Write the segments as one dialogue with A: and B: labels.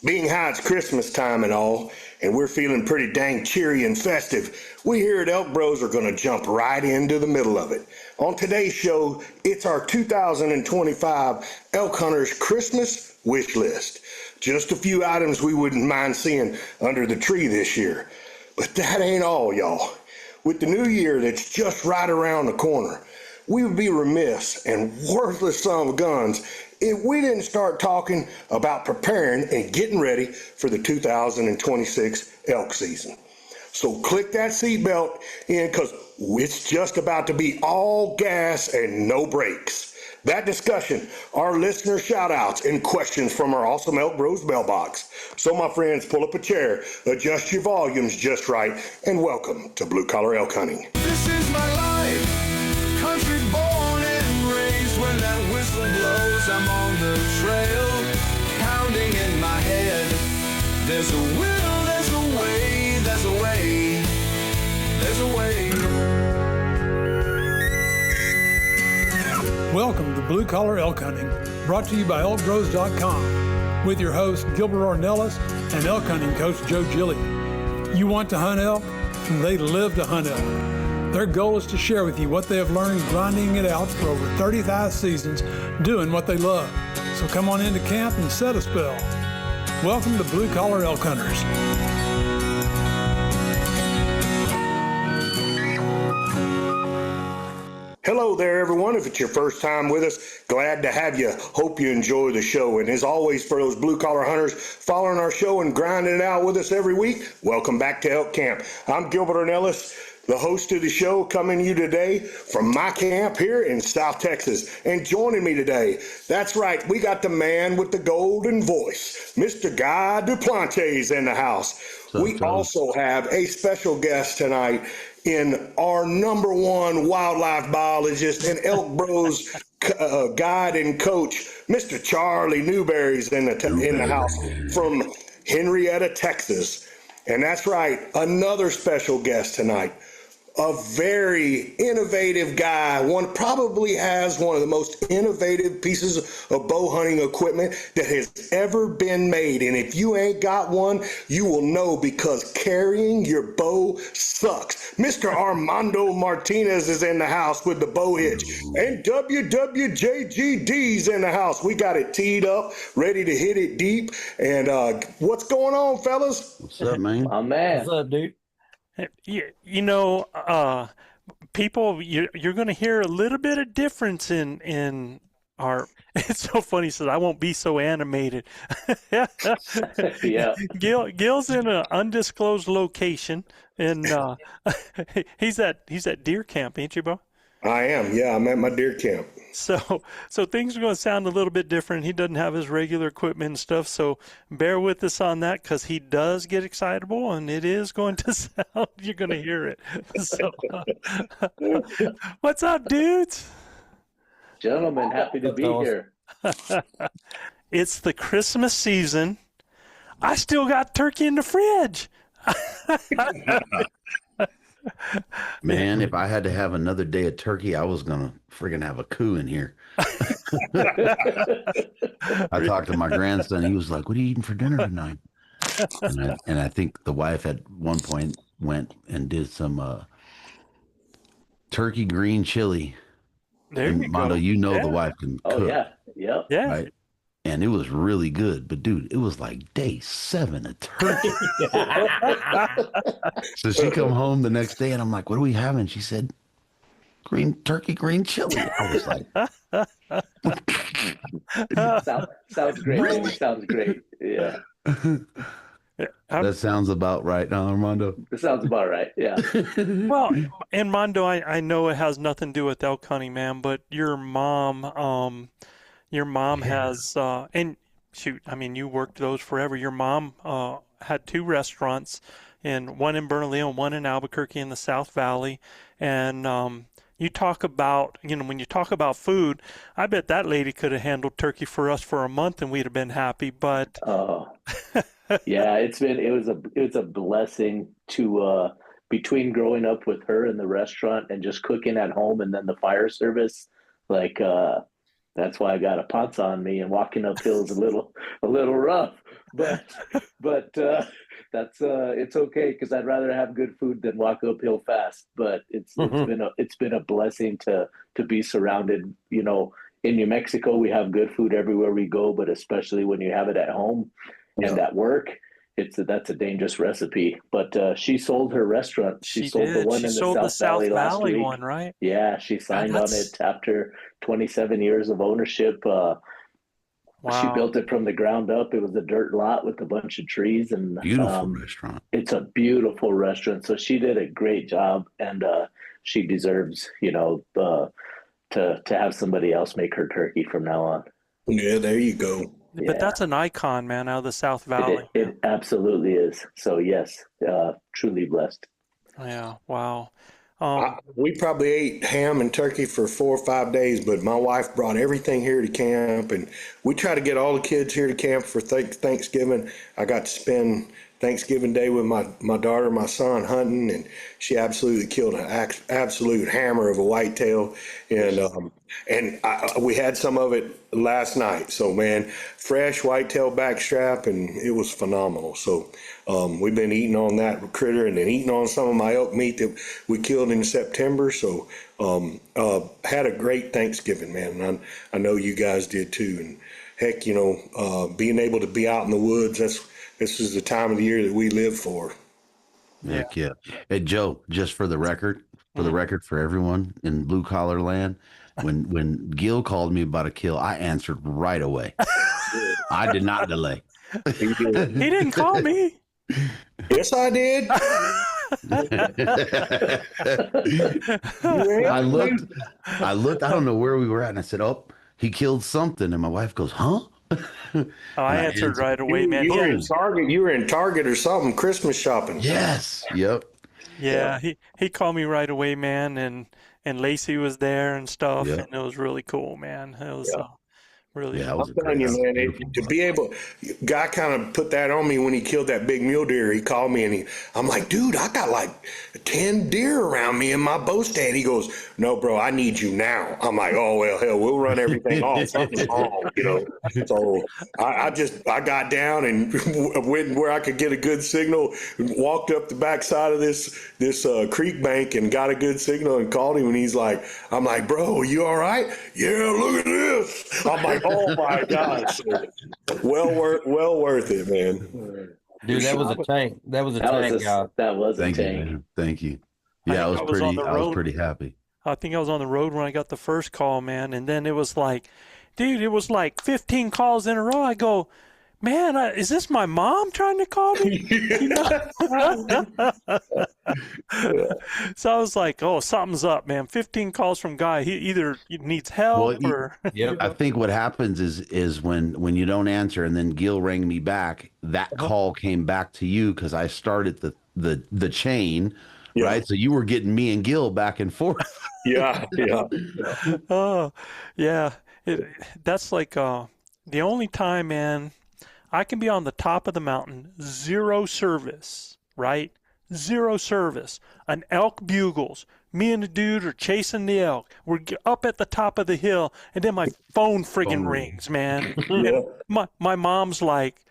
A: Being how it's Christmas time and all, and we're feeling pretty dang cheery and festive, we here at ElkBros are going to jump right into the middle of it. On today's show, it's our 2025 Elk Hunters Christmas wish list. Just a few items we wouldn't mind seeing under the tree this year. But that ain't all, y'all. With the new year that's just right around the corner, we would be remiss and worthless son of guns if we didn't start talking about preparing and getting ready for the 2026 elk season. So click that seatbelt in because it's just about to be all gas and no brakes. That discussion, our listener shout outs and questions from our awesome ElkBros mailbox. So my friends, pull up a chair, adjust your volumes just right, and welcome to Blue Collar Elk Hunting.
B: This is my life, country born and raised. When that whistle blows, I'm on the trail, pounding in my head. There's a will, there's a way, there's a way, there's a way.
C: Welcome to Blue Collar Elk Hunting, brought to you by ElkBros.com, with your host Gilbert Ornelas and elk hunting coach Joe Gillia. You want to hunt elk? They live to hunt elk. Their goal is to share with you what they have learned grinding it out for over 35 seasons, doing what they love. So come on into camp and set a spell. Welcome to Blue Collar Elk Hunters.
A: Hello there, everyone. If it's your first time with us, glad to have you. Hope you enjoy the show. And as always, for those blue collar hunters following our show and grinding it out with us every week, welcome back to Elk Camp. I'm Gilbert Ornelas, the host of the show, coming to you today from my camp here in South Texas. And joining me today, that's right, we got the man with the golden voice, Mr. Guy Duplantier in the house. We also have a special guest tonight in our number one wildlife biologist and ElkBros guide and coach, Mr. Charlie Newberry's in the house from Henrietta, Texas. And that's right, another special guest tonight. A very innovative guy. One probably has one of the most innovative pieces of bow hunting equipment that has ever been made. And if you ain't got one, you will know, because carrying your bow sucks. Mr. Armando Martinez is in the house with the bow hitch. And WWJGD's in the house. We got it teed up, ready to hit it deep. And what's going on, fellas?
D: What's up, man?
E: Oh, man.
F: What's up, dude? People, you're going to hear a little bit of difference in our. It's so funny. He says, "I won't be so animated."
E: Yeah.
F: Gil's in an undisclosed location, and he's at deer camp, ain't you, bro?
A: I am. Yeah, I'm at my deer camp.
F: So things are going to sound a little bit different. He doesn't have his regular equipment and stuff, so bear with us on that, because he does get excitable, and it is going to sound, you're going to hear it. So, what's up, dudes?
E: Gentlemen, happy to be here.
F: It's the Christmas season. I still got turkey in the fridge.
D: Man, if I had to have another day of turkey, I was gonna friggin' have a coup in here. I talked to my grandson. He was like, "What are you eating for dinner tonight?" And I think the wife at one point went and did some turkey green chili.
F: There
D: and
F: you
D: Mondo,
F: go.
D: the wife can cook.
E: Oh, yeah. Yep.
F: Yeah.
D: Right? And it was really good. But, dude, it was like day 7 of turkey. So she come home the next day, and I'm like, "What are we having?" She said, green chili. I was like,
E: sounds great.
D: Really?
E: Sounds great. Yeah.
D: that sounds about right, huh, Armando?
E: That sounds about right. Yeah.
F: Well, and Mondo, I know it has nothing to do with elk hunting, man, but your mom has, and shoot, I mean, you worked those forever. Your mom had 2 restaurants, and one in Bernalillo and one in Albuquerque in the South Valley. And you talk about, when you talk about food, I bet that lady could have handled turkey for us for a month and we'd have been happy. But
E: yeah, it was a blessing to between growing up with her in the restaurant and just cooking at home, and then the fire service, like that's why I got a POTS on me, and walking uphill is a little rough. but that's it's okay because I'd rather have good food than walk uphill fast. But it's been a blessing to be surrounded. You know, in New Mexico we have good food everywhere we go, but especially when you have it at home and at work. That's a dangerous recipe. But she sold her restaurant. She sold
F: did.
E: the one
F: She
E: in the
F: sold
E: South Valley last week.
F: one, right?
E: Yeah, she signed on
F: that's-
E: it after 27 years of ownership. She
F: Wow.
E: built it from the ground up. It was a dirt lot with a bunch of trees, and
D: Beautiful restaurant.
E: it's a beautiful restaurant. So she did a great job, and she deserves, to have somebody else make her turkey from now on.
A: Yeah, there you go.
F: But that's an icon, man, out of the South Valley.
E: It absolutely is. So yes, truly blessed.
F: Yeah, wow.
A: We probably ate ham and turkey for 4 or 5 days, but my wife brought everything here to camp, and we try to get all the kids here to camp for Thanksgiving. I got to spend Thanksgiving Day with my daughter, my son hunting, and she absolutely killed an absolute hammer of a whitetail, and we had some of it last night. So man, fresh whitetail backstrap, and it was phenomenal. So we've been eating on that critter and then eating on some of my elk meat that we killed in September. So had a great Thanksgiving, man. And I know you guys did too. And heck, being able to be out in the woods, this is the time of the year that we live for.
D: Heck yeah. Hey, Joe, just for the record, for everyone in blue collar land, when Gil called me about a kill, I answered right away. I did not delay.
A: He did.
F: He didn't call me.
A: Yes, I did.
D: I looked, I don't know where we were at, and I said, "Oh, he killed something." And my wife goes, "Huh?"
F: I answered right away, man.
A: You were in Target or something, Christmas shopping.
D: Yes. Yep.
F: Yeah, he called me right away, man, and Lacey was there and stuff,
D: Yeah.
F: and it was really cool, man. It was really.
D: Yeah, it was
A: I'm telling you, man, to be able, guy kind of put that on me when he killed that big mule deer. He called me and I'm like, dude, I got like 10 deer around me in my bow stand. He goes, no, bro, I need you now. I'm like, oh, well, hell, we'll run everything off. Something's wrong, So I got down and went where I could get a good signal, walked up the backside of this creek bank and got a good signal and called him. And he's like, I'm like, bro, you all right? Yeah, look at this. I'm like, oh my gosh. Well worth it, man.
G: Dude, that was a tank. That was a tank, y'all.
E: That was a
D: Thank you,
E: tank.
D: man. Thank you.
F: I
D: Yeah, I
F: think
D: was
F: I was
D: pretty happy.
F: I think I was on the road when I got the first call, man, and then it was like, dude, it was like 15 calls in a row. I go, man, is this my mom trying to call me? So I was like, oh, something's up, man. 15 calls from guy. He either needs help or.
G: Yep.
D: I think what happens is when you don't answer, and then Gil rang me back, that call came back to you because I started the chain, right? So you were getting me and Gil back and forth.
A: Yeah.
F: Oh, yeah. That's like the only time, man, I can be on the top of the mountain, zero service, right? Zero service. An elk bugles. Me and the dude are chasing the elk. We're up at the top of the hill, and then my phone friggin' rings, man. And my mom's like,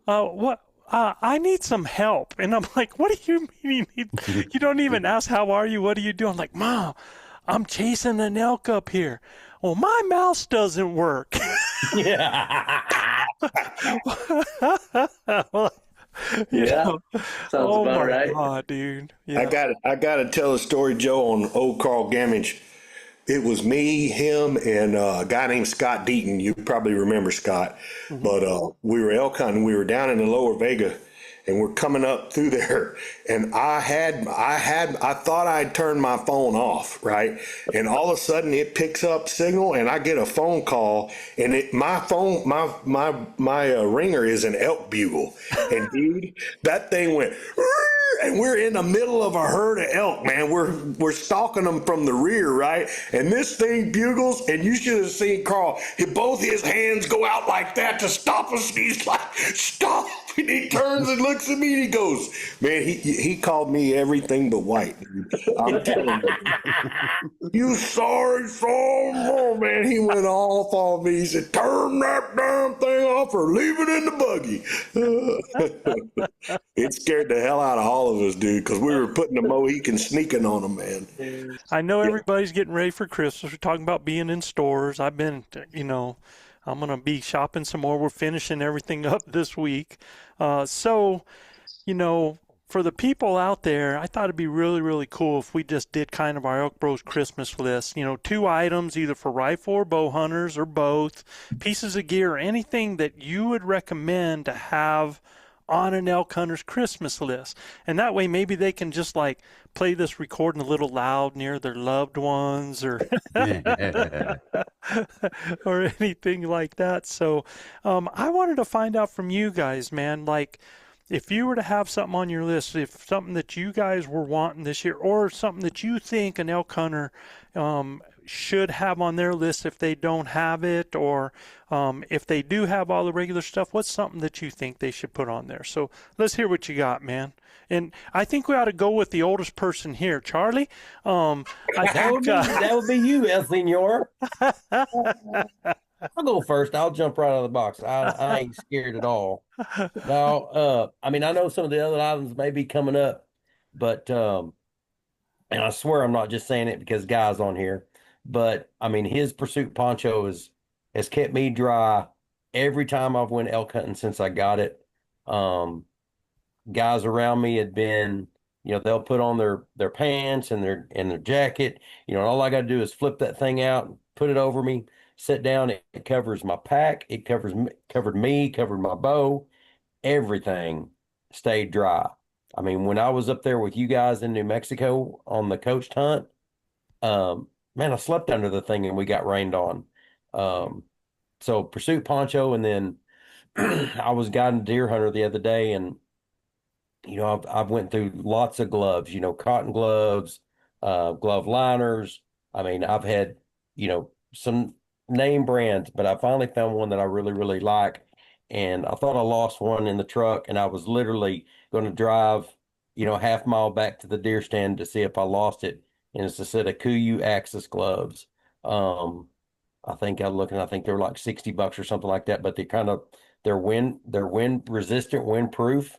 F: what? I need some help. And I'm like, what do you mean? You don't even ask, how are you? What are you doing? I'm like, Mom, I'm chasing an elk up here. Well, my mouse doesn't work.
E: Sounds about right.
F: God, dude. Yeah.
A: I gotta tell a story, Joe, on old Carl Gamage. It was me, him, and a guy named Scott Deaton. You probably remember Scott. But we were elk hunting. We were down in the Lower Vega, and we're coming up through there. And I thought I'd turned my phone off, right? And all of a sudden it picks up signal, and I get a phone call, and my ringer is an elk bugle, and dude, that thing went. and we're in the middle of a herd of elk, man. We're stalking them from the rear, right? And this thing bugles, and you should have seen Carl. Both his hands go out like that to stop us. And he's like, stop. And he turns and looks at me and he goes, man, he called me everything but white. I'm telling you. You sorry son. Oh, man, he went off on me. He said, turn that damn thing off or leave it in the buggy. It scared the hell out of all of us, dude, because we were putting the Mohican sneaking on them, man.
F: I know everybody's getting ready for Christmas. We're talking about being in stores. I've been, I'm going to be shopping some more. We're finishing everything up this week. For the people out there, I thought it'd be really, really cool if we just did kind of our ElkBros Christmas list. 2 items, either for rifle or bow hunters or both, pieces of gear, anything that you would recommend to have on an elk hunter's Christmas list. And that way maybe they can just like play this recording a little loud near their loved ones or or anything like that. So I wanted to find out from you guys, man, like if you were to have something on your list, if something that you guys were wanting this year or something that you think an elk hunter should have on their list if they don't have it, or if they do have all the regular stuff, what's something that you think they should put on there? So let's hear what you got, man. And I think we ought to go with the oldest person here, Charlie.
G: That would be you, El Senor. I'll go first. I'll jump right out of the box. I ain't scared at all. Now, I know some of the other items may be coming up, but and I swear I'm not just saying it because Guy's on here, but his Pursuit poncho has kept me dry every time I've went elk hunting since I got it. Guys around me had been, they'll put on their pants and their jacket, and all I got to do is flip that thing out, put it over me, sit down. It covers my pack. It covered my bow. Everything stayed dry. When I was up there with you guys in New Mexico on the coached hunt, man, I slept under the thing and we got rained on. So Pursuit poncho, and then I was guiding a deer hunter the other day, and I've went through lots of gloves, cotton gloves, glove liners. I've had, some name brands, but I finally found one that I really, really like. And I thought I lost one in the truck, and I was literally going to drive, half mile back to the deer stand to see if I lost it. And it's a set of Kuiu Axis gloves. I think they're like $60 or something like that, but they're wind resistant, windproof.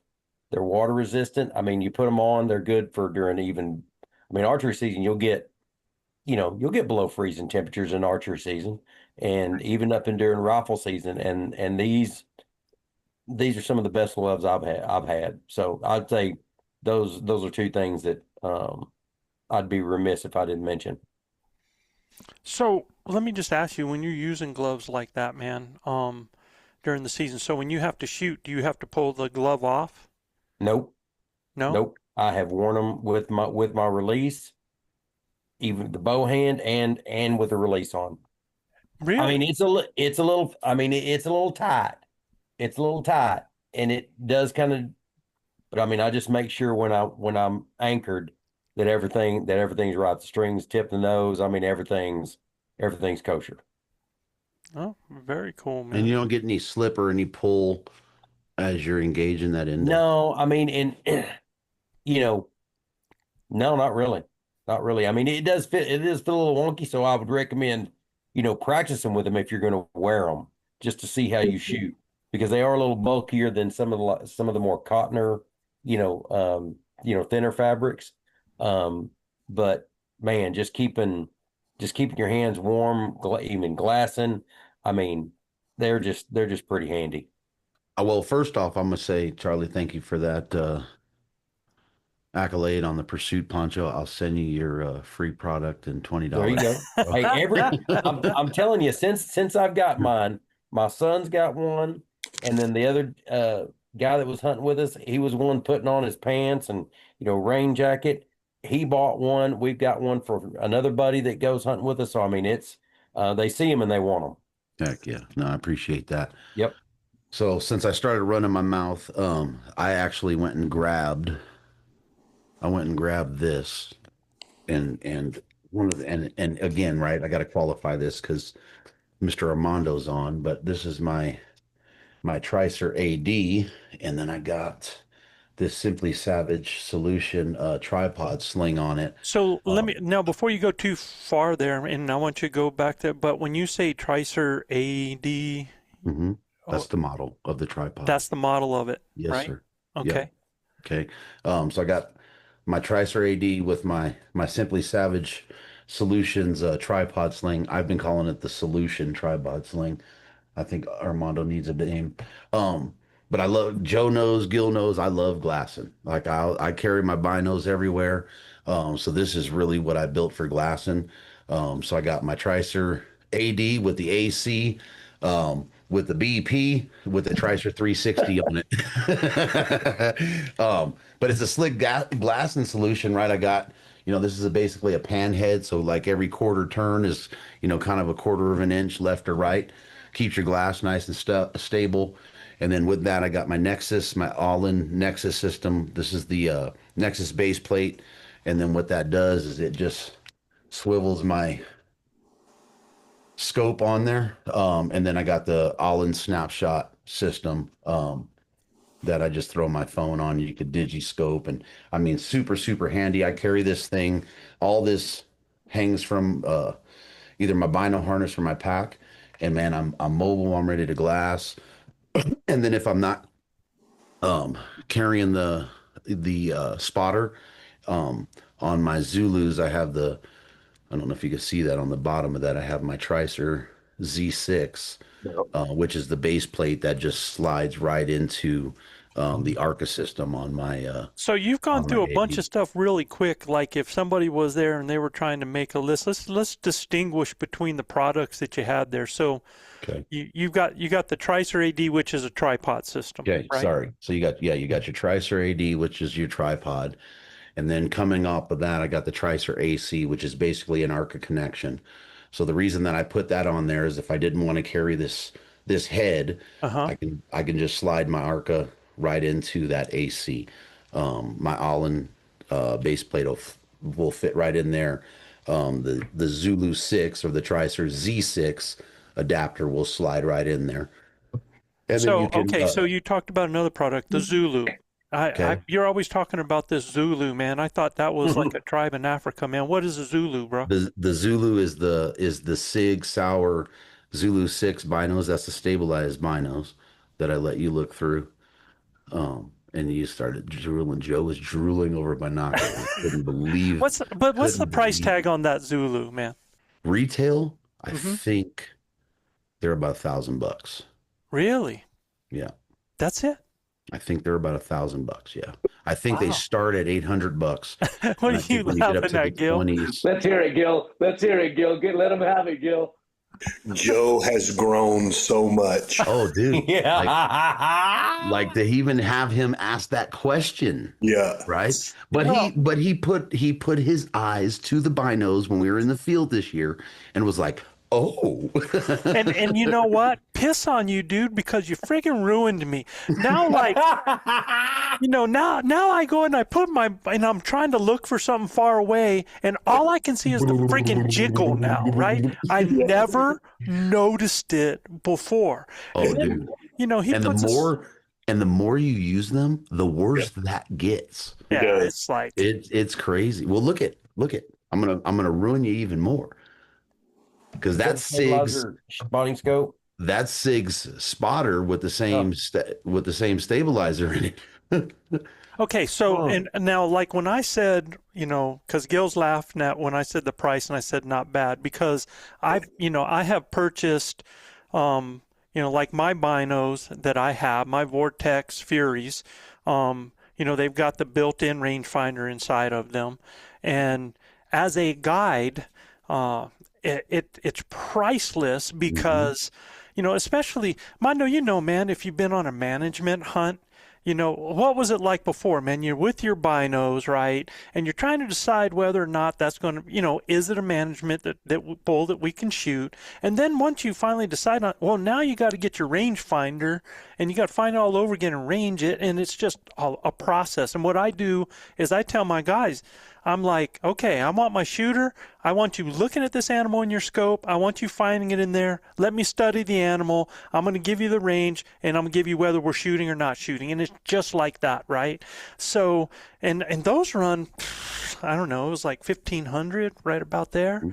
G: They're water resistant. You put them on, they're good for during archery season. You'll get below freezing temperatures in archery season, and even up and during rifle season. And these are some of the best gloves I've had. So I'd say those are 2 things that I'd be remiss if I didn't mention.
F: So let me just ask you, when you're using gloves like that, man, during the season, so when you have to shoot, do you have to pull the glove off?
G: Nope.
F: No?
G: Nope. I have worn them with my release, even the bow hand and with the release on.
F: Really?
G: It's a little tight. It's a little tight, and it does kind of, but I just make sure when I'm anchored that everything's right. The strings tip the nose. Everything's kosher.
F: Oh, very cool, man.
D: And you don't get any slip or any pull as you're engaging that end.
G: No, no, not really. Not really. It does fit. It is feel a little wonky, so I would recommend, practicing with them if you're going to wear them, just to see how you shoot, because they are a little bulkier than some of the more cottoner, thinner fabrics. But man, just keeping your hands warm, even glassing. They're just pretty handy.
D: Well, first off, I'm gonna say, Charlie, thank you for that accolade on the Pursuit poncho. I'll send you your free product and $20.
G: There you go. Hey, I'm telling you, since I've got mine, my son's got one, and then the other guy that was hunting with us, he was one putting on his pants and rain jacket. He bought one. We've got one for another buddy that goes hunting with us. So it's they see them and they want them.
D: Heck yeah! No, I appreciate that.
G: Yep.
D: So since I started running my mouth, I actually went and grabbed I went and grabbed this, and one of the, and again, right, I got to qualify this because Mr. Armando's on, but this is my Tricer AD, and then I got this Simply Savage Solution tripod sling on it.
F: So let me now before you go too far there, and I want you to go back there. But when you say Tricer AD,
D: That's the model of the tripod.
F: that's the model of it,
D: Yes,
F: right?
D: sir.
F: Okay.
D: Yep. Okay. So I got my Tricer AD with my Simply Savage Solutions tripod sling. I've been calling it the Solution tripod sling. I think Armando needs a name. But I love, Joe knows, Gil knows, I love glassing. Like I carry my binos everywhere. So this is really what I built for glassing. So I got my Tricer AD with the AC, with the BP, with the Tricer 360 on it. But it's a slick glassing solution, right? I got, this is basically a pan head. So like every quarter turn is, kind of a quarter of an inch left or right. Keeps your glass nice and stable. And then with that, I got my Nexus, my all-in Nexus system. This is the Nexus base plate. And then what that does is it just swivels my scope on there. And then I got the all-in snapshot system that I just throw my phone on. You could digi-scope. And I mean, super, super handy. I carry this thing. All this hangs from either my bino harness or my pack. And man, I'm mobile. I'm ready to glass. And then if I'm not carrying the spotter on my Zulus, I have I don't know if you can see that on the bottom of that. I have my Tricer Z6, which is the base plate that just slides right into the Arca system on my.
F: So you've gone through a bunch
D: AD.
F: of stuff really quick. Like if somebody was there and they were trying to make a list, let's distinguish between the products that you had there. So
D: Okay.
F: you got the Tricer AD, which is a tripod system.
D: Okay.
F: Right?
D: Sorry. So you got your Tricer AD, which is your tripod. And then coming off of that, I got the Tricer AC, which is basically an Arca connection. So the reason that I put that on there is if I didn't want to carry this head, I can just slide my Arca right into that AC. My all-in base plate will fit right in there. The Zulu 6 or the Tricer Z6 adapter will slide right in there. And then you can,
F: so you talked about another product, the Zulu.
D: Okay.
F: You're always talking about this Zulu, man. I thought that was like a tribe in Africa, man. What is a Zulu, bro?
D: the Zulu is the Sig Sauer Zulu 6 binos. That's the stabilized binos that I let you look through. And you started drooling. Joe was drooling over binoculars. I couldn't believe.
F: What's the price tag on that Zulu, man?
D: Retail? I think they're about $1,000.
F: Really?
D: Yeah.
F: That's it?
D: I think they're about $1,000. Yeah. I think they start at $800.
F: What are you laughing at, Gil?
D: 20s,
E: Let's hear it, Gil. Let's hear it, Gil. Let him have it, Gil.
A: Joe has grown so much.
D: oh, dude.
G: Yeah.
D: Like to even have him ask that question.
A: Yeah.
D: Right. But he put his eyes to the binos when we were in the field this year and was like, oh.
F: And you know what? Piss on you, dude, because you friggin' ruined me. Now, like, now I go and I put and I'm trying to look for something far away, and all I can see is the friggin' jiggle now, right? I never noticed it before.
D: Oh,
F: and then,
D: dude.
F: He
D: And
F: puts
D: the more you use them, the worse that gets.
F: it's like
D: It's crazy. Well, look at. I'm gonna ruin you even more. Because that's Sig's
G: spotting scope.
D: That's Sig's spotter with the same with the same stabilizer in it.
F: Okay, so and now, like when I said, because Gil's laughing at when I said the price, and I said not bad because I have purchased, like my binos that I have, my Vortex Furies, they've got the built-in rangefinder inside of them, and as a guide, it's priceless because, especially Mondo, man, if you've been on a management hunt, what was it like before, man? You're with your binos, right? And you're trying to decide whether or not that's going to, is it a management bull that we can shoot? And then once you finally decide on, well, now you got to get your rangefinder and you got to find it all over again and range it. And it's just a process. And what I do is I tell my guys, I'm like, okay, I want my shooter. I want you looking at this animal in your scope. I want you finding it in there. Let me study the animal. I'm going to give you the range, and I'm going to give you whether we're shooting or not shooting. And it's just like that, right? So, and those run, I don't know, it was like 1,500, right about there.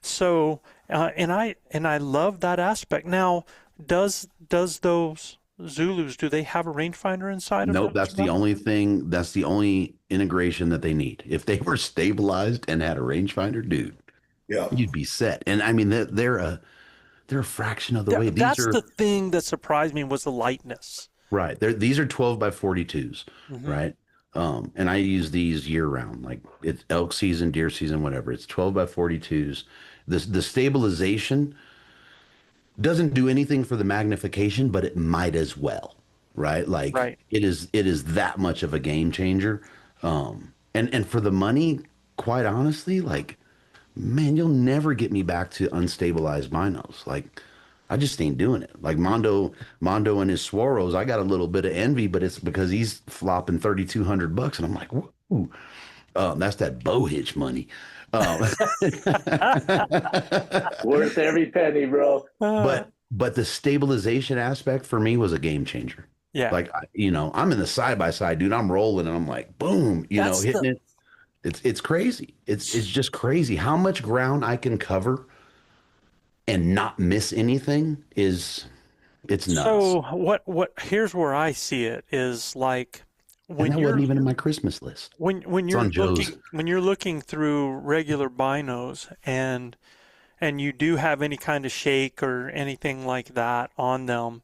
F: So, and I love that aspect. Now, does those Zulus, do they have a rangefinder inside of them?
D: Nope, that's the only thing. That's the only integration that they need. If they were stabilized and had a rangefinder, dude,
A: Yeah.
D: you'd be set. And I mean, they're a fraction of the way. These
F: That's
D: are
F: the thing that surprised me was the lightness.
D: right. These are 12 by 42s, right? And I use these year round, like it's elk season, deer season, whatever. It's 12 by 42s. The stabilization doesn't do anything for the magnification, but it might as well, right? Like
F: Right.
D: it is that much of a game changer. And for the money, quite honestly, like, man, you'll never get me back to unstabilized binos. Like, I just ain't doing it. Like Mondo and his Swaros, I got a little bit of envy, but it's because he's flopping $3,200, and I'm like, whoa, that's that bow hitch money.
E: Worth every penny, bro.
D: But the stabilization aspect for me was a game changer.
F: Yeah.
D: Like, I'm in the side by side, dude. I'm rolling and I'm like, boom, hitting it. It's crazy. It's just crazy how much ground I can cover and not miss anything it's nuts.
F: So here's where I see it is like
D: And that wasn't even in my Christmas list.
F: when
D: It's
F: you're
D: on Joe's.
F: when you're looking through regular binos and you do have any kind of shake or anything like that on them,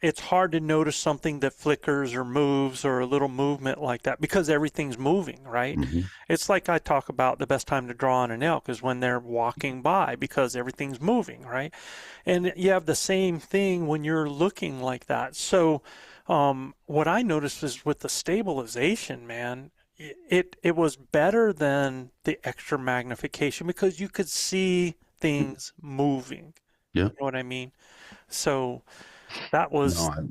F: it's hard to notice something that flickers or moves or a little movement like that because everything's moving, right? It's like I talk about the best time to draw on an elk is when they're walking by because everything's moving, right? And you have the same thing when you're looking like that. So what I noticed is with the stabilization, man, it was better than the extra magnification because you could see things moving.
D: Yeah.
F: You know what I mean? So that was,
D: No,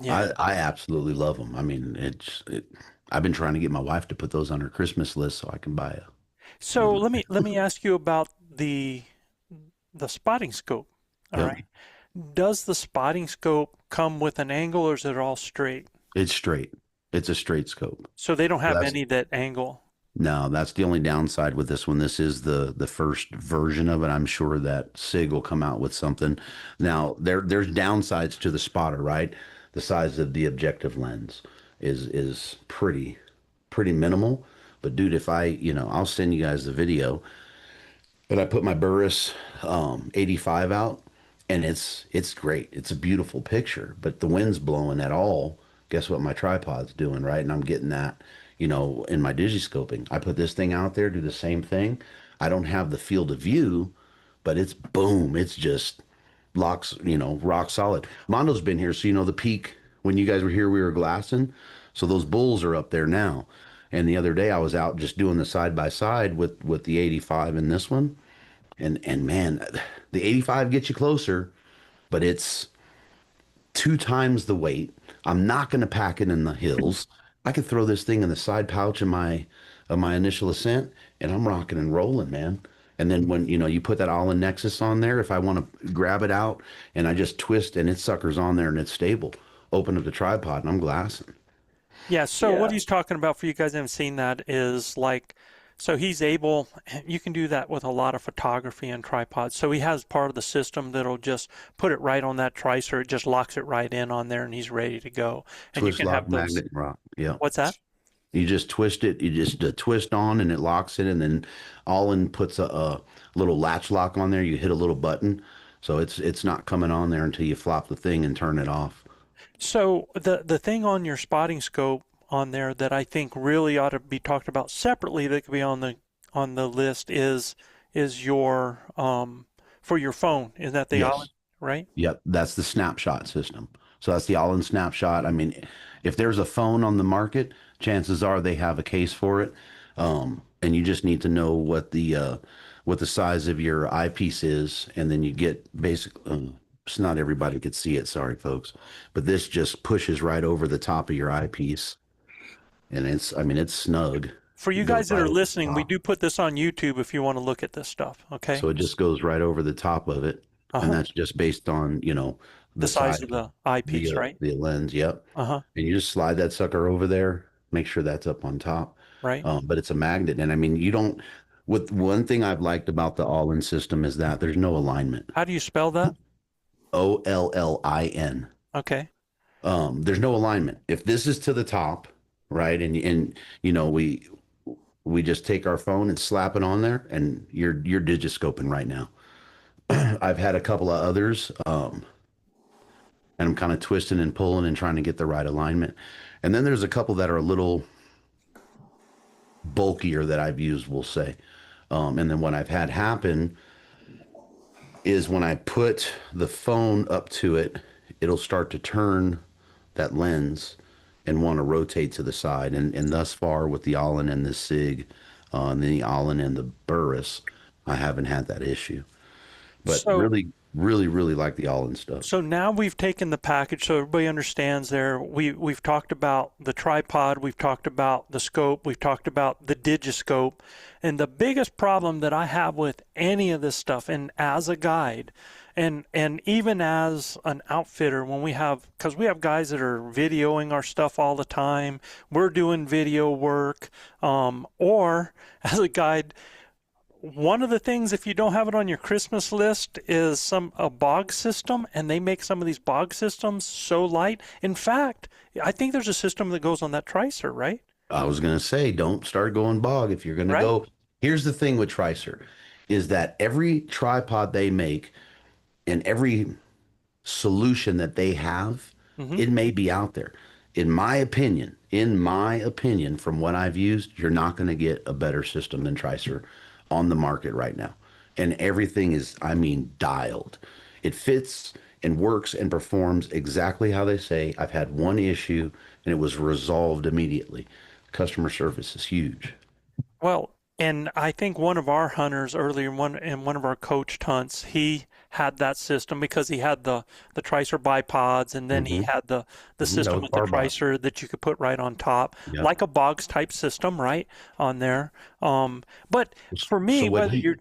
F: yeah.
D: I absolutely love them. I mean, I've been trying to get my wife to put those on her Christmas list so I can buy a.
F: So let me ask you about the spotting scope. All
D: Yep.
F: right. Does the spotting scope come with an angle or is it all straight?
D: It's straight. It's a straight scope.
F: So they don't have
D: That's-
F: any that angle.
D: No, that's the only downside with this one. This is the first version of it. I'm sure that SIG will come out with something. Now, there's downsides to the spotter, right? The size of the objective lens is pretty minimal. But dude, if I'll send you guys the video. And I put my Burris 85 out, and it's great. It's a beautiful picture, but the wind's blowing at all. Guess what my tripod's doing, right? And I'm getting that, in my digiscoping. I put this thing out there, do the same thing. I don't have the field of view, but it's boom. It's just locks, rock solid. Mondo's been here, so the peak when you guys were here, we were glassing. So those bulls are up there now. And the other day I was out just doing the side by side with the 85 and this one. And man, the 85 gets you closer, but it's 2 times the weight. I'm not going to pack it in the hills. I could throw this thing in the side pouch of my initial ascent, and I'm rocking and rolling, man. And then when you put that all in Nexus on there, if I want to grab it out and I just twist and it suckers on there and it's stable, open up the tripod and I'm glassing.
F: Yeah, so what
E: Yeah.
F: he's talking about for you guys that haven't seen that is like, so he's able, you can do that with a lot of photography and tripods. So he has part of the system that'll just put it right on that tricer. It just locks it right in on there and he's ready to go. And
D: Twist,
F: you can
D: lock,
F: have those.
D: magnet, and rock. Yeah.
F: What's that?
D: You just twist it. You just twist on and it locks it, and then Allin puts a little latch lock on there. You hit a little button, so it's not coming on there until you flop the thing and turn it off.
F: So the thing on your spotting scope on there that I think really ought to be talked about separately that could be on the list is your for your phone. Is that the
D: Yes.
F: right?
D: Yep, that's the snapshot system. So that's the all-in snapshot. I mean, if there's a phone on the market, chances are they have a case for it. And you just need to know what the size of your eyepiece is, and then you get so not everybody could see it. Sorry, folks, but this just pushes right over the top of your eyepiece, and it's snug.
F: For you
D: It goes
F: guys that
D: right
F: are
D: over the
F: listening, we
D: top.
F: do put this on YouTube if you want to look at this stuff. Okay.
D: So it just goes right over the top of it, and
F: Uh-huh.
D: that's just based on
F: The
D: the
F: size
D: size,
F: of the eyepiece, right?
D: the lens. Yep.
F: Uh-huh.
D: And you just slide that sucker over there, make sure that's up on top.
F: Right.
D: But it's a magnet, and I mean, you don't. With one thing I've liked about the all-in system is that there's no alignment.
F: How do you spell that?
D: OLLIN.
F: Okay.
D: There's no alignment. If this is to the top, right, and we just take our phone and slap it on there, and you're digiscoping right now. I've had a couple of others, and I'm kind of twisting and pulling and trying to get the right alignment. And then there's a couple that are a little bulkier that I've used, we'll say. And then what I've had happen is when I put the phone up to it, it'll start to turn that lens and want to rotate to the side. And thus far with the All-in and the Sig, and the All-in and the Burris, I haven't had that issue. But really, really, really like the All-in stuff.
F: So now we've taken the package so everybody understands there. We've talked about the tripod, we've talked about the scope, we've talked about the digiscope. And the biggest problem that I have with any of this stuff, and as a guide, and even as an outfitter, because we have guys that are videoing our stuff all the time, we're doing video work, or as a guide, one of the things, if you don't have it on your Christmas list, is a bog system, and they make some of these bog systems so light. In fact, I think there's a system that goes on that Tricer, right?
D: I was going to say, don't start going bog if you're going to go. Here's the thing with Tricer, is that every tripod they make and every solution that they have, it may be out there. In my opinion, from what I've used, you're not going to get a better system than Tricer on the market right now. And everything is, I mean, dialed. It fits and works and performs exactly how they say. I've had one issue and it was resolved immediately. Customer service is huge.
F: Well, and I think one of our hunters earlier in one of our coached hunts, he had that system because he had the Tricer bipods, and then he had the system with the Tricer that you could put right on top, like a bogs type system, right on there. But for me, whether you're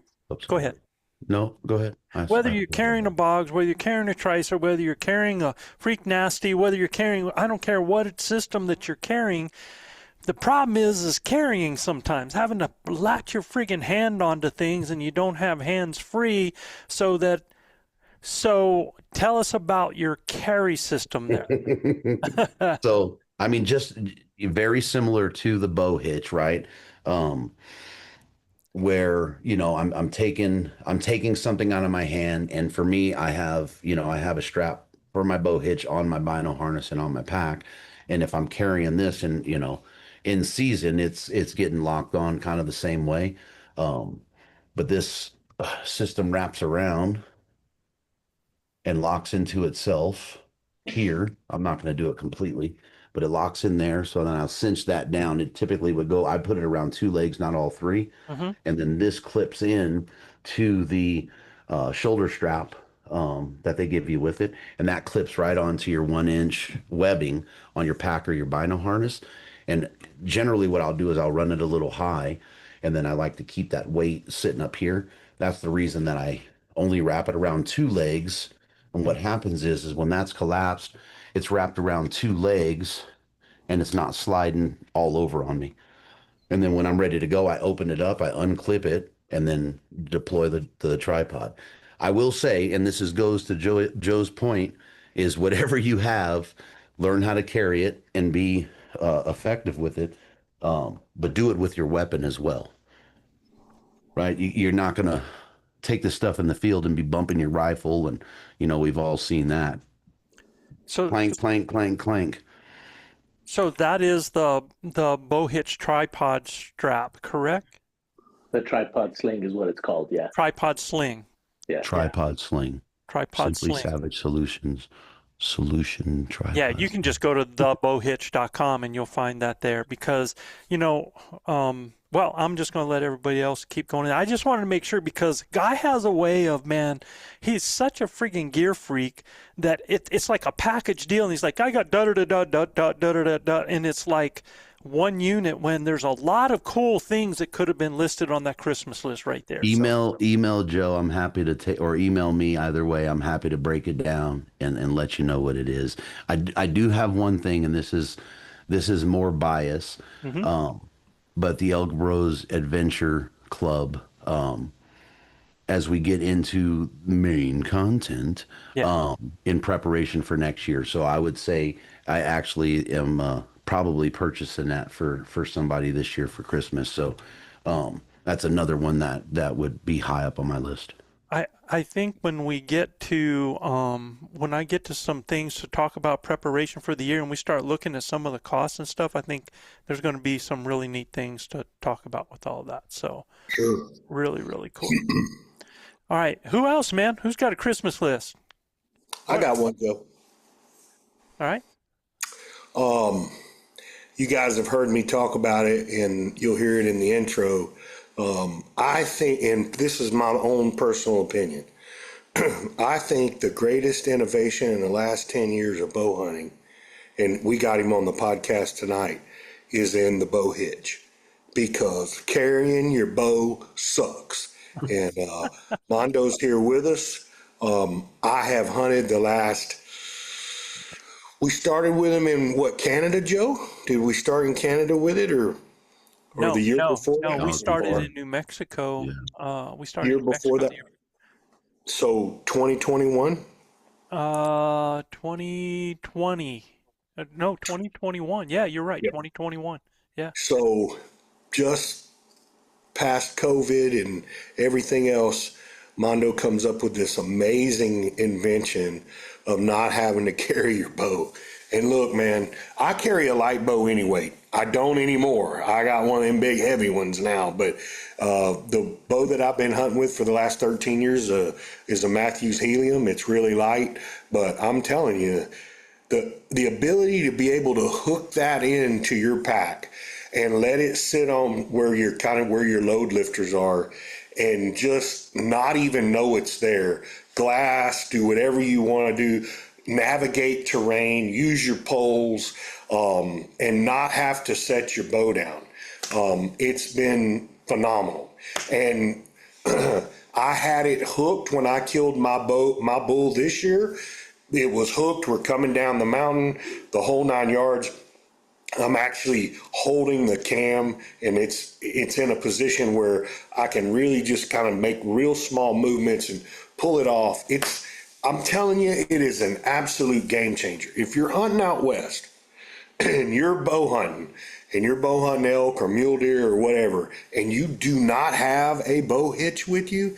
F: go ahead.
D: No, go ahead.
F: Whether you're carrying a bogs, whether you're carrying a Tricer, whether you're carrying a Freak Nasty, whether you're carrying, I don't care what system that you're carrying. The problem is carrying sometimes, having to latch your friggin' hand onto things, and you don't have hands free. So tell us about your carry system there.
D: So, I mean, just very similar to the bow hitch, right? Where, I'm taking something out of my hand, and for me, I have a strap for my bow hitch on my bino harness and on my pack. And if I'm carrying this and, in season, it's getting locked on kind of the same way. But this system wraps around and locks into itself here. I'm not going to do it completely, but it locks in there. So then I'll cinch that down. It typically would go, I put it around 2 legs, not all 3. And then this clips in to the shoulder strap that they give you with it. And that clips right onto your 1-inch webbing on your pack or your bino harness. And generally what I'll do is I'll run it a little high, and then I like to keep that weight sitting up here. That's the reason that I only wrap it around 2 legs. And what happens is when that's collapsed, it's wrapped around 2 legs and it's not sliding all over on me. And then when I'm ready to go, I open it up, I unclip it, and then deploy the tripod. I will say, and goes to Joe's point, is whatever you have, learn how to carry it and be effective with it, but do it with your weapon as well, right? You're not going to take this stuff in the field and be bumping your rifle, and we've all seen that. So clank, clank, clank, clank.
F: So that is the bow hitch tripod strap, correct?
E: The tripod sling is what it's called. Yeah.
F: Tripod sling.
E: Yeah.
D: Tripod sling.
F: Tripod
D: Simply
F: sling.
D: Savage Solutions. solution tripod.
F: Yeah, you can just go to thebowhitch.com and you'll find that there because, well, I'm just going to let everybody else keep going. I just wanted to make sure because Guy has a way of, man, he's such a freaking gear freak that it's like a package deal. And he's like, I got da-da-da-da-da-da-da-da-da, and it's like one unit when there's a lot of cool things that could have been listed on that Christmas list right there.
D: Email Joe. I'm happy to take, or email me, either way. I'm happy to break it down and let you know what it is. I do have one thing, and this is more bias, but the ElkBros Adventure Club, as we get into main content, in preparation for next year. So I would say I actually am probably purchasing that for somebody this year for Christmas. So that's another one that would be high up on my list.
F: I think when we get to when I get to some things to talk about preparation for the year and we start looking at some of the costs and stuff, I think there's going to be some really neat things to talk about with all of that. So
A: Sure.
F: really, really cool. All right. Who else, man? Who's got a Christmas list?
A: I got one, Joe.
F: All right.
A: You guys have heard me talk about it, and you'll hear it in the intro. I think, and this is my own personal opinion, I think the greatest innovation in the last 10 years of bow hunting, and we got him on the podcast tonight, is in the bow hitch, because carrying your bow sucks. And Mondo's here with us. I have hunted the last... We started with him in Canada, Joe? Did we start in Canada with it, or the year before?
F: No, we started in New Mexico.
A: Yeah.
F: We started
A: year
F: in
A: before
F: Mexico.
A: that. So 2021.
F: 2020. No, 2021. Yeah, you're right. 2021. Yeah.
A: So just past COVID and everything else, Mondo comes up with this amazing invention of not having to carry your bow. And look, man, I carry a light bow anyway. I don't anymore. I got one of them big heavy ones now, but the bow that I've been hunting with for the last 13 years is a Matthews Helium. It's really light, but I'm telling you, the ability to be able to hook that into your pack and let it sit on where your load lifters are and just not even know it's there. Glass, do whatever you want to do, navigate terrain, use your poles, and not have to set your bow down. It's been phenomenal. And I had it hooked when I killed my bull this year. It was hooked. We're coming down the mountain, the whole 9 yards. I'm actually holding the cam, and it's in a position where I can really just kind of make real small movements and pull it off. I'm telling you, it is an absolute game changer. If you're hunting out west and you're bow hunting elk or mule deer or whatever, and you do not have a bow hitch with you,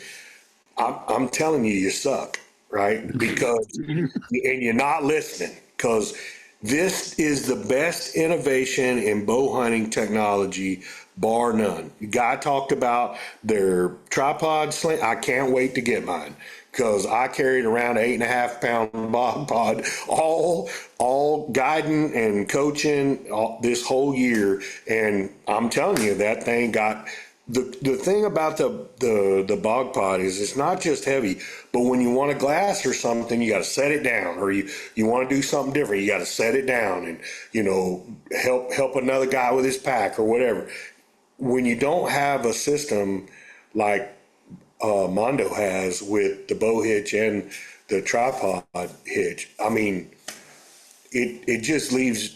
A: I'm telling you, you suck, right? Because, and you're not listening, because this is the best innovation in bow hunting technology, bar none. Guy talked about their tripod sling. I can't wait to get mine, because I carried around an 8.5 pound bog pod all guiding and coaching this whole year. And I'm telling you, that thing got... The thing about the bog pod is it's not just heavy, but when you want a glass or something, you got to set it down, or you want to do something different, you got to set it down and, help another guy with his pack or whatever. When you don't have a system like Mondo has with the bow hitch and the tripod hitch, I mean, it just leaves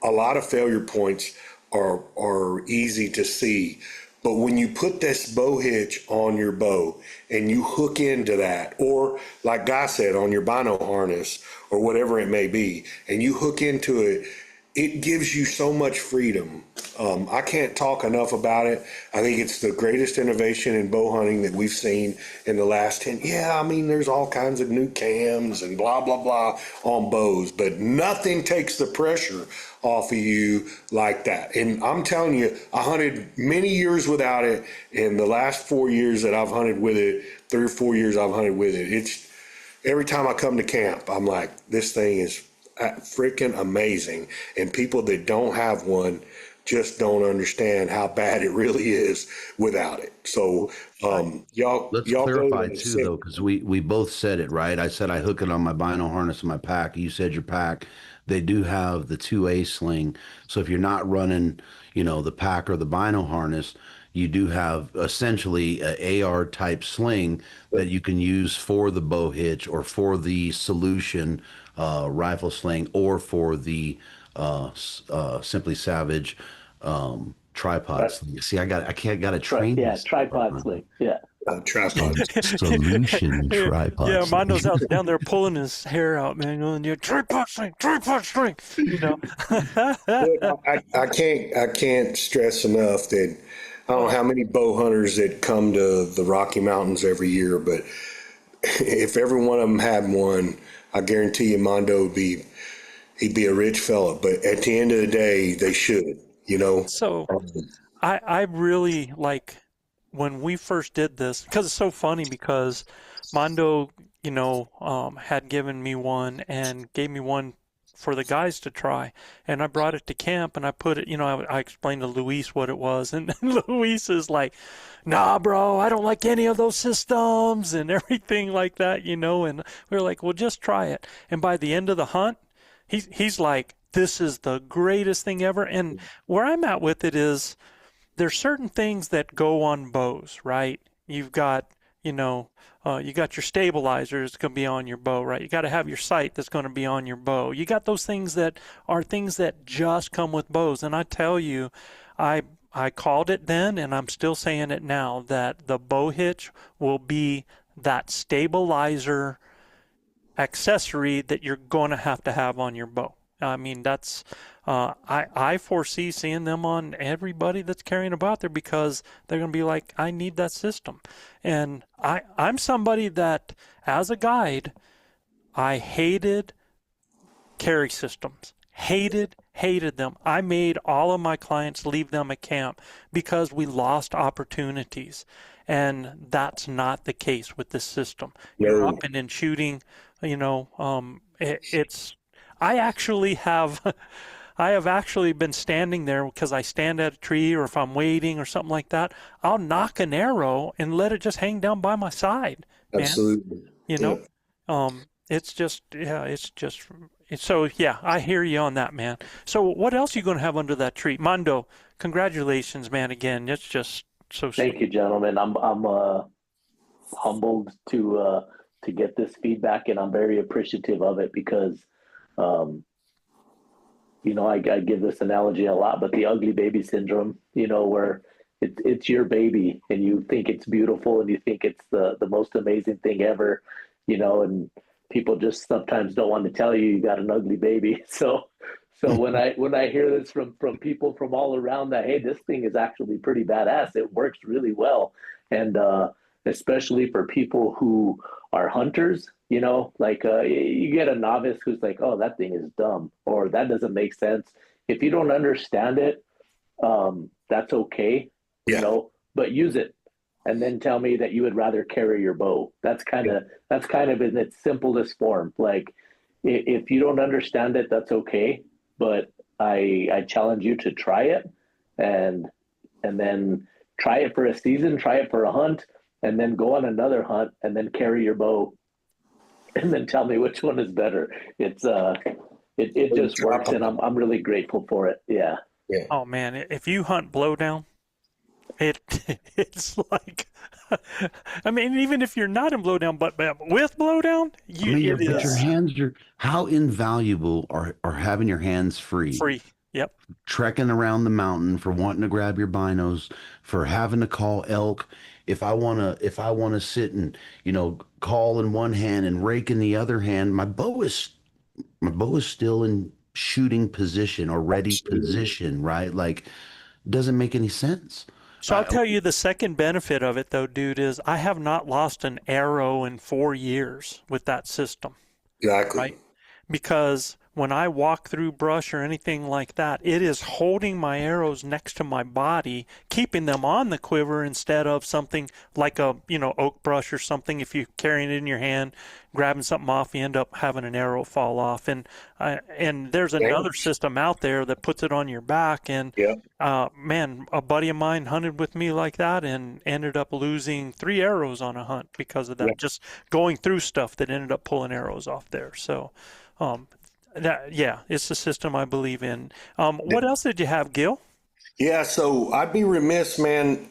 A: a lot of failure points are easy to see. But when you put this bow hitch on your bow and you hook into that, or like Guy said, on your bino harness or whatever it may be, and you hook into it, it gives you so much freedom. I can't talk enough about it. I think it's the greatest innovation in bow hunting that we've seen in the last 10. Yeah, I mean, there's all kinds of new cams and blah, blah, blah on bows, but nothing takes the pressure off of you like that. And I'm telling you, I hunted many years without it. In the last 4 years that I've hunted with it, 3 or 4 years I've hunted with it, every time I come to camp, I'm like, this thing is freaking amazing. And people that don't have one just don't understand how bad it really is without it. So y'all
D: Let's
A: go
D: clarify
A: to
D: too, though, because we both said it, right? I said I hook it on my bino harness in my pack. You said your pack. They do have the 2A sling. So if you're not running, the pack or the bino harness, you do have essentially a AR type sling that you can use for the bow hitch or for the solution rifle sling or for the Simply Savage tripod sling. See, I got to train this.
E: Tripod sling. Yeah.
A: tripod.
D: Solution tripod
F: Yeah,
D: sling.
F: Mondo's out down there pulling his hair out, man. Going, yeah, tripod string.
A: I can't stress enough that I don't know how many bow hunters that come to the Rocky Mountains every year, but if every one of them had one, I guarantee you Mondo he'd be a rich fella. But at the end of the day, they should,
F: So I really like when we first did this, because it's so funny because Mondo, had given me one and gave me one for the guys to try. And I brought it to camp and I put it, I explained to Luis what it was. And Luis is like, nah, bro, I don't like any of those systems and everything like that, and we were like, well, just try it. And by the end of the hunt, he's like, this is the greatest thing ever. And where I'm at with it is there's certain things that go on bows, right? You've got, you got your stabilizer that's going to be on your bow, right? You got to have your sight that's going to be on your bow. You got those things that are things that just come with bows. And I tell you, I called it then, and I'm still saying it now, that the bow hitch will be that stabilizer accessory that you're going to have on your bow. I mean, that's I foresee seeing them on everybody that's carrying about there because they're going to be like, I need that system. And I'm somebody that, as a guide, I hated carry systems. Hated them. I made all of my clients leave them at camp because we lost opportunities. And that's not the case with this system. You're up and in shooting, it's I have actually been standing there because I stand at a tree, or if I'm waiting or something like that, I'll knock an arrow and let it just hang down by my side. Man.
A: Absolutely.
F: It's just, so yeah, I hear you on that, man. So what else are you going to have under that tree? Mondo, congratulations, man, again. It's just so sweet.
E: Thank you, gentlemen. I'm humbled to get this feedback, and I'm very appreciative of it because I give this analogy a lot, but the ugly baby syndrome, where it's your baby and you think it's beautiful and you think it's the most amazing thing ever, and people just sometimes don't want to tell you got an ugly baby. So when I hear this from people from all around that, hey, this thing is actually pretty badass. It works really well. And especially for people who are hunters, you get a novice who's like, oh, that thing is dumb, or that doesn't make sense. If you don't understand it, that's okay, but use it. And then tell me that you would rather carry your bow. That's kind of in its simplest form. Like, if you don't understand it, that's okay. But I challenge you to try it, and then try it for a season, try it for a hunt, and then go on another hunt, and then carry your bow, and then tell me which one is better. It's it just works, and I'm really grateful for it. Yeah.
F: Oh man, if you hunt blowdown, it's like, I mean, even if you're not in blowdown, but with blowdown,
D: your hands are, how invaluable are having your hands free.
F: Yep.
D: Trekking around the mountain, for wanting to grab your binos, for having to call elk. If I wanna sit and call in one hand and rake in the other hand, my bow is still in shooting position or ready position, right? Like, doesn't make any sense.
F: So I'll tell you the second benefit of it, though, dude, is I have not lost an arrow in 4 years with that system.
A: Exactly.
F: Right? Because when I walk through brush or anything like that, it is holding my arrows next to my body, keeping them on the quiver instead of something like a, oak brush or something. If you're carrying it in your hand, grabbing something off, you end up having an arrow fall off. And there's another system out there that puts it on your back. And
A: Yeah.
F: man, a buddy of mine hunted with me like that and ended up losing 3 arrows on a hunt because of that.
A: Yeah.
F: Just going through stuff that ended up pulling arrows off there. So, it's the system I believe in. What else did you have, Gil?
A: Yeah, so I'd be remiss, man,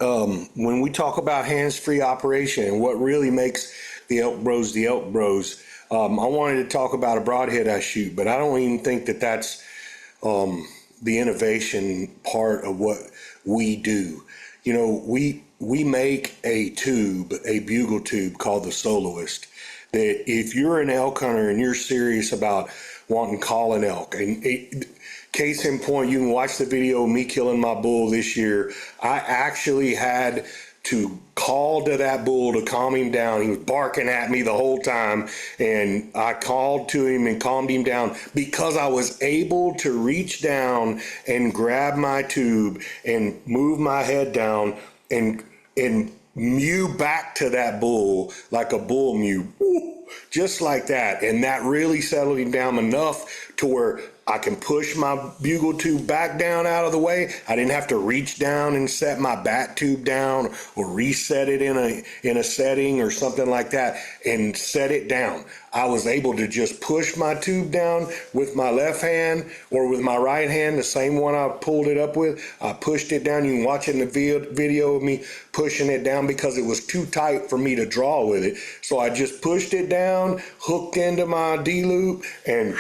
A: when we talk about hands-free operation and what really makes the ElkBros the ElkBros. I wanted to talk about a broadhead I shoot, but I don't even think that that's the innovation part of what we do. We make a tube, a bugle tube called the Soloist, that if you're an elk hunter and you're serious about wanting to call an elk, and case in point, you can watch the video of me killing my bull this year. I actually had to call to that bull to calm him down. He was barking at me the whole time, and I called to him and calmed him down because I was able to reach down and grab my tube and move my head down and mew back to that bull like a bull mew. Woo! Just like that. And that really settled him down enough to where I can push my bugle tube back down out of the way. I didn't have to reach down and set my bat tube down or reset it in a setting or something like that and set it down. I was able to just push my tube down with my left hand or with my right hand, the same one I pulled it up with. I pushed it down. You can watch it in the video of me pushing it down because it was too tight for me to draw with it. So I just pushed it down, hooked into my D-loop, and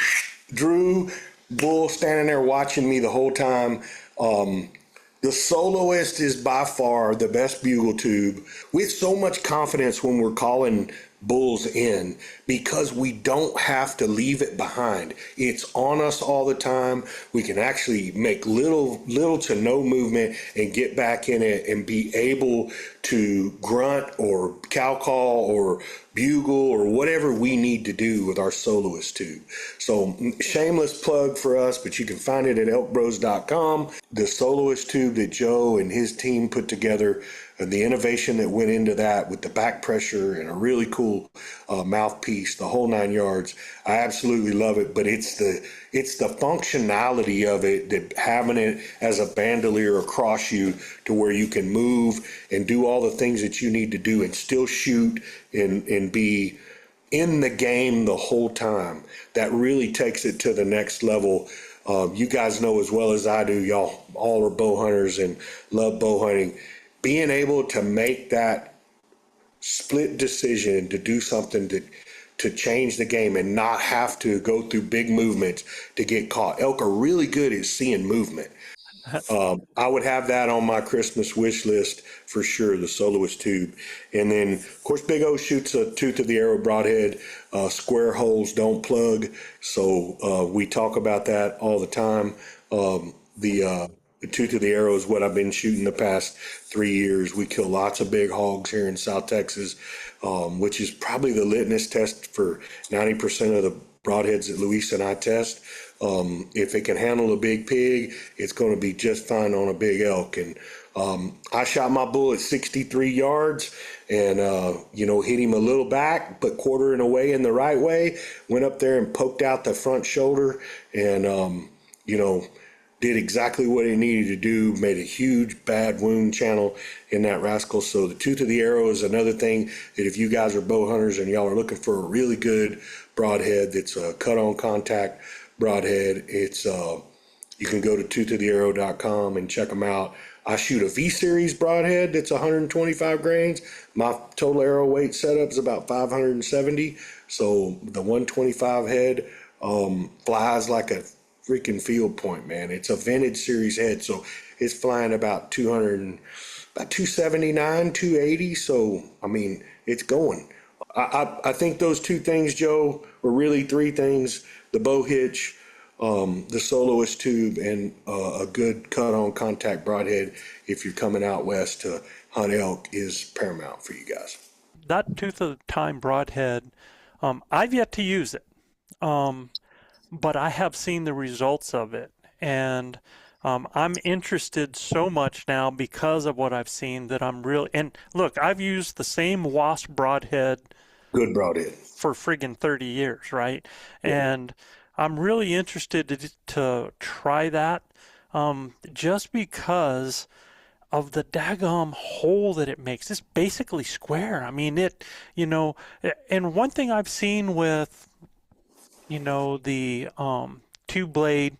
A: drew. Bull standing there watching me the whole time. The Soloist is by far the best bugle tube with so much confidence when we're calling bulls in because we don't have to leave it behind. It's on us all the time. We can actually make little to no movement and get back in it and be able to grunt or cow call or bugle or whatever we need to do with our Soloist tube. So shameless plug for us, but you can find it at ElkBros.com. The Soloist tube that Joe and his team put together, and the innovation that went into that with the back pressure and a really cool mouthpiece, the whole 9 yards. I absolutely love it, but it's the functionality of it, that having it as a bandolier across you to where you can move and do all the things that you need to do and still shoot and be in the game the whole time. That really takes it to the next level. You guys know as well as I do, y'all all are bow hunters and love bow hunting. Being able to make that split decision to do something to change the game and not have to go through big movements to get caught. Elk are really good at seeing movement. I would have that on my Christmas wish list for sure, the Soloist tube. And then, of course, Big O shoots a tooth of the arrow broadhead. Square holes don't plug, so we talk about that all the time. The tooth of the arrow is what I've been shooting the past 3 years. We kill lots of big hogs here in South Texas, which is probably the litmus test for 90% of the broadheads that Luis and I test. If it can handle a big pig, it's going to be just fine on a big elk. And I shot my bull at 63 yards and, hit him a little back, but quartering away in the right way. Went up there and poked out the front shoulder and, did exactly what it needed to do, made a huge bad wound channel in that rascal. So the tooth of the arrow is another thing that if you guys are bow hunters and y'all are looking for a really good broadhead that's a cut-on contact broadhead, it's you can go to toothofthearrow.com and check them out. I shoot a V-Series broadhead that's 125 grains. My total arrow weight setup is about 570. So the 125 head flies like a freaking field point, man. It's a vintage series head, so it's flying about 279, 280. So I mean, it's going. I think those two things, Joe, were really three things: the bow hitch, the Soloist tube, and a good cut-on contact broadhead if you're coming out west to hunt elk is paramount for you guys.
F: That tooth of time broadhead, I've yet to use it. but I have seen the results of it. And I'm interested so much now because of what I've seen that I'm really, and look, I've used the same wasp broadhead
A: Good broadhead.
F: for friggin' 30 years, right? Yeah. And I'm really interested to try that just because of the daggum hole that it makes. It's basically square. I mean, and one thing I've seen with, the two-blade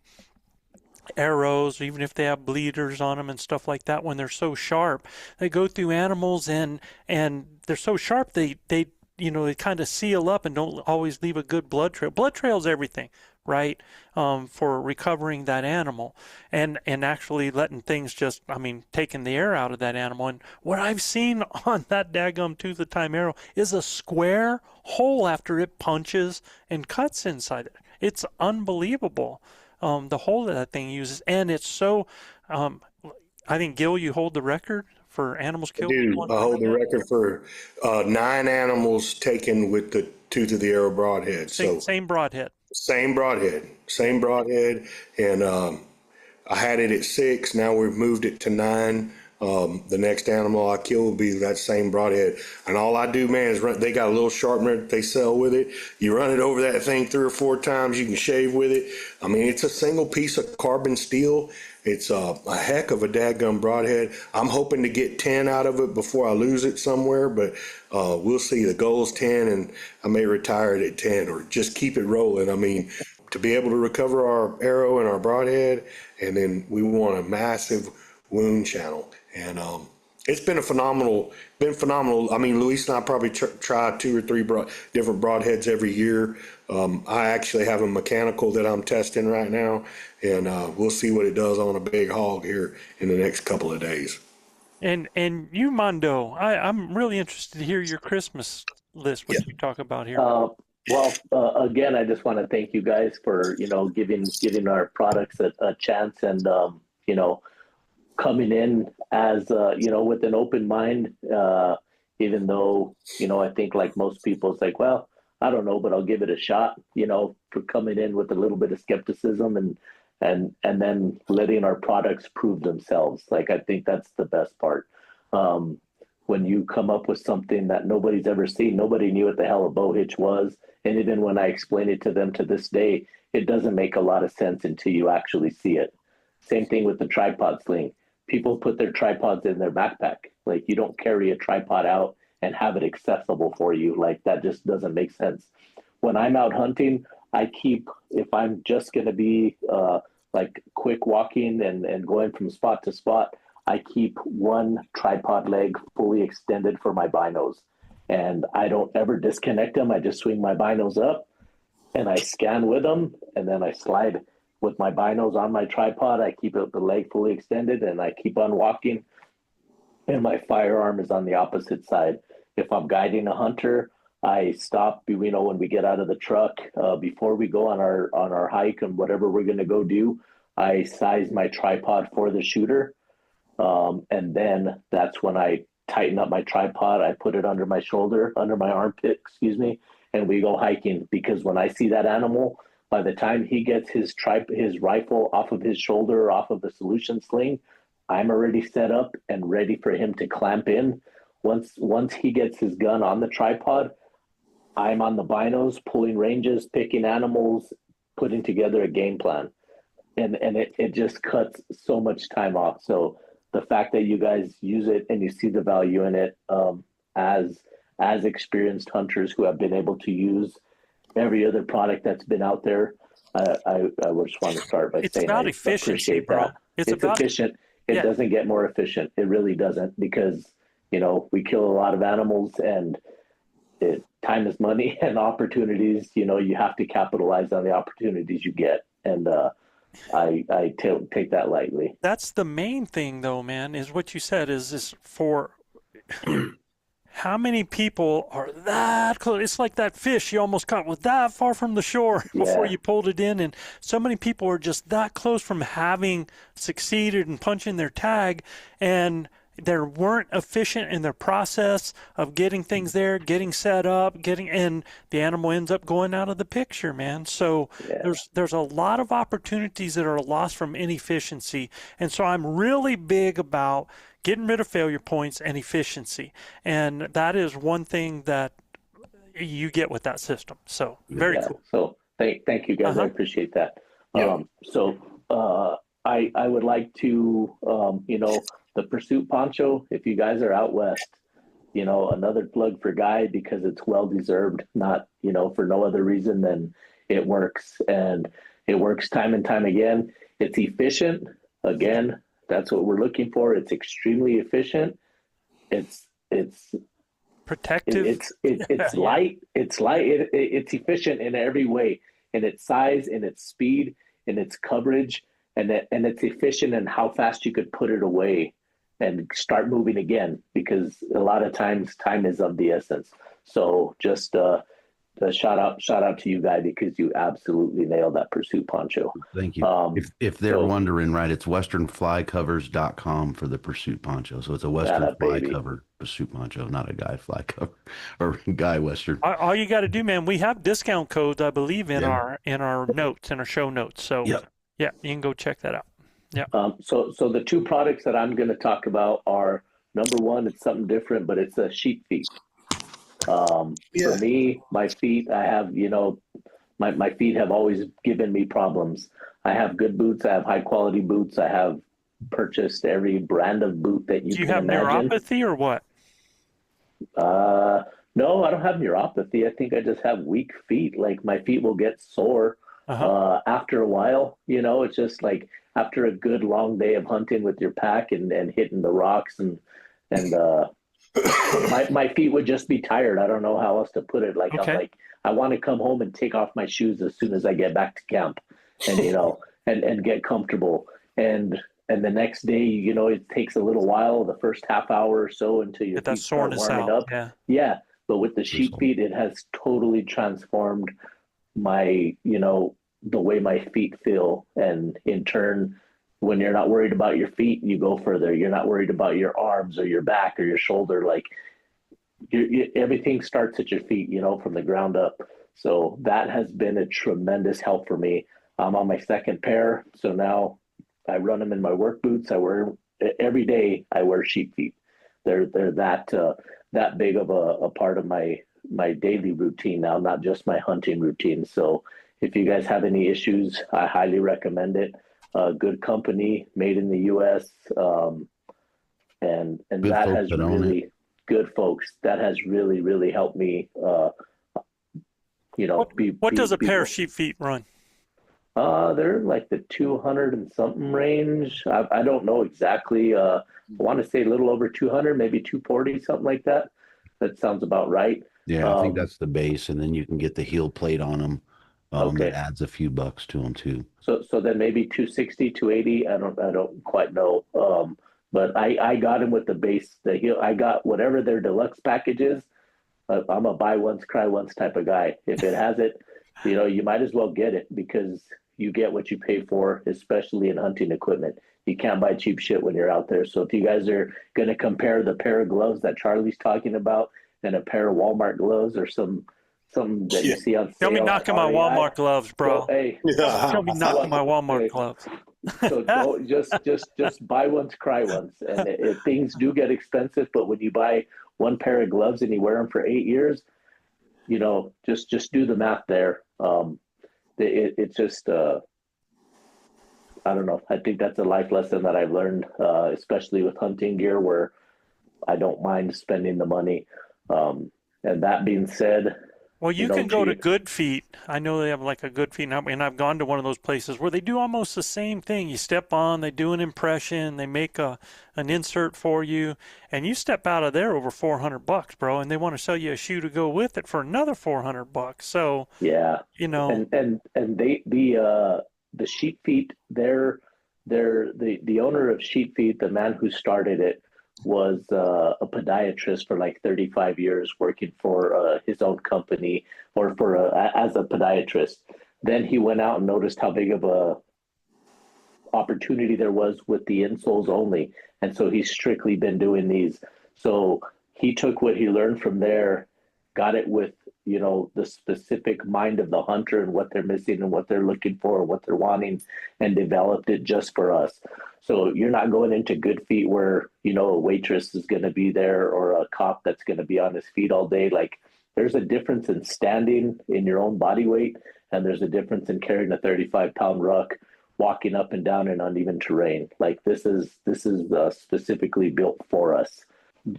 F: arrows, even if they have bleeders on them and stuff like that, when they're so sharp, they go through animals and they're so sharp they kind of seal up and don't always leave a good blood trail. Blood trail is everything, right? For recovering that animal and actually letting things taking the air out of that animal. And what I've seen on that daggum tooth of time arrow is a square hole after it punches and cuts inside it. It's unbelievable. The hole that thing uses, and it's so. I think Gil, you hold the record for animals killed.
A: I hold the record for 9 animals taken with the tooth of the arrow broadhead.
F: Same broadhead.
A: Same broadhead, and I had it at 6. Now we've moved it to 9. The next animal I kill will be that same broadhead. And all I do, man, is run. They got a little sharpener that they sell with it. You run it over that thing 3 or 4 times. You can shave with it. I mean, it's a single piece of carbon steel. It's a heck of a dadgum broadhead. I'm hoping to get 10 out of it before I lose it somewhere, but we'll see. The goal's 10, and I may retire it at 10 or just keep it rolling. I mean, to be able to recover our arrow and our broadhead, and then we want a massive wound channel. And it's been phenomenal. I mean, Luis and I probably try 2 or 3 different broadheads every year. I actually have a mechanical that I'm testing right now, and we'll see what it does on a big hog here in the next couple of days.
F: And you, Mondo, I'm really interested to hear your Christmas list, what you talk about here.
E: Again, I just want to thank you guys for giving our products a chance, and coming in as with an open mind, even though I think like most people, it's like, well, I don't know, but I'll give it a shot. For coming in with a little bit of skepticism and then letting our products prove themselves. Like, I think that's the best part. When you come up with something that nobody's ever seen, nobody knew what the hell a bow hitch was, and even when I explain it to them to this day, it doesn't make a lot of sense until you actually see it. Same thing with the tripod sling. People put their tripods in their backpack. Like, you don't carry a tripod out and have it accessible for you. Like, that just doesn't make sense. When I'm out hunting, if I'm just going to be like quick walking and going from spot to spot, I keep one tripod leg fully extended for my binos. And I don't ever disconnect them. I just swing my binos up and I scan with them, and then I slide with my binos on my tripod. I keep the leg fully extended and I keep on walking, and my firearm is on the opposite side. If I'm guiding a hunter, I stop, when we get out of the truck, before we go on our hike and whatever we're going to go do, I size my tripod for the shooter. And then that's when I tighten up my tripod. I put it under my shoulder, under my armpit, and we go hiking, because when I see that animal, by the time he gets his rifle off of his shoulder or off of the solution sling, I'm already set up and ready for him to clamp in. Once he gets his gun on the tripod, I'm on the binos, pulling ranges, picking animals, putting together a game plan. And it just cuts so much time off. So the fact that you guys use it and you see the value in it, as experienced hunters who have been able to use every other product that's been out there, I just want to start by saying
F: about
E: I
F: efficiency,
E: appreciate
F: bro.
E: that.
F: It's about
E: efficient. It doesn't get more efficient. It really doesn't, because we kill a lot of animals, and time is money, and opportunities. You have to capitalize on the opportunities you get, and I take that lightly.
F: That's the main thing, though, man. Is what you said is for. How many people are that close? It's like that fish you almost caught was that far from the shore before you pulled it in. And so many people are just that close from having succeeded and punching their tag. And they weren't efficient in their process of getting things there, getting set up, and the animal ends up going out of the picture, man. So there's a lot of opportunities that are lost from inefficiency. And so I'm really big about getting rid of failure points and efficiency. And that is one thing that you get with that system. So very cool.
E: So thank you guys. I appreciate that. I would like to, the Pursuit poncho, if you guys are out west, another plug for Guy, because it's well-deserved, not, for no other reason than it works, and it works time and time again. It's efficient. Again, that's what we're looking for. It's extremely efficient. It's
F: protective.
E: It's light. It's light. It's efficient in every way, in its size, in its speed, in its coverage, and it's efficient in how fast you could put it away and start moving again, because a lot of times time is of the essence. So just a shout out to you, Guy, because you absolutely nailed that Pursuit poncho.
D: Thank you. If they're wondering, right, it's westernflycovers.com for the Pursuit poncho. So it's a Western fly cover Pursuit poncho, not a Guy fly cover or Guy Western.
F: All you got to do, man, we have discount codes, I believe, in our notes, in our show notes. So yeah, you can go check that out. Yeah.
E: So the two products that I'm going to talk about are, number one, it's something different, but it's a sheep feet. For me, my feet, I have, my feet have always given me problems. I have good boots. I have high quality boots. I have purchased every brand of boot that you can imagine.
F: Do you have neuropathy or what?
E: No, I don't have neuropathy. I think I just have weak feet. Like, my feet will get sore after a while. It's just like after a good long day of hunting with your pack and hitting the rocks and my feet would just be tired. I don't know how else to put it. Like, I'm like, I want to come home and take off my shoes as soon as I get back to camp, and and get comfortable. And the next day, it takes a little while, the first half hour or so, until your feet start warming up. Yeah. But with the sheep feet, it has totally transformed my, the way my feet feel. And in turn, when you're not worried about your feet, you go further. You're not worried about your arms or your back or your shoulder. Like, everything starts at your feet, from the ground up. So that has been a tremendous help for me. I'm on my second pair. So now I run them in my work boots. Every day I wear sheep feet. They're that big of a part of my daily routine now, not just my hunting routine. So if you guys have any issues, I highly recommend it. Good company, made in the U.S. And that has really good folks. That has really, really helped me.
F: What does a pair of sheep feet run?
E: They're like the 200 and something range. I don't know exactly. I want to say a little over 200, maybe 240, something like that. That sounds about right.
D: Yeah, I think that's the base, and then you can get the heel plate on them. That adds a few bucks to them too.
E: So then maybe 260, 280. I don't quite know. But I got him with the base, the heel. I got whatever their deluxe package is. I'm a buy once, cry once type of guy. If it has it, you might as well get it, because you get what you pay for, especially in hunting equipment. You can't buy cheap shit when you're out there. So if you guys are going to compare the pair of gloves that Charlie's talking about and a pair of Walmart gloves or something that you see on sale,
F: don't be knocking my Walmart gloves, bro.
E: So, hey,
F: don't be knocking my Walmart gloves.
E: So don't, just buy once, cry once. And things do get expensive, but when you buy one pair of gloves and you wear them for 8 years, just do the math there. It's just I don't know. I think that's a life lesson that I've learned, especially with hunting gear, where I don't mind spending the money. And that being said,
F: well, you can go to Good Feet. I know they have like a Good Feet, and I've gone to one of those places where they do almost the same thing. You step on, they do an impression, they make an insert for you, and you step out of there over $400, bro, and they want to sell you a shoe to go with it for another $400. So
E: yeah, and they the Sheep Feet, the owner of Sheep Feet, the man who started it, was a podiatrist for like 35 years, working for his own company or as a podiatrist. Then he went out and noticed how big of opportunity there was with the insoles only. And so he's strictly been doing these. So he took what he learned from there, got it with, the specific mind of the hunter and what they're missing and what they're looking for and what they're wanting, and developed it just for us. So you're not going into good feet where, a waitress is going to be there or a cop that's going to be on his feet all day. Like, there's a difference in standing in your own body weight, and there's a difference in carrying a 35-pound ruck, walking up and down in uneven terrain. Like, this is specifically built for us.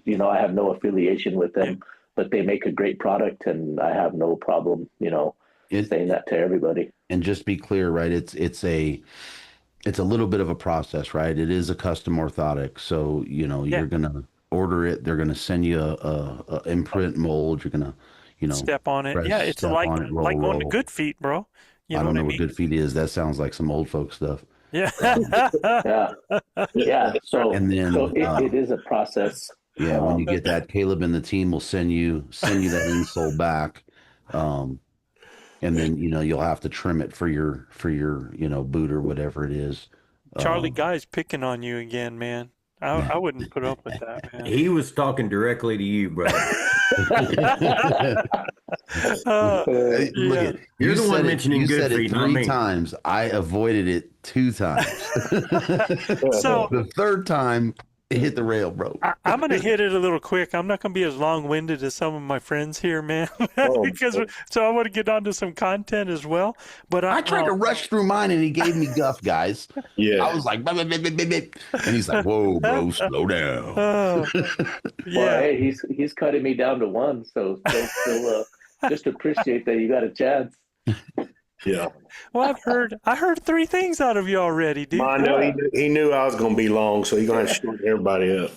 E: I have no affiliation with them, but they make a great product, and I have no problem, saying that to everybody.
D: And just be clear, right? It's a little bit of a process, right? It is a custom orthotic. So, you're going to order it. They're going to send you a imprint mold. You're going to,
F: step on it.
D: press,
F: Yeah, it's
D: step
F: like
D: on it,
F: going
D: roll.
F: to Good Feet, bro.
D: I don't know what good feet is. That sounds like some old folk stuff.
F: Yeah.
E: Yeah. So,
D: And then,
E: it is a process.
D: Yeah, when you get that, Caleb and the team will send you that insole back, and then you'll have to trim it for your boot or whatever it is.
F: Charlie Guy's picking on you again, man. I wouldn't put up with that, man.
G: He was talking directly to you, brother.
D: Look,
G: You're the one mentioning
D: you
G: good
D: said it
G: feet, not
D: 3
G: me.
D: times. I avoided it 2 times.
F: So
D: The 3rd time, it hit the rail, bro.
F: I'm going to hit it a little quick. I'm not going to be as long-winded as some of my friends here, man, so I want to get onto some content as well. But
D: I tried to rush through mine, and he gave me guff, guys.
A: Yeah.
D: I was like, "Bah, bah, bah, bah, bah, bah." And he's like, "Whoa, bro, slow down."
E: Well,
F: yeah.
E: hey, he's cutting me down to 1, so still just appreciate that you got a chance.
A: Yeah.
F: Well, I heard 3 things out of you already, dude.
A: Mondo, he knew I was going to be long, so he's going to have to shorten everybody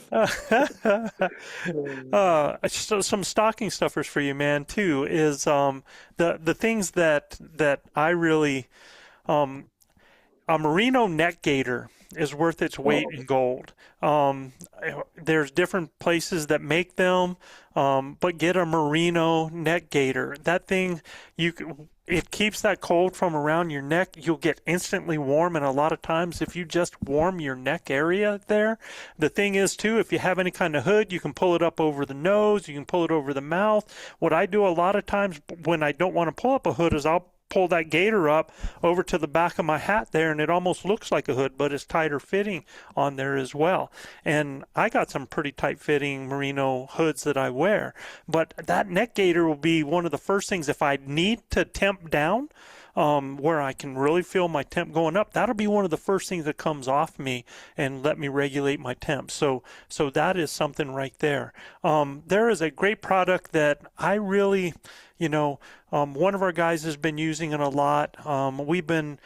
A: up.
F: So some stocking stuffers for you, man, too, is the things that I really a merino neck gaiter is worth its weight in gold. There's different places that make them, but get a merino neck gaiter. That thing, it keeps that cold from around your neck. You'll get instantly warm, and a lot of times if you just warm your neck area there, the thing is too, if you have any kind of hood, you can pull it up over the nose, you can pull it over the mouth. What I do a lot of times when I don't want to pull up a hood is I'll pull that gaiter up over to the back of my hat there, and it almost looks like a hood, but it's tighter fitting on there as well. And I got some pretty tight fitting merino hoods that I wear, but that neck gaiter will be one of the first things if I need to temp down, where I can really feel my temp going up. That'll be one of the first things that comes off me and let me regulate my temp. So that is something right there. There is a great product that I really, one of our guys has been using it a lot. We've been,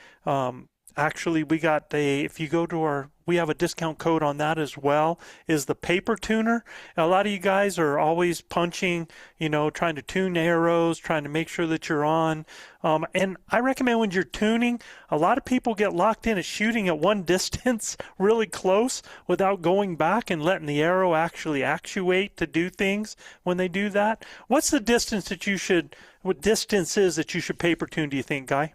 F: actually, if you go to we have a discount code on that as well, is the paper tuner. A lot of you guys are always punching, trying to tune arrows, trying to make sure that you're on. And I recommend when you're tuning, a lot of people get locked in at shooting at one distance really close without going back and letting the arrow actually actuate to do things when they do that. What's the distance what distance is that you should paper tune, do you think, Guy?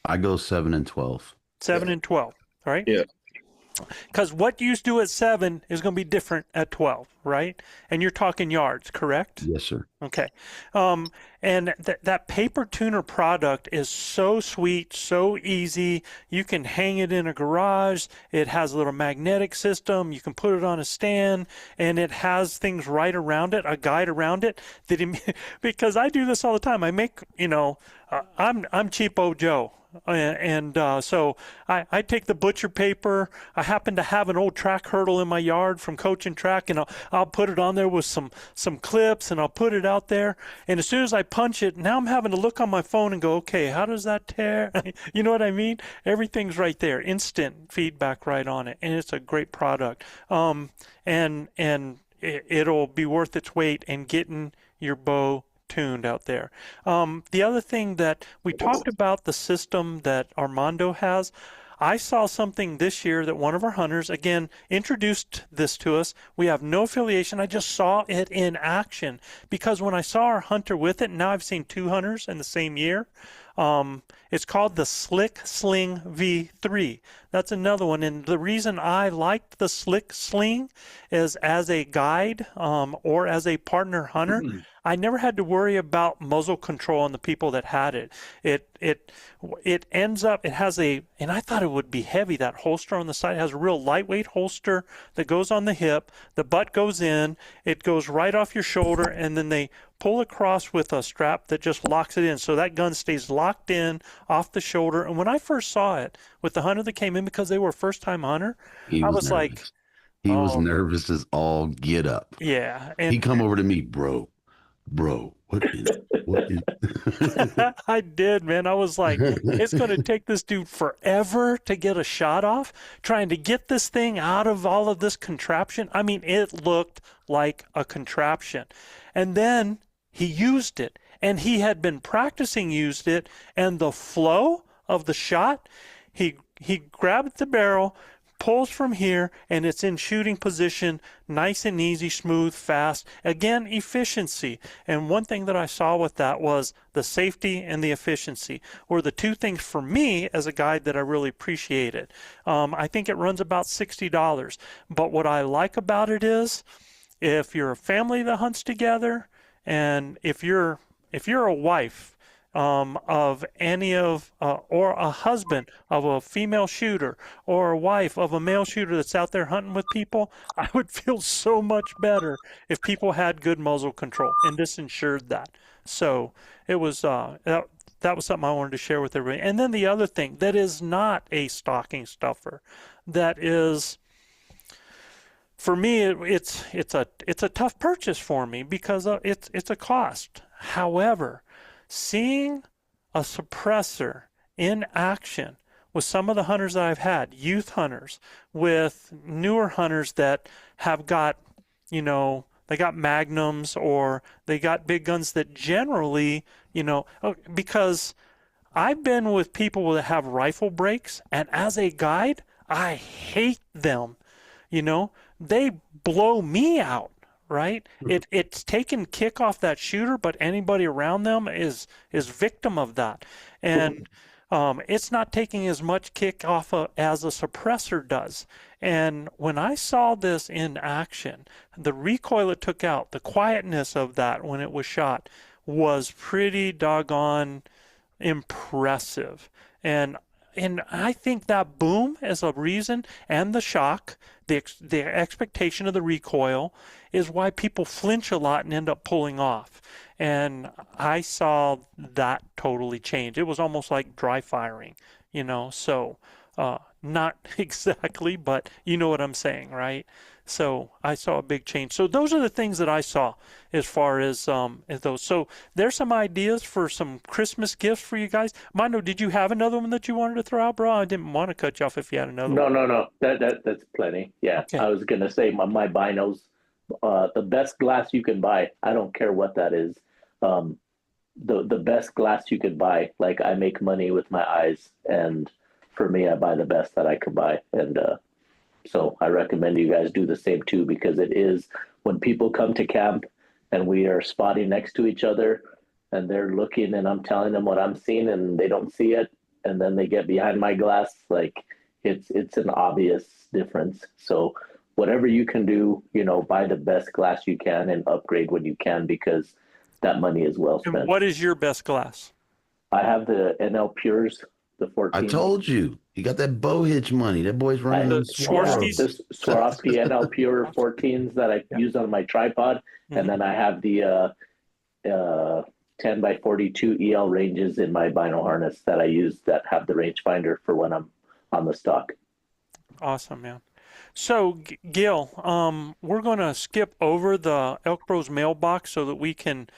D: I go 7 and 12.
F: 7 and 12, right?
A: Yeah.
F: Because what you do at 7 is going to be different at 12, right? And you're talking yards, correct?
D: Yes, sir.
F: Okay. And that paper tuner product is so sweet, so easy. You can hang it in a garage. It has a little magnetic system. You can put it on a stand, and it has things right around it, a guide around it. Because I do this all the time. I make, I'm Cheapo Joe. So I take the butcher paper. I happen to have an old track hurdle in my yard from coaching track, and I'll put it on there with some clips, and I'll put it out there. And as soon as I punch it, now I'm having to look on my phone and go, okay, how does that tear? You know what I mean? Everything's right there, instant feedback right on it, and it's a great product. And it'll be worth its weight in getting your bow tuned out there. The other thing that we talked about, the system that Armando has, I saw something this year that one of our hunters, again, introduced this to us. We have no affiliation. I just saw it in action because when I saw our hunter with it, now I've seen 2 hunters in the same year. It's called the Slick Sling V3. That's another one. And the reason I liked the slick sling is as a guide or as a partner hunter, I never had to worry about muzzle control on the people that had it. It ends up, it has a, and I thought it would be heavy, that holster on the side. It has a real lightweight holster that goes on the hip. The butt goes in, it goes right off your shoulder, and then they pull across with a strap that just locks it in. So that gun stays locked in off the shoulder. And when I first saw it with the hunter that came in, because they were a first time hunter, I was like,
D: he was nervous as all get up.
F: Yeah. And
D: he come over to me, bro, what is
F: I did, man. I was like, it's going to take this dude forever to get a shot off, trying to get this thing out of all of this contraption. I mean, it looked like a contraption. And then he used it, and he had been practicing used it, and the flow of the shot, he grabbed the barrel, pulls from here, and it's in shooting position, nice and easy, smooth, fast. Again, efficiency. And one thing that I saw with that was the safety and the efficiency were the two things for me as a guide that I really appreciated. I think it runs about $60. But what I like about it is if you're a family that hunts together, and if you're a wife of any of, or a husband of a female shooter, or a wife of a male shooter that's out there hunting with people, I would feel so much better if people had good muzzle control, and this ensured that. So it was, that was something I wanted to share with everybody. And then the other thing that is not a stocking stuffer, that is, for me, it's a tough purchase for me because it's a cost. However, seeing a suppressor in action with some of the hunters that I've had, youth hunters, with newer hunters that have got, they got magnums or they got big guns that generally, because I've been with people that have rifle breaks, and as a guide, I hate them. They blow me out. Right? It's taken kick off that shooter, but anybody around them is victim of that. And it's not taking as much kick off as a suppressor does. And when I saw this in action, the recoil it took out, the quietness of that when it was shot was pretty doggone impressive. And I think that boom is a reason, and the shock, the expectation of the recoil, is why people flinch a lot and end up pulling off. And I saw that totally change. It was almost like dry firing, so not exactly, but you know what I'm saying, right? So I saw a big change. So those are the things that I saw as far as those. So there's some ideas for some Christmas gifts for you guys. Mondo, did you have another one that you wanted to throw out, bro? I didn't want to cut you off if you had another one.
E: No. That's plenty. Yeah. Okay. I was gonna say my binos, the best glass you can buy. I don't care what that is. The best glass you could buy. Like, I make money with my eyes, and for me, I buy the best that I could buy, and so I recommend you guys do the same too, because it is, when people come to camp and we are spotting next to each other and they're looking and I'm telling them what I'm seeing and they don't see it, and then they get behind my glass, like it's an obvious difference. So whatever you can do, buy the best glass you can and upgrade when you can, because that money is well spent.
F: And what is your best glass?
E: I have the NL Pures, the 14.
D: I told you, you got that bow hitch money. That boy's running
E: the
F: Swarovski
E: NL Pure 14s that I use on my tripod, and then I have the 10x42 EL ranges in my vinyl harness that I use that have the rangefinder for when I'm on the stock.
F: Awesome, man. So, Gil, we're going to skip over the ElkBros mailbox so that we can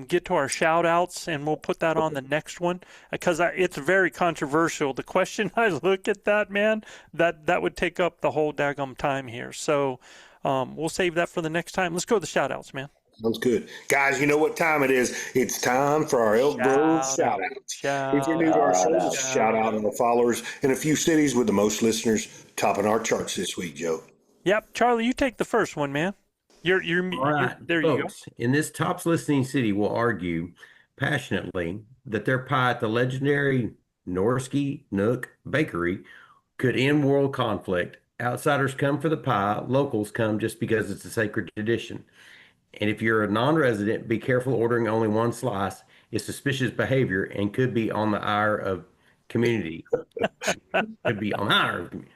F: get to our shout outs, and we'll put that on the next one, because it's very controversial. The question, I look at that, man, that would take up the whole daggum time here. So we'll save that for the next time. Let's go to the shout outs, man.
A: Sounds good. Guys, you know what time it is. It's time for our ElkBros shout outs. If you're new to our show, shout out on the followers in a few cities with the most listeners topping our charts this week, Joe.
F: Yep. Charlie, you take the first one, man. You're
G: right,
F: there.
G: Folks,
F: You go.
G: in this tops listening city will argue passionately that their pie at the legendary Norski Nook Bakery could end world conflict. Outsiders come for the pie, locals come just because it's a sacred tradition. And if you're a non-resident, be careful ordering only one slice. It's suspicious behavior and could be on the ire of community. Could be on the ire of community.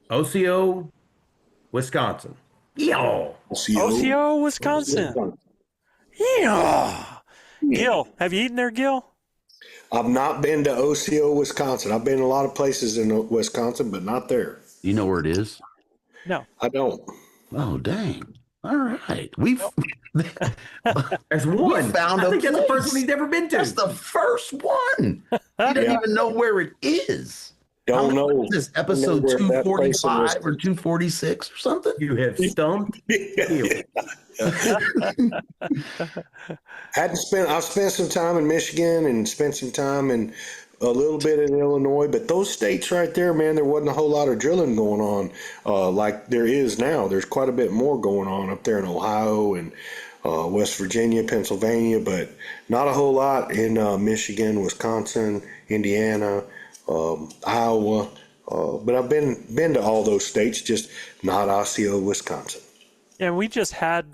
G: OCO, Wisconsin. Yo.
F: Osceola, Wisconsin. Yeah. Gil, have you eaten there, Gil?
A: I've not been to Osceola, Wisconsin. I've been in a lot of places in Wisconsin, but not there.
D: You know where it is?
F: No.
A: I don't.
D: Oh, dang. All right. There's
G: one.
D: We found
G: I think
D: a
G: that's the first
D: place.
G: one he's never been to.
D: That's the first one. He doesn't
A: Yeah.
D: even know where it is.
A: Don't know.
D: What is this, episode
A: Know where that place
D: 245 or 246 or something?
G: You have stumped.
A: I've spent some time in Michigan and spent some time in a little bit in Illinois, but those states right there, man, there wasn't a whole lot of drilling going on like there is now. There's quite a bit more going on up there in Ohio and West Virginia, Pennsylvania, but not a whole lot in Michigan, Wisconsin, Indiana, Iowa. But I've been to all those states, just not Osceola, Wisconsin.
F: Yeah, we just had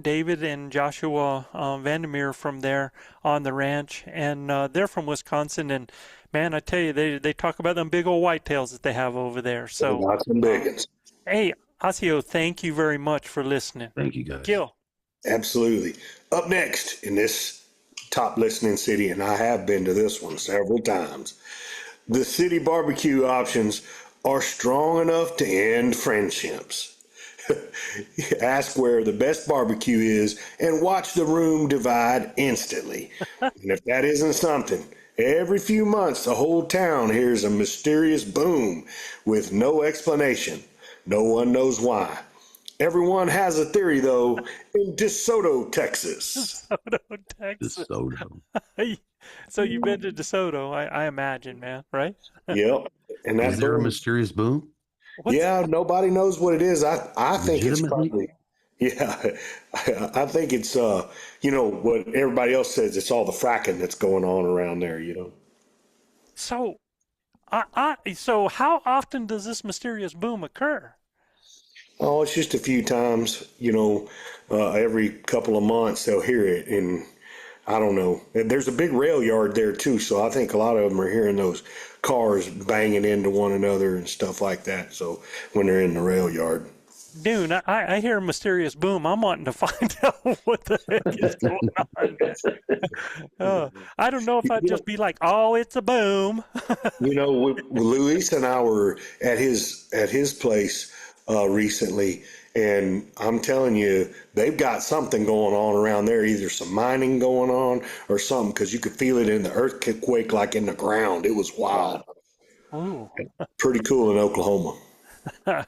F: David and Joshua Vandermeer from there on the ranch, and they're from Wisconsin. And man, I tell you, they talk about them big old whitetails that they have over there. So
A: Lots of big ones.
F: Hey, Osceola, thank you very much for listening.
D: Thank you, guys.
F: Gil.
A: Absolutely. Up next in this top listening city, and I have been to this one several times, the city barbecue options are strong enough to end friendships. Ask where the best barbecue is and watch the room divide instantly. And if that isn't something, every few months the whole town hears a mysterious boom with no explanation. No one knows why. Everyone has a theory, though, in DeSoto, Texas.
F: DeSoto, Texas.
D: DeSoto.
F: So you've been to DeSoto, I imagine, man, right?
A: Yep. And
D: Is there a mysterious boom?
A: Nobody knows what it is. I think it's
D: Legitimately?
A: probably, I think it's, what everybody else says, it's all the fracking that's going on around there,
F: So, so how often does this mysterious boom occur?
A: Oh, it's just a few times, every couple of months they'll hear it. And I don't know. There's a big rail yard there too. So I think a lot of them are hearing those cars banging into one another and stuff like that. So when they're in the rail yard.
F: Dude, I hear a mysterious boom. I'm wanting to find out what the heck is going on. I don't know if I'd just be like, oh, it's a boom.
A: Luis and I were at his place recently, and I'm telling you, they've got something going on around there, either some mining going on or something, because you could feel it in the earthquake, like in the ground. It was wild.
F: Ooh.
A: Pretty cool in Oklahoma.
F: All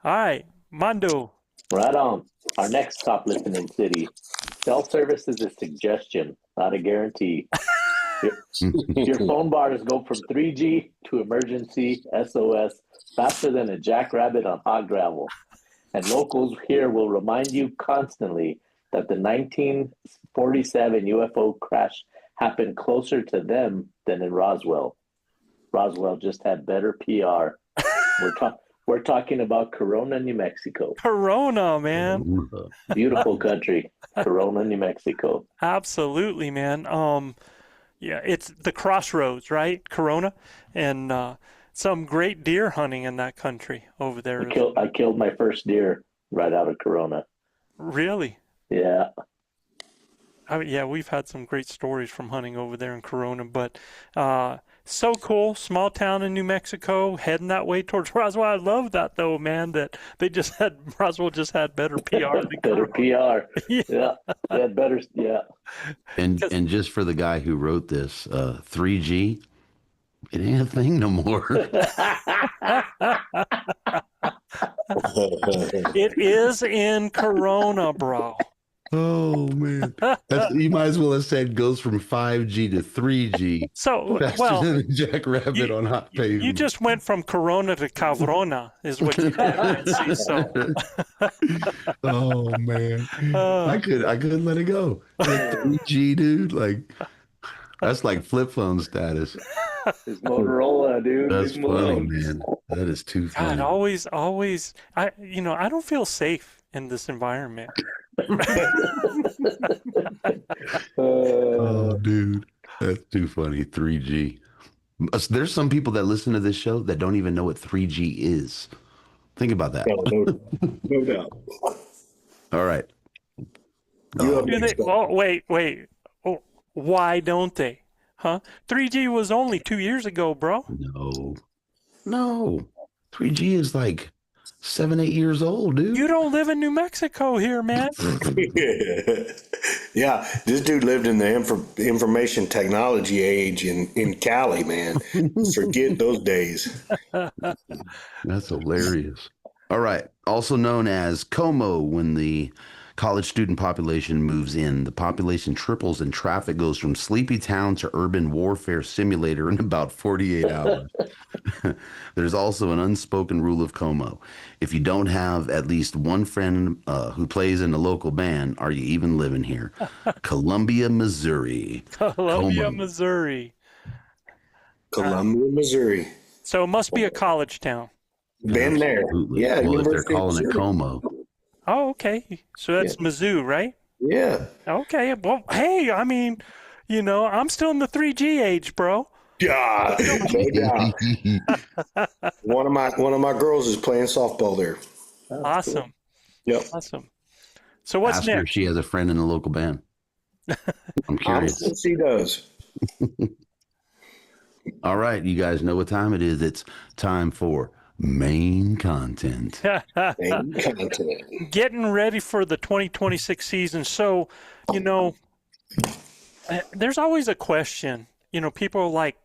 F: right, Mondo.
E: Right on. Our next top listening city. Self-service is a suggestion, not a guarantee. Your phone bars go from 3G to emergency SOS faster than a jackrabbit on hot gravel. And locals here will remind you constantly that the 1947 UFO crash happened closer to them than in Roswell. Roswell just had better PR. We're talking about Corona, New Mexico.
F: Corona, man.
E: Beautiful country. Corona, New Mexico.
F: Absolutely, man. Yeah, it's the crossroads, right? Corona, and some great deer hunting in that country over there.
E: I killed my first deer right out of Corona.
F: Really?
E: Yeah.
F: Yeah, we've had some great stories from hunting over there in Corona, but so cool. Small town in New Mexico, heading that way towards Roswell. I love that, though, man, that Roswell just had better PR.
E: Better PR. Yeah. They had better, yeah.
D: And just for the guy who wrote this, 3G, it ain't a thing no more.
F: It is in Corona, bro.
D: Oh man, you might as well have said goes from 5G to 3G.
F: So,
D: faster than a jackrabbit on hot pavement.
F: You just went from Corona to Cavrona, is what you did. See, so.
D: Oh man, I couldn't let it go. Like 3G, dude. Like, That's like flip phone status.
E: His Motorola, dude.
D: That's
E: His
D: funny,
E: Motorola.
D: man. That is too
F: God,
D: funny.
F: always, I don't feel safe in this environment.
D: Oh, dude, that's too funny. 3G. There's some people that listen to this show that don't even know what 3G is. Think about that.
A: No doubt.
D: All right.
A: You up
F: Do
A: next,
F: they? Oh, wait. Oh, why don't they? Huh? 3G was only 2 years ago, bro.
D: No. 3G is like 7, 8 years old, dude.
F: You don't live in New Mexico here, man.
A: Yeah, this dude lived in the information technology age in Cali, man. Forget those days.
D: That's hilarious. All right. Also known as Como, when the college student population moves in, the population triples and traffic goes from sleepy town to urban warfare simulator in about 48 hours. There's also an unspoken rule of Como. If you don't have at least one friend who plays in a local band, are you even living here? Columbia, Missouri.
F: Columbia,
D: Como.
F: Missouri.
A: Columbia, Missouri.
F: So it must be a college town.
A: Been there.
D: Absolutely.
A: Yeah,
D: Well, if they're
A: University of
D: calling it
A: Missouri.
D: Como,
F: Oh, okay. So that's Mizzou, right?
A: Yeah.
F: Okay. Well, hey, I mean, I'm still in the 3G age, bro.
A: Yeah, no doubt. One of my girls is playing softball there.
F: Awesome.
A: Yep.
F: Awesome. So what's
D: ask her if
F: next?
D: she has a friend in the local band. I'm
A: I'm
D: curious.
A: sure she does.
D: All right, you guys know what time it is. It's time for main content.
A: Main content.
F: Getting ready for the 2026 season. So, there's always a question. People are like,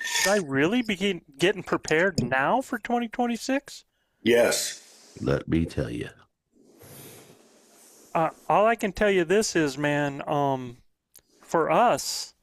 F: should I really be getting prepared now for 2026?
A: Yes.
D: Let me tell you.
F: All I can tell you this is, man, for us,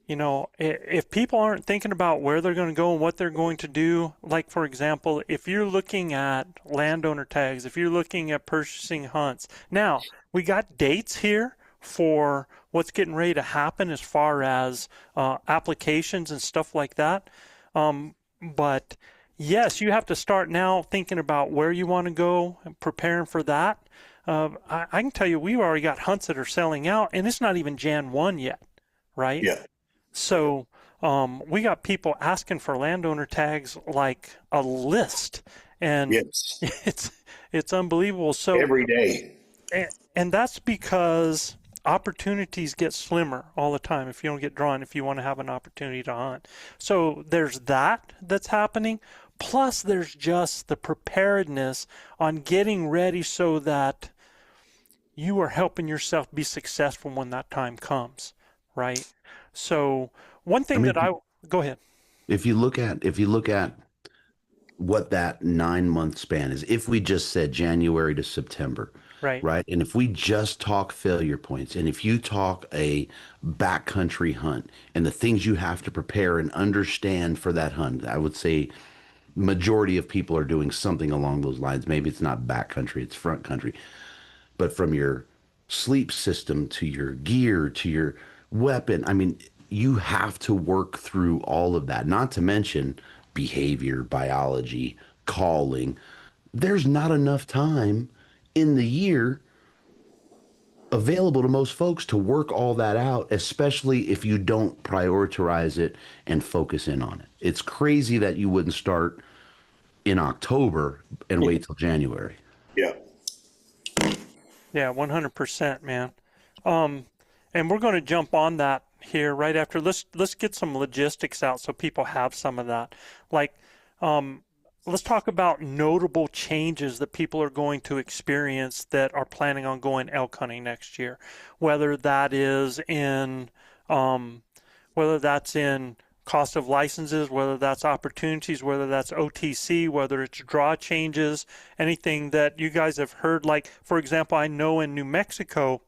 F: if people aren't thinking about where they're going to go and what they're going to do, like, for example, if you're looking at landowner tags, if you're looking at purchasing hunts, now we got dates here for what's getting ready to happen as far as applications and stuff like that. But yes, you have to start now thinking about where you want to go and preparing for that. I can tell you, we've already got hunts that are selling out, and it's not even Jan 1 yet, right?
A: Yeah.
F: So we got people asking for landowner tags like a list, and
A: Yes.
F: it's unbelievable. So
A: Every day.
F: and that's because opportunities get slimmer all the time if you don't get drawn, if you want to have an opportunity to hunt. So there's that's happening. Plus there's just the preparedness on getting ready so that you are helping yourself be successful when that time comes, right? So one thing go ahead.
D: If you look at what that 9-month span is, if we just said January to September, right? And if we just talk failure points, and if you talk a backcountry hunt and the things you have to prepare and understand for that hunt, I would say majority of people are doing something along those lines. Maybe it's not backcountry, it's front country. But from your sleep system to your gear to your weapon, I mean, you have to work through all of that, not to mention behavior, biology, calling. There's not enough time in the year available to most folks to work all that out, especially if you don't prioritize it and focus in on it. It's crazy that you wouldn't start in October and wait till January.
A: Yeah.
F: Yeah, 100%, man. And we're going to jump on that here right after. Let's get some logistics out so people have some of that. Like, let's talk about notable changes that people are going to experience that are planning on going elk hunting next year. Whether that is in, cost of licenses, whether that's opportunities, whether that's OTC, whether it's draw changes, anything that you guys have heard. Like, for example, I know in New Mexico,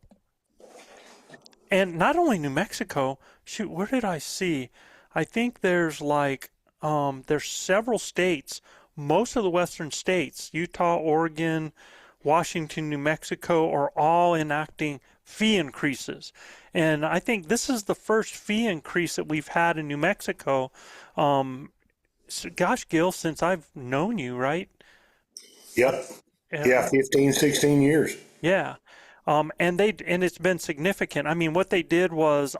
F: and not only New Mexico, shoot, where did I see? I think there's there's several states, most of the western states, Utah, Oregon, Washington, New Mexico are all enacting fee increases. And I think this is the first fee increase that we've had in New Mexico. Gosh, Gil, since I've known you, right?
A: Yep. Yeah, 15, 16 years.
F: Yeah. And it's been significant. I mean, what they did was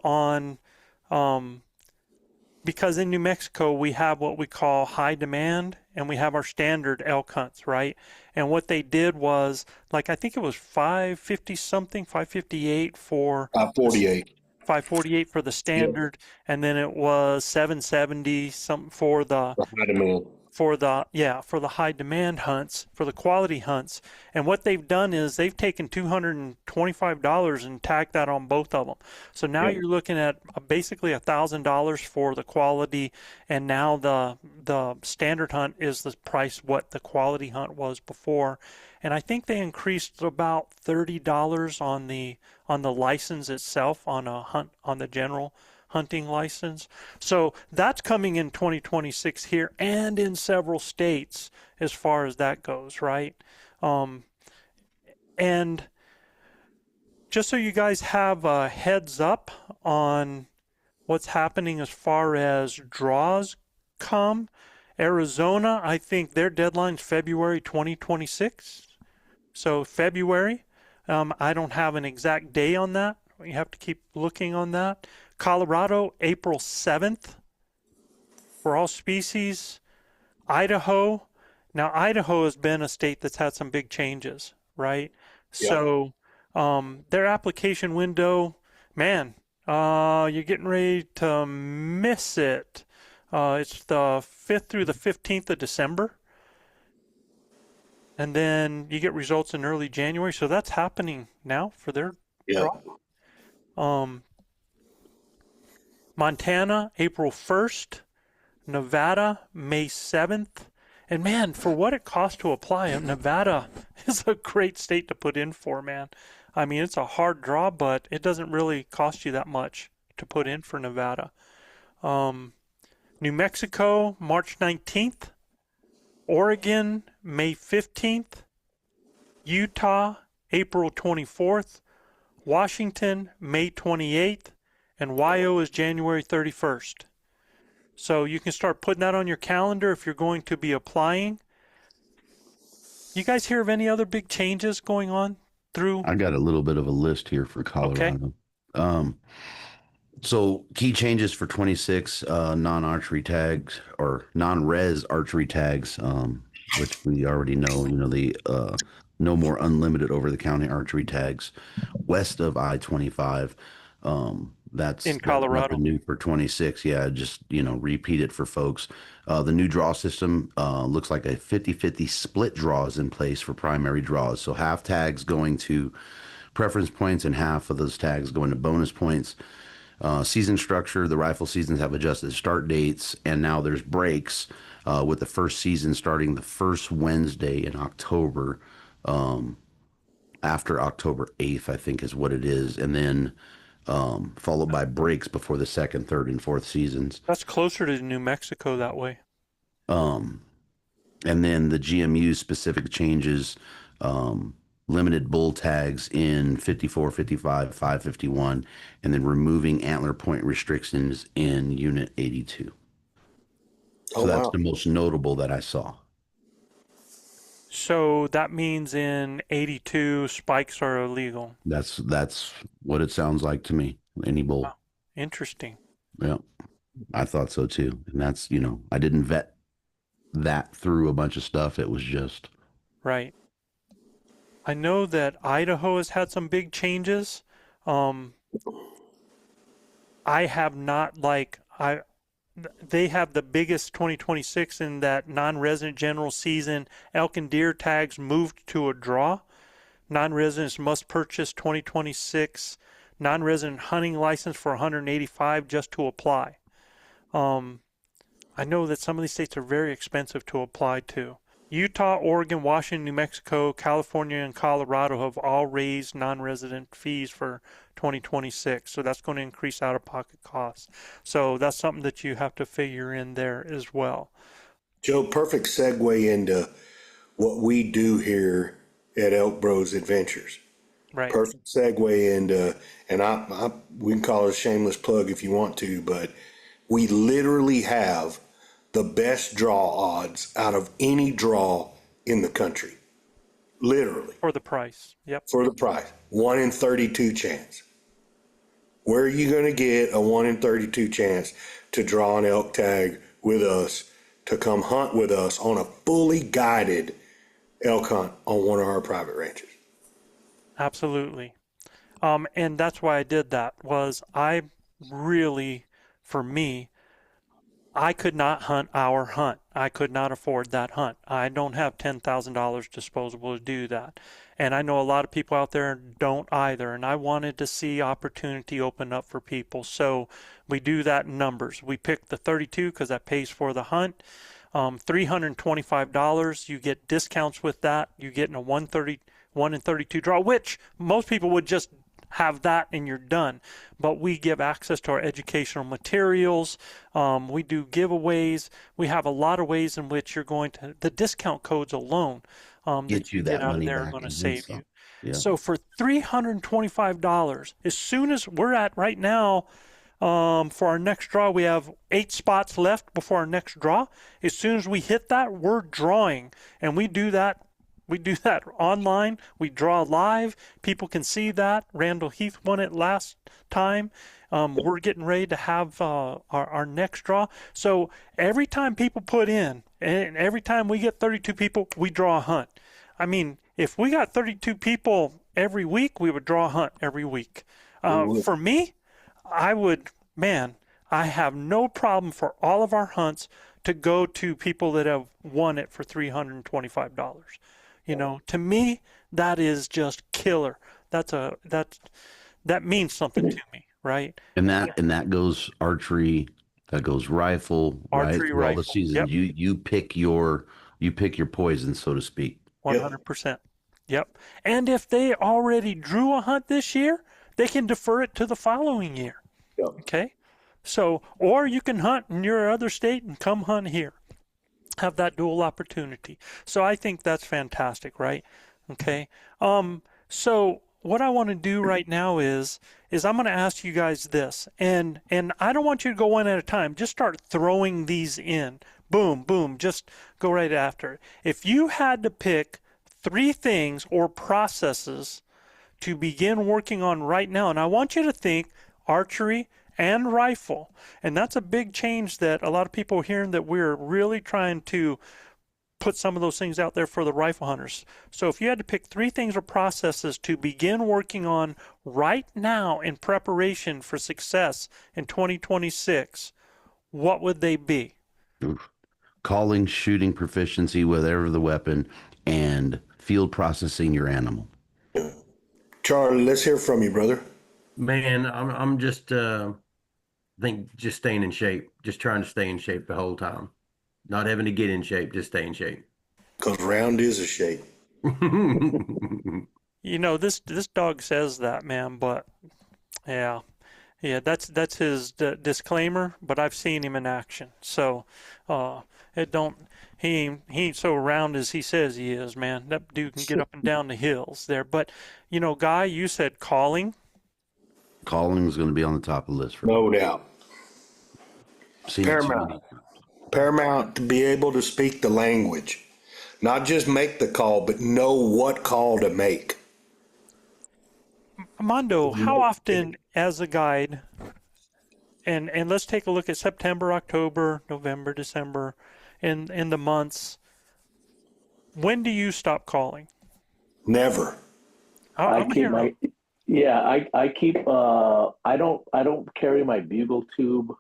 F: because in New Mexico we have what we call high demand and we have our standard elk hunts, right? And what they did was, like, I think it was 550 something, 558 for
A: 48.
F: 548 for the standard, and then it was 770 something for the high demand hunts, for the quality hunts. And what they've done is they've taken $225 and tacked that on both of them. So now you're looking at basically $1,000 for the quality, and now the standard hunt is the price what the quality hunt was before. And I think they increased about $30 on the license itself, on the general hunting license. So that's coming in 2026 here and in several states as far as that goes, right? And just so you guys have a heads up on what's happening as far as draws come, Arizona, I think their deadline's February 2026. So February, I don't have an exact day on that. You have to keep looking on that. Colorado, April 7th for all species. Idaho. Now, Idaho has been a state that's had some big changes, right? Yeah. So their application window, man, you're getting ready to miss it. It's the 5th through the 15th of December. And then you get results in early January. So that's happening now for their draw. Montana, April 1st. Nevada, May 7th. And man, for what it costs to apply, Nevada is a great state to put in for, man. I mean, it's a hard draw, but it doesn't really cost you that much to put in for Nevada. New Mexico, March 19th. Oregon, May 15th. Utah, April 24th. Washington, May 28th. And WYO is January 31st. So you can start putting that on your calendar if you're going to be applying. You guys hear of any other big changes going on through?
D: I got a little bit of a list here for Colorado. Okay. So key changes for 26 non-archery tags or non-res archery tags, which we already know, the no more unlimited over-the-counter archery tags west of I-25. That's
F: in Colorado.
D: New for 26. Yeah, just, repeat it for folks. The new draw system looks like a 50-50 split draws in place for primary draws. So half tags going to preference points and half of those tags going to bonus points. Season structure, the rifle seasons have adjusted start dates, and now there's breaks with the first season starting the first Wednesday in October, after October 8th, I think is what it is, and then followed by breaks before the second, third, and fourth seasons.
F: That's closer to New Mexico that way.
D: And then the GMU specific changes, limited bull tags in 54, 55, 551, and then removing antler point restrictions in Unit 82. So that's the most notable that I saw.
F: So that means in 82, spikes are illegal.
D: That's what it sounds like to me. Any bull.
F: Wow. Interesting.
D: Yeah, I thought so too. And that's, I didn't vet that through a bunch of stuff. It was just.
F: Right. I know that Idaho has had some big changes. I have not they have the biggest 2026 in that non-resident general season elk and deer tags moved to a draw. Non-residents must purchase 2026 non-resident hunting license for $185 just to apply. I know that some of these states are very expensive to apply to. Utah, Oregon, Washington, New Mexico, California, and Colorado have all raised non-resident fees for 2026. So that's going to increase out-of-pocket costs. So that's something that you have to figure in there as well.
A: Joe, perfect segue into what we do here at ElkBros Adventures.
F: Right.
A: Perfect segue into, and we can call it a shameless plug if you want to, but we literally have the best draw odds out of any draw in the country. Literally.
F: For the price. Yep.
A: For the price. 1 in 32 chance. Where are you going to get a 1 in 32 chance to draw an elk tag with us, to come hunt with us on a fully guided elk hunt on one of our private ranches?
F: Absolutely. And that's why I did that, was I really, for me, I could not hunt our hunt. I could not afford that hunt. I don't have $10,000 disposable to do that. And I know a lot of people out there don't either. And I wanted to see opportunity open up for people. So we do that in numbers. We pick the 32 because that pays for the hunt. $325, you get discounts with that. You get in a 1 in 32 draw, which most people would just have that and you're done. But we give access to our educational materials. We do giveaways. We have a lot of ways in which you're going to, the discount codes alone
D: Get you that
F: get out of
D: money
F: there are
D: back
F: going to
D: and
F: save
D: some.
F: you.
D: Yeah.
F: So for $325, as soon as we're at right now, for our next draw, we have 8 spots left before our next draw. As soon as we hit that, we're drawing, and we do that. We do that online. We draw live. People can see that. Randall Heath won it last time. We're getting ready to have our next draw. So every time people put in, and every time we get 32 people, we draw a hunt. I mean, if we got 32 people every week, we would draw a hunt every week. For me, I have no problem for all of our hunts to go to people that have won it for $325. You know, to me, that is just killer. That means something to me, right?
D: And that goes archery, that goes rifle,
F: Archery,
D: right? All the
F: rifle.
D: season.
F: Yep.
D: You pick your poison, so to speak.
F: 100%. Yep. And if they already drew a hunt this year, they can defer it to the following year.
A: Yep.
F: Okay. So, or you can hunt in your other state and come hunt here. Have that dual opportunity. So I think that's fantastic, right? Okay. So what I want to do right now is I'm going to ask you guys this, and I don't want you to go one at a time. Just start throwing these in. Boom, boom. Just go right after. If you had to pick 3 things or processes to begin working on right now, and I want you to think archery and rifle, and that's a big change that a lot of people are hearing, that we're really trying to put some of those things out there for the rifle hunters. So if you had to pick 3 things or processes to begin working on right now in preparation for success in 2026, what would they be?
D: Calling, shooting proficiency, whatever the weapon, and field processing your animal.
A: Charlie, let's hear from you, brother.
G: Man, I'm just I think just staying in shape, just trying to stay in shape the whole time. Not having to get in shape, just stay in shape.
A: Because round is a shape.
F: You know, this dog says that, man, but yeah, that's his disclaimer. But I've seen him in action, so he ain't so round as he says he is, man. That dude can get up and down the hills there. But you know, Guy, you said calling.
D: Calling is going to be on the top of the list for
A: No doubt.
D: Seen it too many times.
A: Paramount to be able to speak the language. Not just make the call, but know what call to make.
F: Mondo, how often as a guide, and let's take a look at September, October, November, December, in the months, when do you stop calling?
A: Never.
E: I keep I don't carry my bugle tube.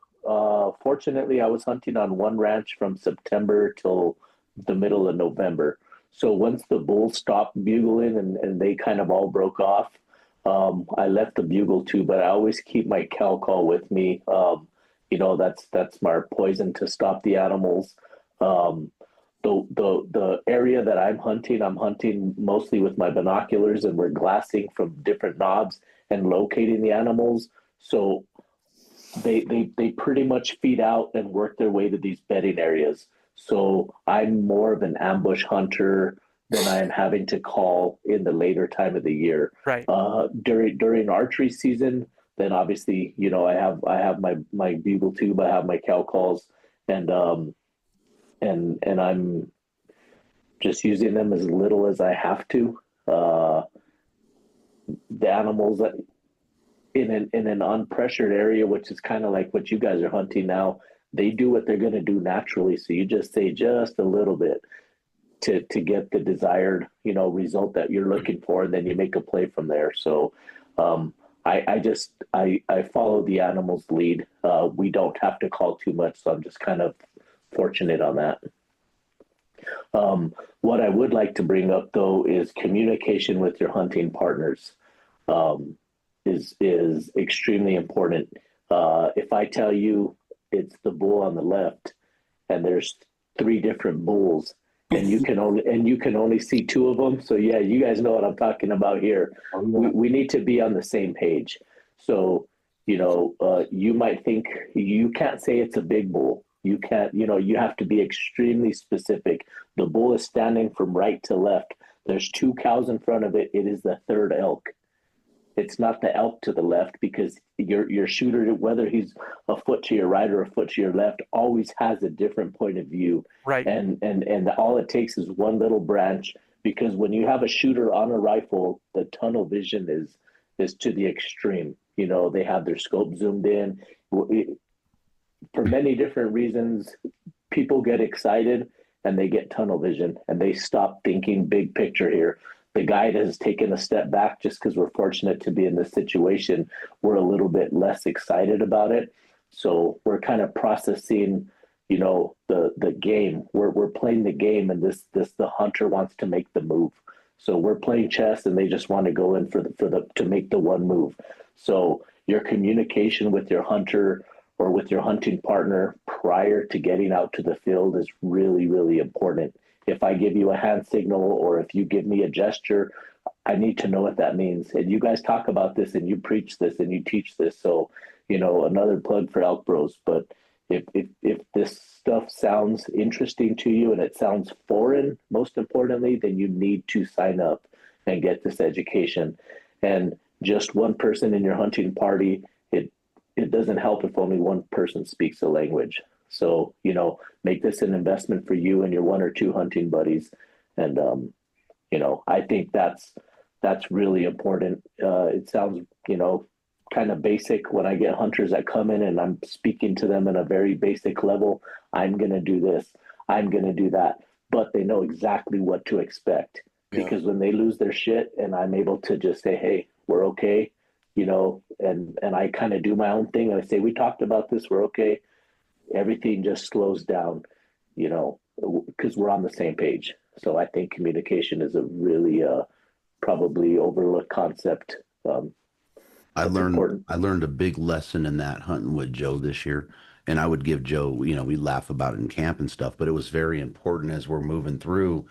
E: Fortunately, I was hunting on one ranch from September till the middle of November. So once the bulls stopped bugling and they kind of all broke off, I left the bugle tube, but I always keep my cow call with me. You know, that's my poison to stop the animals. The area that I'm hunting mostly with my binoculars, and we're glassing from different knobs and locating the animals. So they pretty much feed out and work their way to these bedding areas. So I'm more of an ambush hunter than I am having to call in the later time of the year.
F: Right.
E: During archery season, then obviously, I have my bugle tube, I have my cow calls, and I'm just using them as little as I have to. The animals that in an unpressured area, which is kind of like what you guys are hunting now, they do what they're going to do naturally. So you just say just a little bit to get the desired, result that you're looking for, and then you make a play from there. So I follow the animal's lead. We don't have to call too much, so I'm just kind of fortunate on that. What I would like to bring up though is communication with your hunting partners is extremely important. If I tell you it's the bull on the left and there's 3 different bulls and you can only see 2 of them, so yeah, you guys know what I'm talking about here. We need to be on the same page. So you might think you can't say it's a big bull. You can't, you have to be extremely specific. The bull is standing from right to left. There's 2 cows in front of it. It is the 3rd elk. It's not the elk to the left, because your shooter, whether he's a foot to your right or a foot to your left, always has a different point of view.
F: Right.
E: And all it takes is one little branch, because when you have a shooter on a rifle, the tunnel vision is to the extreme. They have their scope zoomed in. For many different reasons, people get excited and they get tunnel vision and they stop thinking big picture here. The guide has taken a step back just because we're fortunate to be in this situation. We're a little bit less excited about it. So we're kind of processing, the game. We're playing the game, and the hunter wants to make the move. So we're playing chess and they just want to go in to make the one move. So your communication with your hunter or with your hunting partner prior to getting out to the field is really, really important. If I give you a hand signal or if you give me a gesture, I need to know what that means. And you guys talk about this and you preach this and you teach this. So, another plug for ElkBros. But if this stuff sounds interesting to you and it sounds foreign, most importantly, then you need to sign up and get this education. And just one person in your hunting party, it doesn't help if only one person speaks the language. So, make this an investment for you and your 1 or 2 hunting buddies. And, I think that's really important. It sounds, kind of basic when I get hunters that come in and I'm speaking to them in a very basic level. I'm going to do this. I'm going to do that. But they know exactly what to expect, because when they lose their shit and I'm able to just say, hey, we're okay, and I kind of do my own thing. And I say, we talked about this, we're okay. Everything just slows down, because we're on the same page. So I think communication is a really probably overlooked concept.
D: I learned a big lesson in that hunting with Joe this year. And I would give Joe, we laugh about it in camp and stuff, but it was very important as we're moving through.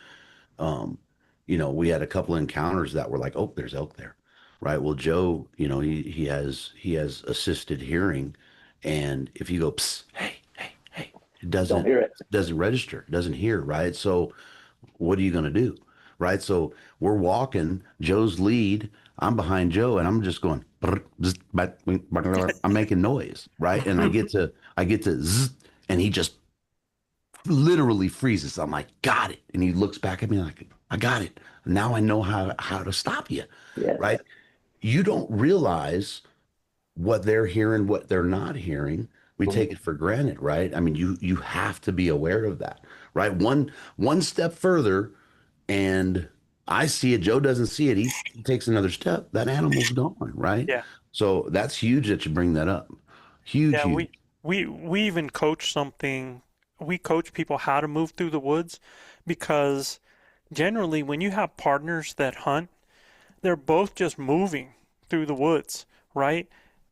D: We had a couple of encounters that were like, oh, there's elk there. Right. Well, Joe, he has assisted hearing. And if you go, psst, hey, it doesn't hear it. Doesn't register, doesn't hear. Right. So what are you going to do? Right. So we're walking Joe's lead. I'm behind Joe and I'm just going, I'm making noise. Right. And I get to zzz, and he just literally freezes. I'm like, got it. And he looks back at me like, I got it. Now I know how to stop you.
E: Yes.
D: Right. You don't realize what they're hearing, what they're not hearing. We take it for granted, right? I mean, you have to be aware of that, right? One step further, and I see it. Joe doesn't see it. He takes another step. That animal's gone, right?
F: Yeah.
D: So that's huge that you bring that up. Huge.
F: Yeah,
D: huge.
F: we even coach something. We coach people how to move through the woods, because generally when you have partners that hunt, they're both just moving through the woods, right?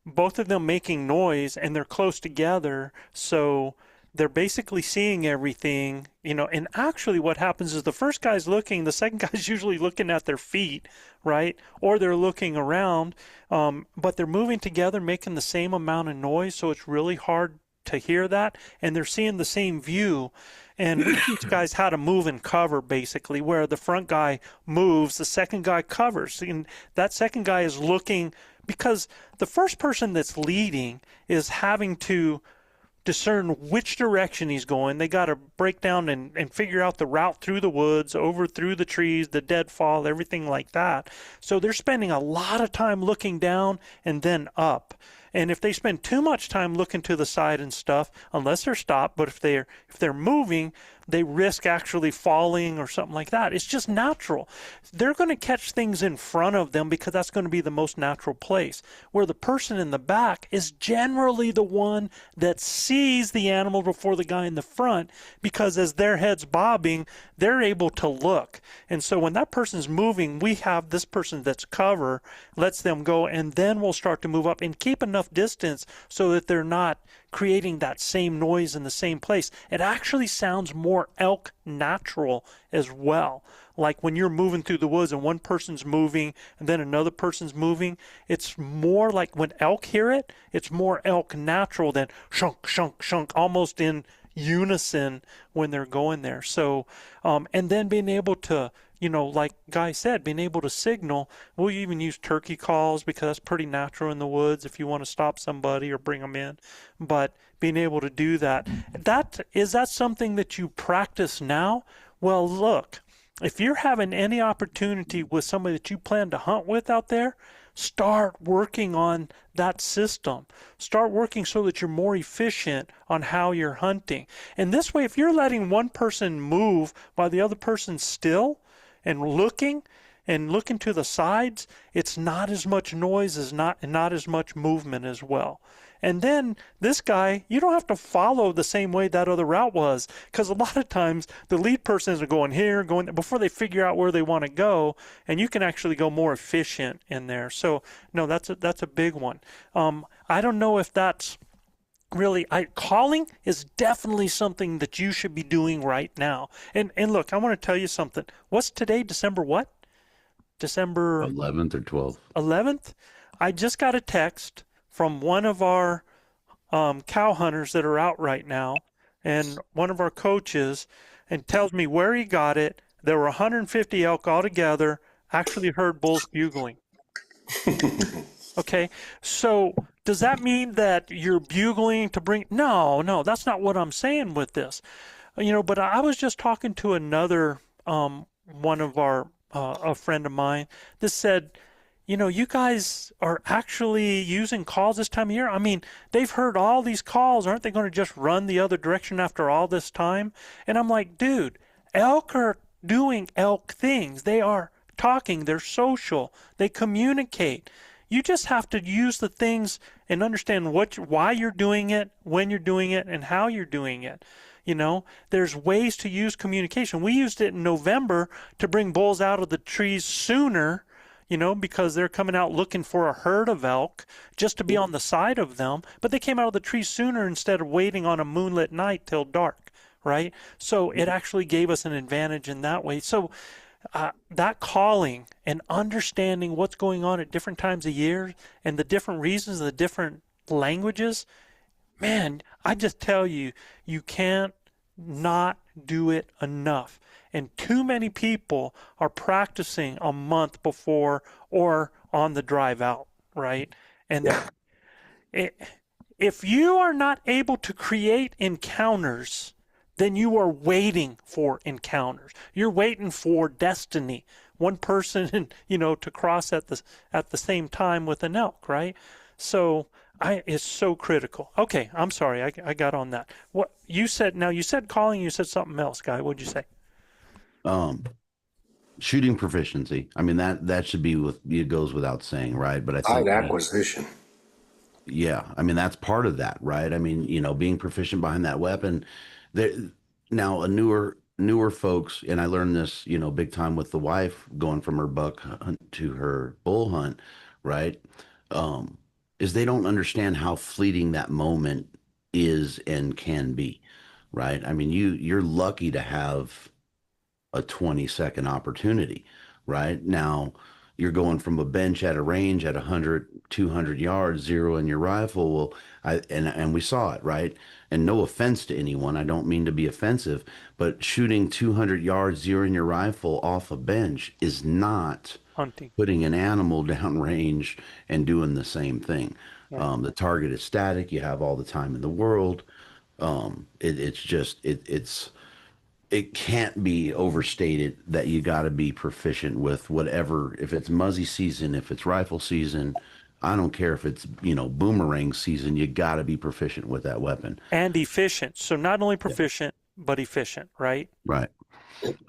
F: Both of them making noise, and they're close together, so they're basically seeing everything, and actually what happens is the first guy's looking, the second guy's usually looking at their feet, right? Or they're looking around, but they're moving together, making the same amount of noise, so it's really hard to hear that, and they're seeing the same view. And we teach guys how to move and cover, basically, where the front guy moves, the second guy covers. And that second guy is looking, because the first person that's leading is having to discern which direction he's going. They got to break down and figure out the route through the woods, over through the trees, the deadfall, everything like that. So they're spending a lot of time looking down and then up. And if they spend too much time looking to the side and stuff, unless they're stopped, but if they're moving, they risk actually falling or something like that. It's just natural. They're going to catch things in front of them because that's going to be the most natural place. Where the person in the back is generally the one that sees the animal before the guy in the front, because as their head's bobbing, they're able to look. And so when that person's moving, we have this person that's cover, lets them go, and then we'll start to move up and keep enough distance so that they're not creating that same noise in the same place. It actually sounds more elk natural as well. Like when you're moving through the woods and one person's moving and then another person's moving, it's more like when elk hear it, it's more elk natural than shunk, shunk, shunk, almost in unison when they're going there. So, and then being able to, like Guy said, being able to signal. We'll even use turkey calls because that's pretty natural in the woods if you want to stop somebody or bring them in. But being able to do that, is that something that you practice now? Well, look, if you're having any opportunity with somebody that you plan to hunt with out there, start working on that system. Start working so that you're more efficient on how you're hunting. And this way, if you're letting one person move while the other person's still and looking to the sides, it's not as much noise, not as much movement as well. And then this guy, you don't have to follow the same way that other route was, because a lot of times the lead person is going here, going there, before they figure out where they want to go, and you can actually go more efficient in there. So no, that's a big one. I don't know if that's really, calling is definitely something that you should be doing right now. And look, I want to tell you something. What's today? December what? December
D: 11th or 12th.
F: 11th? I just got a text from one of our cow hunters that are out right now, and one of our coaches, and tells me where he got it. There were 150 elk altogether, actually heard bulls bugling. Okay, so does that mean that you're bugling to bring? No, that's not what I'm saying with this. But I was just talking to another one of our a friend of mine that said, you guys are actually using calls this time of year. I mean, they've heard all these calls. Aren't they going to just run the other direction after all this time? And I'm like, dude, elk are doing elk things. They are talking. They're social. They communicate. You just have to use the things and understand why you're doing it, when you're doing it, and how you're doing it. There's ways to use communication. We used it in November to bring bulls out of the trees sooner, because they're coming out looking for a herd of elk just to be on the side of them. But they came out of the trees sooner instead of waiting on a moonlit night till dark, right? So it actually gave us an advantage in that way. So that calling and understanding what's going on at different times of year and the different reasons, the different languages, man, I just tell you, you can't not do it enough. And too many people are practicing a month before or on the drive out, right? And if you are not able to create encounters, then you are waiting for encounters. You're waiting for destiny. One person, to cross at the same time with an elk, right? So it's so critical. Okay, I'm sorry, I got on that. What you said? Now you said calling. You said something else, Guy. What'd you say?
D: Shooting proficiency. I mean, that should be it goes without saying, right? But I think
A: acquisition.
D: Yeah, I mean that's part of that, right? I mean, being proficient behind that weapon. Now a newer folks, and I learned this, big time with the wife going from her buck hunt to her bull hunt, right? Is they don't understand how fleeting that moment is and can be, right? I mean, you're lucky to have a 20-second opportunity, right? Now, you're going from a bench at a range at 100, 200 yards, zero in your rifle. Well, and we saw it, right? And no offense to anyone, I don't mean to be offensive, but shooting 200 yards, zero in your rifle off a bench is not
F: Hunting.
D: putting an animal down range and doing the same thing. The target is static. You have all the time in the world. It can't be overstated that you got to be proficient with whatever, if it's muzzy season, if it's rifle season, I don't care if it's, boomerang season, you got to be proficient with that weapon.
F: And efficient. So not only proficient, but efficient, right?
D: Right.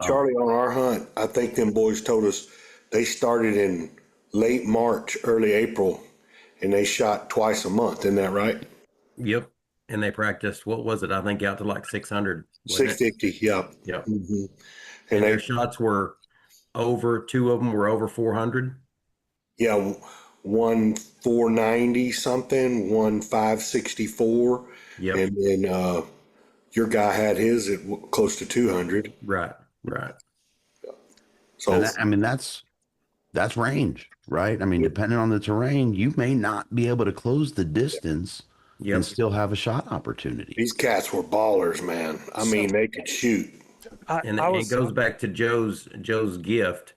A: Charlie, on our hunt, I think them boys told us they started in late March, early April, and they shot twice a month. Isn't that right?
G: Yep. And they practiced, what was it? I think out to like 600. wasn't it?
A: 650, yeah.
G: Yep.
A: And
G: And
A: they,
G: their shots were two of them were over 400.
A: yeah, one 490 something, one 564.
G: Yep.
A: And then your guy had his at close to 200.
G: Right. Right.
A: So
D: And that's range, right? I mean, depending on the terrain, you may not be able to close the distance
G: Yep.
D: and still have a shot opportunity.
A: these cats were ballers, man. I mean, they could shoot.
G: And it goes back to Joe's gift.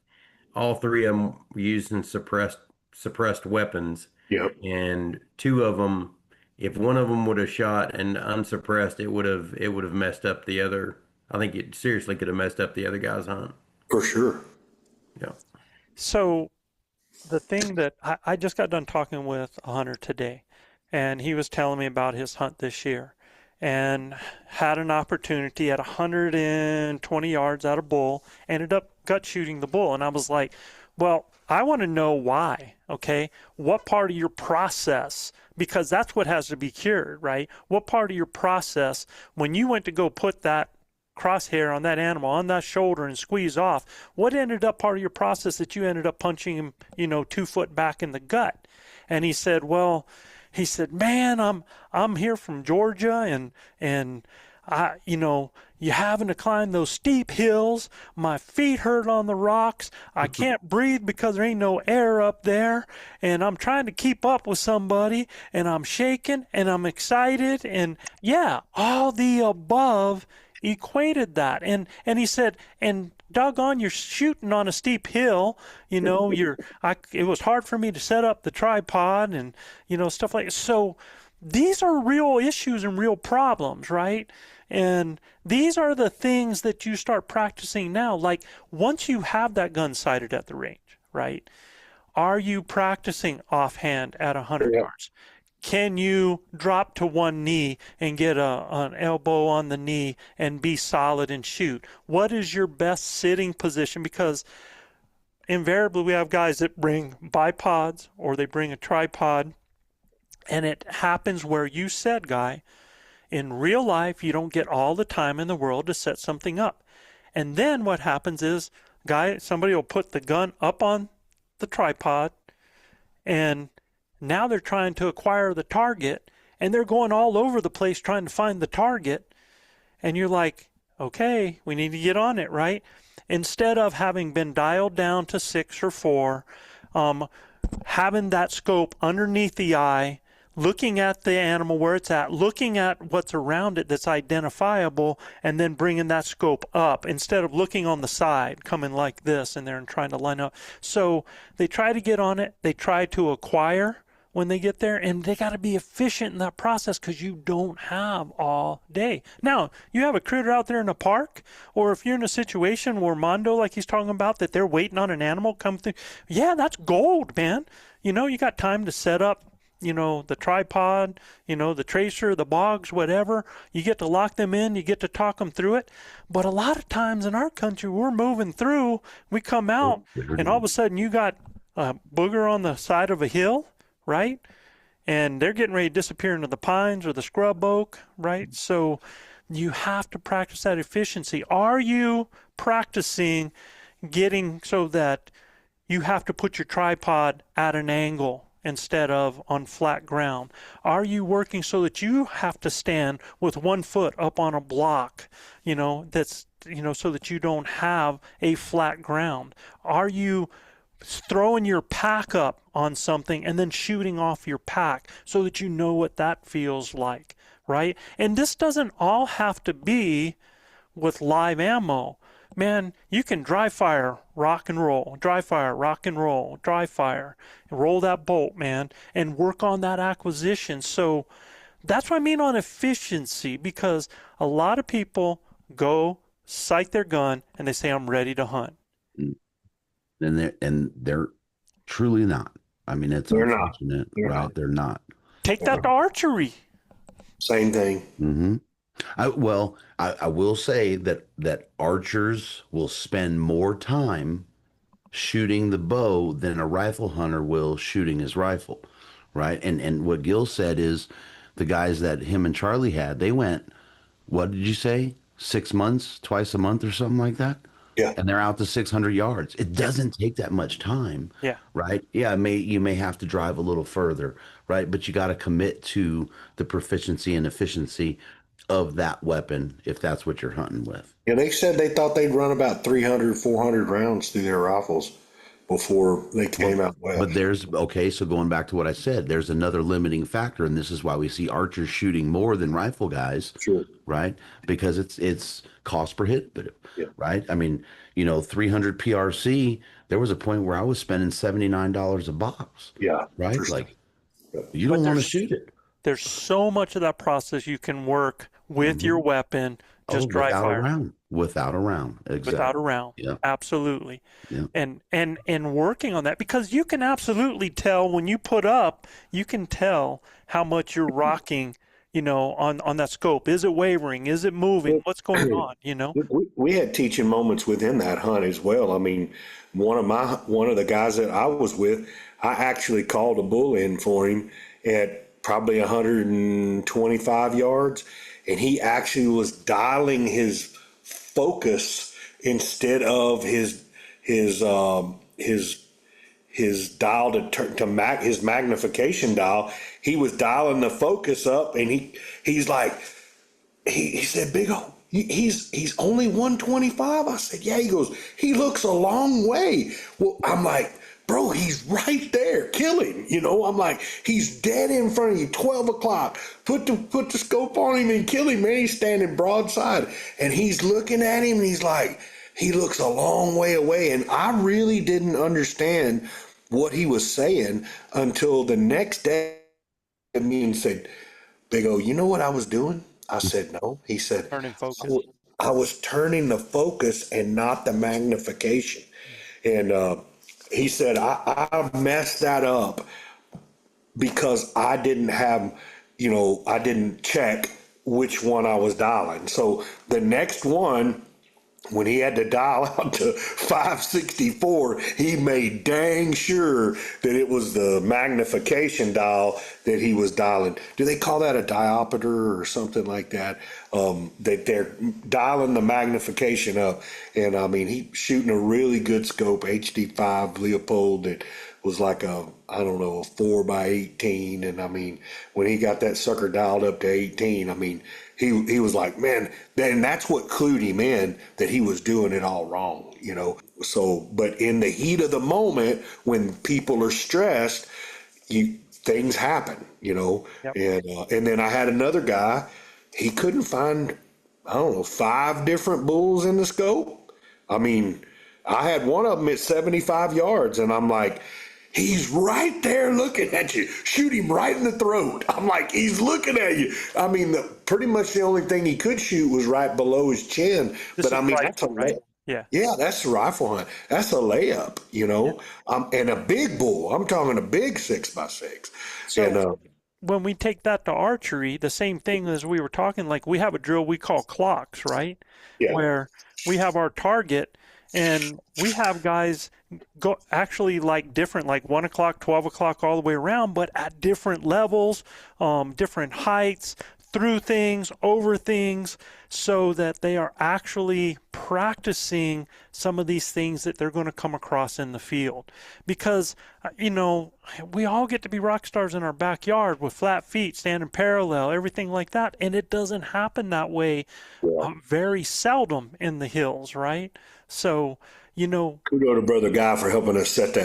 G: All three of them were using suppressed weapons,
A: Yep.
G: and two of them, if one of them would have shot and unsuppressed, it would have messed up the other. I think it seriously could have messed up the other guy's hunt.
A: For sure.
G: Yeah.
F: So the thing that I just got done talking with a hunter today, and he was telling me about his hunt this year and had an opportunity at 120 yards at a bull, ended up gut shooting the bull. And I was like, well, I want to know why, okay? What part of your process, because that's what has to be cured, right? What part of your process, when you went to go put that crosshair on that animal, on that shoulder and squeeze off, what ended up part of your process that you ended up punching him, 2 foot back in the gut? And he said, man, I'm here from Georgia and I, you having to climb those steep hills. My feet hurt on the rocks. I can't breathe because there ain't no air up there. And I'm trying to keep up with somebody and I'm shaking and I'm excited. And yeah, all the above equated that. And he said, and doggone, you're shooting on a steep hill, it was hard for me to set up the tripod and, stuff like that. So these are real issues and real problems, right? And these are the things that you start practicing now. Like once you have that gun sighted at the range, right? Are you practicing offhand at 100 yards? Can you drop to one knee and get an elbow on the knee and be solid and shoot? What is your best sitting position? Because invariably we have guys that bring bipods or they bring a tripod, and it happens where you said, Guy, in real life you don't get all the time in the world to set something up. And then what happens is, Guy, somebody will put the gun up on the tripod, and now they're trying to acquire the target, and they're going all over the place trying to find the target. And you're like, okay, we need to get on it, right? Instead of having been dialed down to 6 or 4, having that scope underneath the eye, looking at the animal where it's at, looking at what's around it that's identifiable, and then bringing that scope up instead of looking on the side, coming like this in there and trying to line up. So they try to get on it. They try to acquire when they get there, and they got to be efficient in that process because you don't have all day. Now, you have a critter out there in a park, or if you're in a situation where Mondo, like he's talking about, that they're waiting on an animal come through, yeah, that's gold, man. You got time to set up, the tripod, the tracer, the bogs, whatever. You get to lock them in, you get to talk them through it. But a lot of times in our country, we're moving through, we come out, and all of a sudden you got a booger on the side of a hill, right? And they're getting ready to disappear into the pines or the scrub oak, right? So you have to practice that efficiency. Are you practicing getting so that you have to put your tripod at an angle instead of on flat ground? Are you working so that you have to stand with 1 foot up on a block, that's, so that you don't have a flat ground? Are you throwing your pack up on something and then shooting off your pack so that you know what that feels like, right? And this doesn't all have to be with live ammo. Man, you can dry fire, rock and roll, dry fire, rock and roll, dry fire, roll that bolt, man, and work on that acquisition. So that's what I mean on efficiency, because a lot of people go sight their gun and they say, I'm ready to hunt.
D: And they're truly not. I mean, it's
A: They're not.
D: unfortunate,
A: They're
D: right?
A: not.
D: They're not.
F: Take that to archery.
A: Same thing.
D: Mm-hmm. I will say that archers will spend more time shooting the bow than a rifle hunter will shooting his rifle, right? And what Gil said is the guys that him and Charlie had, they went, what did you say? 6 months, twice a month or something like that?
A: Yeah.
D: And they're out to 600 yards. It doesn't take that much time.
F: Yeah.
D: Right. Yeah. You may have to drive a little further. Right. But you got to commit to the proficiency and efficiency of that weapon if that's what you're hunting with.
A: Yeah, they said they thought they'd run about 300, 400 rounds through their rifles before they came out west.
D: But so going back to what I said, there's another limiting factor, and this is why we see archers shooting more than rifle guys.
A: Sure.
D: Right? Because it's cost prohibitive.
A: Yeah.
D: Right? I mean, 300 PRC, there was a point where I was spending $79 a box.
A: Yeah.
D: Right?
A: For sure.
D: Like, you don't want to shoot it.
F: There's so much of that process you can work with your weapon, just dry fire.
D: Without a round. Exactly.
F: Without a round.
D: Yeah.
F: Absolutely.
D: Yeah.
F: And working on that, because you can absolutely tell when you put up, you can tell how much you're rocking, on that scope. Is it wavering? Is it moving? What's going on?
A: We had teaching moments within that hunt as well. I mean, one of the guys that I was with, I actually called a bull in for him at probably 125 yards, and he actually was dialing his focus instead of his dial his magnification dial. He was dialing the focus up, and he's like, he said, Big O, he's only 125. I said, yeah. He goes, he looks a long way. Well, I'm like, bro, he's right there. Kill him. I'm like, he's dead in front of you. 12 o'clock. Put the scope on him and kill him, man. He's standing broadside. And he's looking at him and he's like, he looks a long way away. And I really didn't understand what he was saying until the next day. Me and said, Big O, you know what I was doing? I said, no. He said,
F: Turning focus.
A: I was turning the focus and not the magnification. And, he said, I messed that up because I didn't have, I didn't check which one I was dialing. So the next one, when he had to dial out to 564, he made dang sure that it was the magnification dial that he was dialing. Do they call that a diopter or something like that? That they're dialing the magnification up. And I mean, he's shooting a really good scope, HD5 Leopold, that was like a 4x18. And I mean, when he got that sucker dialed up to 18, I mean, he was like, man, then that's what clued him in that he was doing it all wrong, So, but in the heat of the moment, when people are stressed, things happen, Yep. And then I had another guy, he couldn't find, 5 different bulls in the scope. I mean, I had one of them at 75 yards, and I'm like, he's right there looking at you. Shoot him right in the throat. I'm like, he's looking at you. I mean, pretty much the only thing he could shoot was right below his chin.
F: This
A: but I mean, that's
F: right? Yeah.
A: Yeah, that's a rifle hunt. That's a layup,
F: Yeah.
A: And a big bull. I'm talking a big 6x6.
F: So
A: And
F: when we take that to archery, the same thing as we were talking, like we have a drill we call clocks, right?
A: Yeah.
F: Where we have our target and we have guys go actually like different, like 1 o'clock, 12 o'clock, all the way around, but at different levels, different heights, through things, over things, so that they are actually practicing some of these things that they're going to come across in the field. Because, we all get to be rock stars in our backyard with flat feet, standing parallel, everything like that. And it doesn't happen that way very seldom in the hills, right? So,
A: Kudos to Brother Guy for helping us set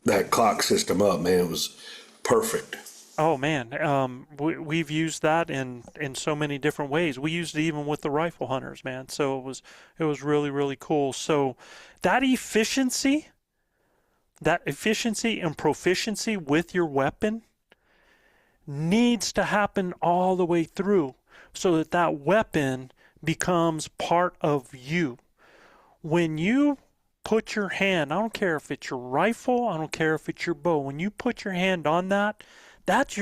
A: that clock system up, man. It was perfect.
F: oh man, we've used that in so many different ways. We used it even with the rifle hunters, man. So it was really, really cool. So that efficiency and proficiency with your weapon needs to happen all the way through, so that that weapon becomes part of you. When you put your hand, I don't care if it's your rifle, I don't care if it's your bow, when you put your hand on that, that's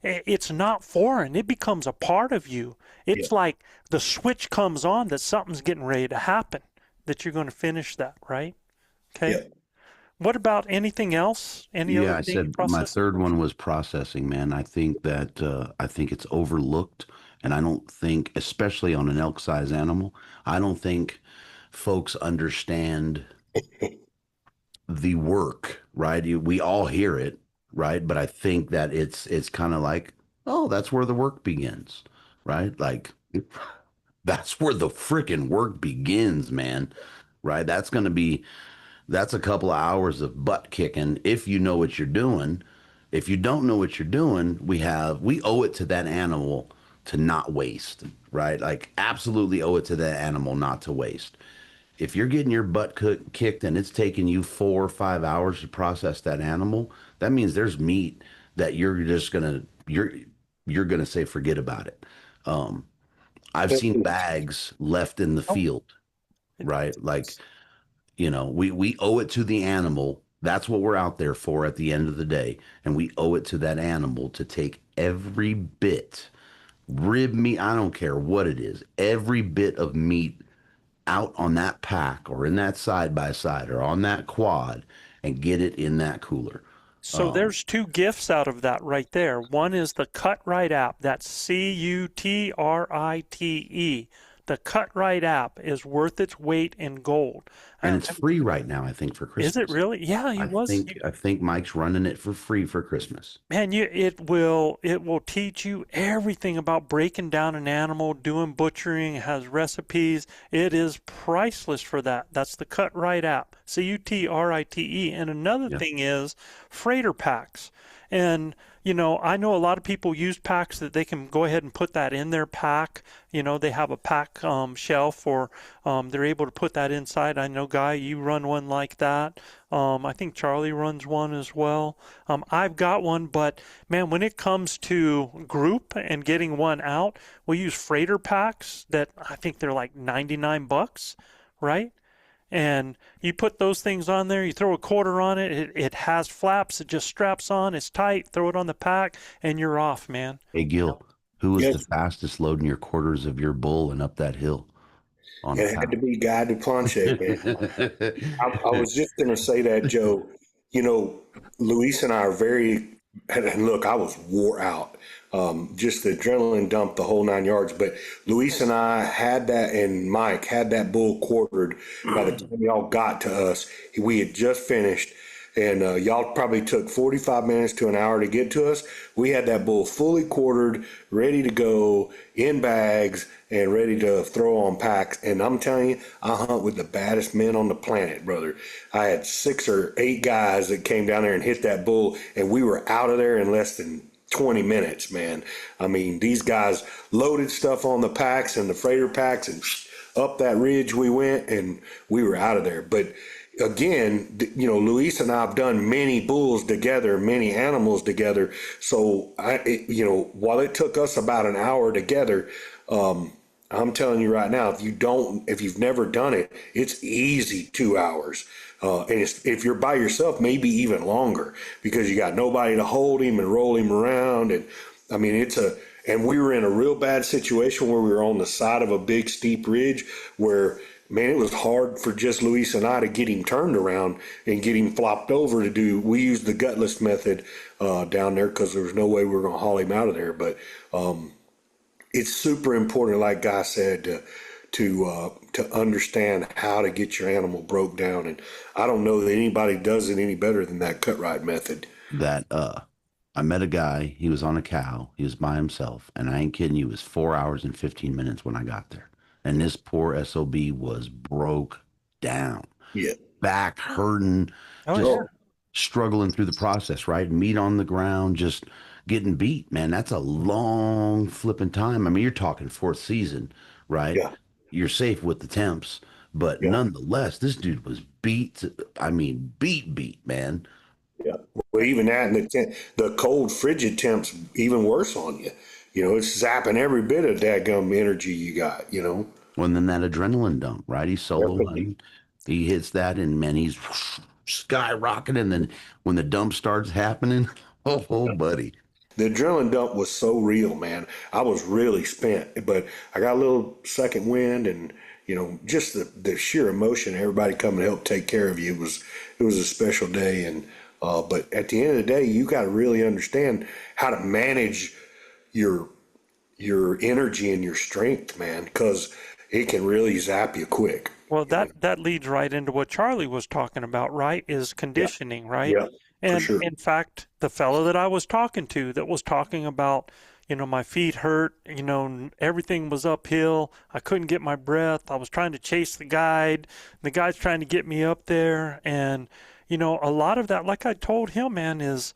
F: it's not foreign. It becomes a part of you. It's like the switch comes on that something's getting ready to happen, that you're going to finish that, right? Okay.
A: Yeah.
F: What about anything else? Any other
D: I
F: thing
D: said my third one was processing, man. I think that I think it's overlooked, and I don't think, especially on an elk size animal, I don't think folks understand the work, right? We all hear it, right? But I think that it's kind of like, oh, that's where the work begins, right? Like that's where the freaking work begins, man. Right? That's a couple of hours of butt kicking if you know what you're doing. If you don't know what you're doing, we owe it to that animal to not waste, right? Like absolutely owe it to that animal not to waste. If you're getting your butt kicked and it's taking you 4 or 5 hours to process that animal, that means there's meat that you're gonna say forget about it. I've seen bags left in the field, right? Like, we owe it to the animal. That's what we're out there for at the end of the day. And we owe it to that animal to take every bit, rib meat, I don't care what it is, every bit of meat out on that pack or in that side by side or on that quad and get it in that cooler.
F: So there's two gifts out of that right there. One is the Cut Right app. That's CUTRITE. The Cut Right app is worth its weight in gold.
D: And it's free right now, I think, for Christmas.
F: Is it really? Yeah,
D: I think Mike's running it for free for Christmas.
F: Man, it will teach you everything about breaking down an animal, doing butchering. It has recipes. It is priceless for that. That's the Cut Right app, CUTRITE. And another thing is freighter packs. And I know a lot of people use packs that they can go ahead and put that in their pack. They have a pack shelf, or they're able to put that inside. I know, Guy, you run one like that. I think Charlie runs one as well. I've got one, but man, when it comes to group and getting one out, we use freighter packs that I think they're like $99, right? And you put those things on there, you throw a quarter on it, it has flaps, it just straps on, it's tight, throw it on the pack, and you're off, man.
D: Hey, Gil, who was the fastest loading your quarters of your bull and up that hill?
A: It had to be Guy Duplantier, man. I was just going to say that, Joe. Luis and I are and look, I was wore out. Just the adrenaline dump, the whole 9 yards. But Luis and I had that, and Mike had that bull quartered by the time y'all got to us. We had just finished, and y'all probably took 45 minutes to an hour to get to us. We had that bull fully quartered, ready to go, in bags, and ready to throw on packs. And I'm telling you, I hunt with the baddest men on the planet, brother. I had 6 or 8 guys that came down there and hit that bull, and we were out of there in less than 20 minutes, man. I mean, these guys loaded stuff on the packs and the freighter packs, and up that ridge we went, and we were out of there. But again, Luis and I have done many bulls together, many animals together. So while it took us about an hour together, I'm telling you right now, if you've never done it, it's easy 2 hours. And if you're by yourself, maybe even longer, because you got nobody to hold him and roll him around. And I mean, and we were in a real bad situation where we were on the side of a big steep ridge where, man, it was hard for just Luis and I to get him turned around and get him flopped over we used the gutless method down there, because there was no way we were going to haul him out of there. But it's super important, like Guy said, to understand how to get your animal broke down. And I don't know that anybody does it any better than that cut ride method.
D: That I met a guy, he was on a cow, he was by himself, and I ain't kidding you, it was 4 hours and 15 minutes when I got there. And this poor SOB was broke down.
A: Yeah.
D: Back hurting, just struggling through the process, right? Meat on the ground, just getting beat, man. That's a long flipping time. I mean, you're talking fourth season, right?
A: Yeah.
D: You're safe with the temps, but nonetheless, this dude was beat. I mean, beat, man.
A: Yeah. Well, even that and the cold, frigid temps even worse on you. You know, it's zapping every bit of dadgum energy you got, you know.
D: Well, and then that adrenaline dump, right? He's solo hunting. He hits that, and man, he's skyrocketing. And then when the dump starts happening, oh, buddy.
A: The adrenaline dump was so real, man. I was really spent, but I got a little second wind, and you know, just the sheer emotion, everybody coming to help take care of you. It was a special day, and but at the end of the day, you got to really understand how to manage your energy and your strength, man, because it can really zap you quick.
F: Well, that leads right into what Charlie was talking about, right? Is conditioning, right?
A: Yeah,
F: and
A: sure.
F: in fact, the fellow that I was talking to that was talking about, you know, my feet hurt, you know, everything was uphill. I couldn't get my breath. I was trying to chase the guide. The guide's trying to get me up there. And, you know, a lot of that, like I told him, man, is,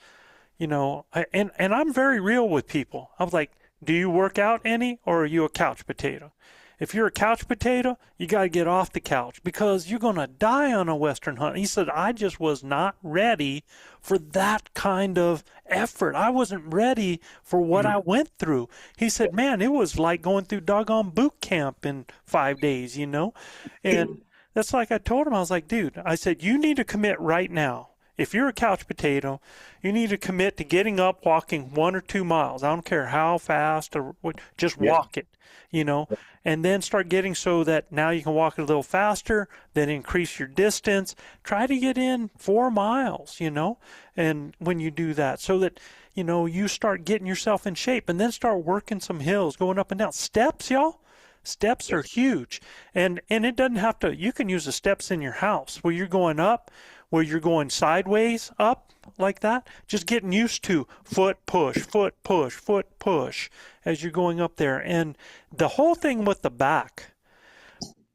F: you know, and I'm very real with people. I was like, do you work out any, or are you a couch potato? If you're a couch potato, you got to get off the couch because you're going to die on a Western hunt. He said, I just was not ready for that kind of effort. I wasn't ready for what I went through. He said, man, it was like going through doggone boot camp in 5 days, you know? And that's like I told him, I was like, dude, I said, you need to commit right now. If you're a couch potato, you need to commit to getting up, walking 1 or 2 miles. I don't care how fast or what, just walk it, you know, and then start getting so that now you can walk it a little faster, then increase your distance. Try to get in 4 miles, you know, and when you do that so that, you know, you start getting yourself in shape and then start working some hills, going up and down. Steps, y'all. Steps are huge. And it doesn't have to, you can use the steps in your house where you're going up, where you're going sideways up like that, just getting used to foot push, foot push, foot push as you're going up there. And the whole thing with the back,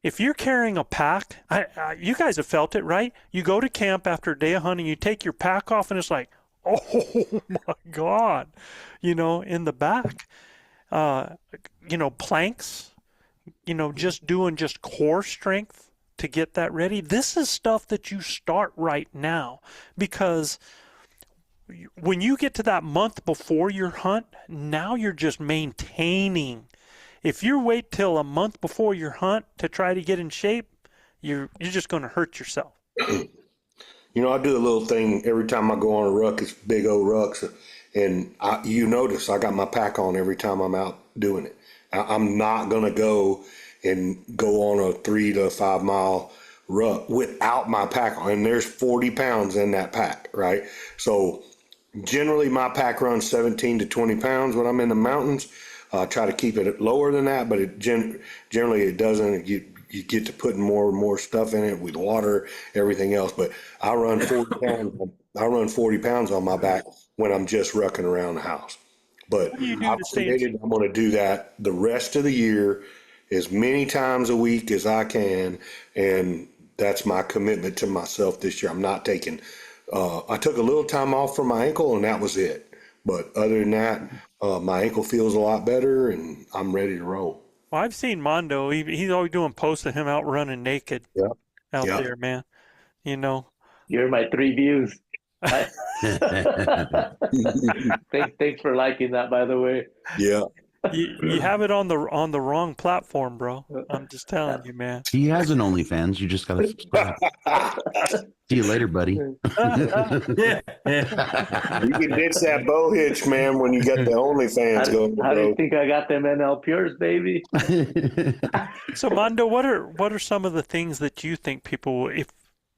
F: if you're carrying a pack, you guys have felt it, right? You go to camp after a day of hunting, you take your pack off and it's like, oh my God, you know, in the back, you know, planks, you know, just doing just core strength to get that ready. This is stuff that you start right now, because when you get to that month before your hunt, now you're just maintaining. If you wait till a month before your hunt to try to get in shape, you're just going to hurt yourself.
A: You know, I do a little thing every time I go on a ruck. It's big old rucks, and you notice I got my pack on every time I'm out doing it. I'm not going to go on a 3 to 5 mile ruck without my pack on. And there's 40 pounds in that pack, right? So generally my pack runs 17 to 20 pounds when I'm in the mountains. I try to keep it lower than that, but generally it doesn't. You get to putting more and more stuff in it with water, everything else. But I run 40 pounds. I run 40 pounds on my back when I'm just rucking around the house. But I've committed, I'm going to do that the rest of the year, as many times a week as I can, and that's my commitment to myself this year. I'm not taking. I took a little time off from my ankle, and that was it. But other than that, my ankle feels a lot better, and I'm ready to roll.
F: Well, I've seen Mondo. He's always doing posts of him out running naked out there, man. You know.
E: You're my 3 views. Thanks for liking that, by the way.
A: Yeah.
F: You have it on the wrong platform, bro. I'm just telling you, man.
D: He has an OnlyFans. You just gotta subscribe. See you later, buddy.
A: You can ditch that bow hitch, man, when you got the OnlyFans going.
E: How do you think I got them NL Pures, baby?
F: So, Mondo, what are some of the things that you think people,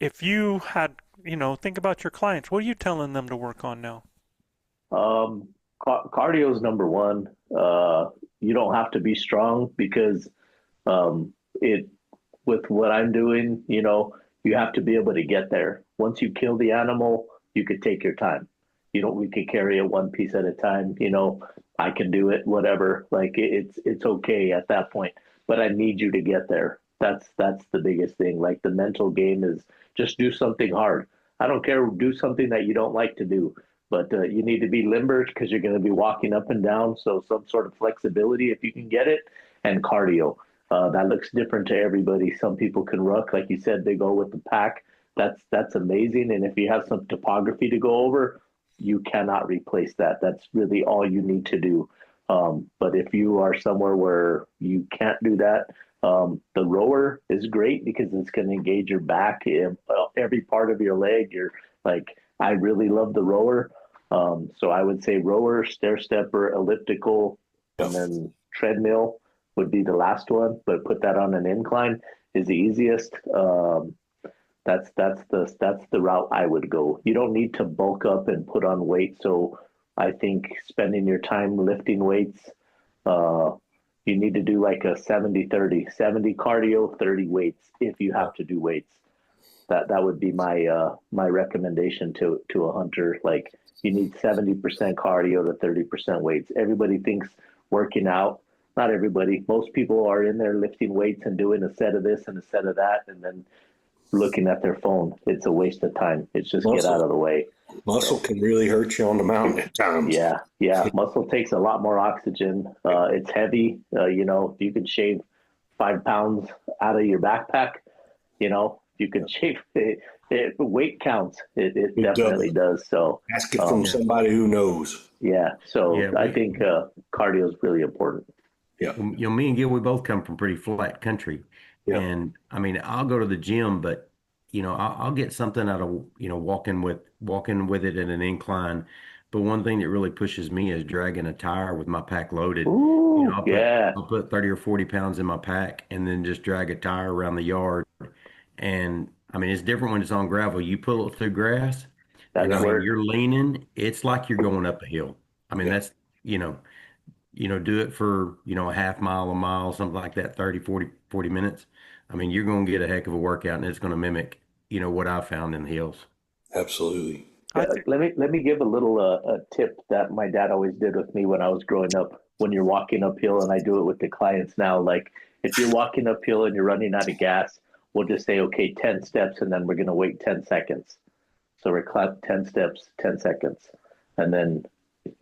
F: if you had, you know, think about your clients, what are you telling them to work on now?
E: Cardio is number one. You don't have to be strong because it with what I'm doing, you have to be able to get there. Once you kill the animal, you could take your time. We could carry it one piece at a time. I can do it, whatever. Like it's okay at that point. But I need you to get there. That's the biggest thing. Like the mental game is just do something hard. I don't care. Do something that you don't like to do, but you need to be limber because you're going to be walking up and down. So some sort of flexibility if you can get it, and cardio. That looks different to everybody. Some people can ruck, like you said, they go with the pack. That's amazing. And if you have some topography to go over, you cannot replace that. That's really all you need to do. But if you are somewhere where you can't do that, the rower is great because it's going to engage your back, every part of your leg. I really love the rower. So I would say rower, stair stepper, elliptical, and then treadmill would be the last one, but put that on an incline is the easiest. That's the route I would go. You don't need to bulk up and put on weight. So I think spending your time lifting weights, you need to do like a 70-30, 70 cardio, 30 weights if you have to do weights. That would be my recommendation to a hunter. Like you need 70% cardio to 30% weights. Everybody thinks working out. Not everybody. Most people are in there lifting weights and doing a set of this and a set of that, and then looking at their phone. It's a waste of time. It's just get out of the way.
A: Muscle can really hurt you on the mountain at times.
E: Yeah. Muscle takes a lot more oxygen. It's heavy. If you can shave 5 pounds out of your backpack, you can shave it. Weight counts. It definitely does. So
A: ask it from somebody who knows.
E: Yeah. So I think cardio is really important.
A: Yeah.
G: Me and Gil, we both come from pretty flat country.
A: Yeah.
G: And I mean, I'll go to the gym, but I'll get something out of, walking with it in an incline. But one thing that really pushes me is dragging a tire with my pack loaded.
E: Ooh,
G: I'll put 30 or 40 pounds in my pack and then just drag a tire around the yard. And I mean, it's different when it's on gravel. You pull it through grass, and you're leaning. It's like you're going up a hill. I mean, that's, do it for, a half mile, a mile, something like that, 30, 40 minutes. I mean, you're going to get a heck of a workout, and it's going to mimic, what I found in the hills.
A: Absolutely.
E: Let me give a little a tip that my dad always did with me when I was growing up. When you're walking uphill, and I do it with the clients now, like if you're walking uphill and you're running out of gas, we'll just say, okay, 10 steps, and then we're going to wait 10 seconds. So we're clap 10 steps, 10 seconds. And then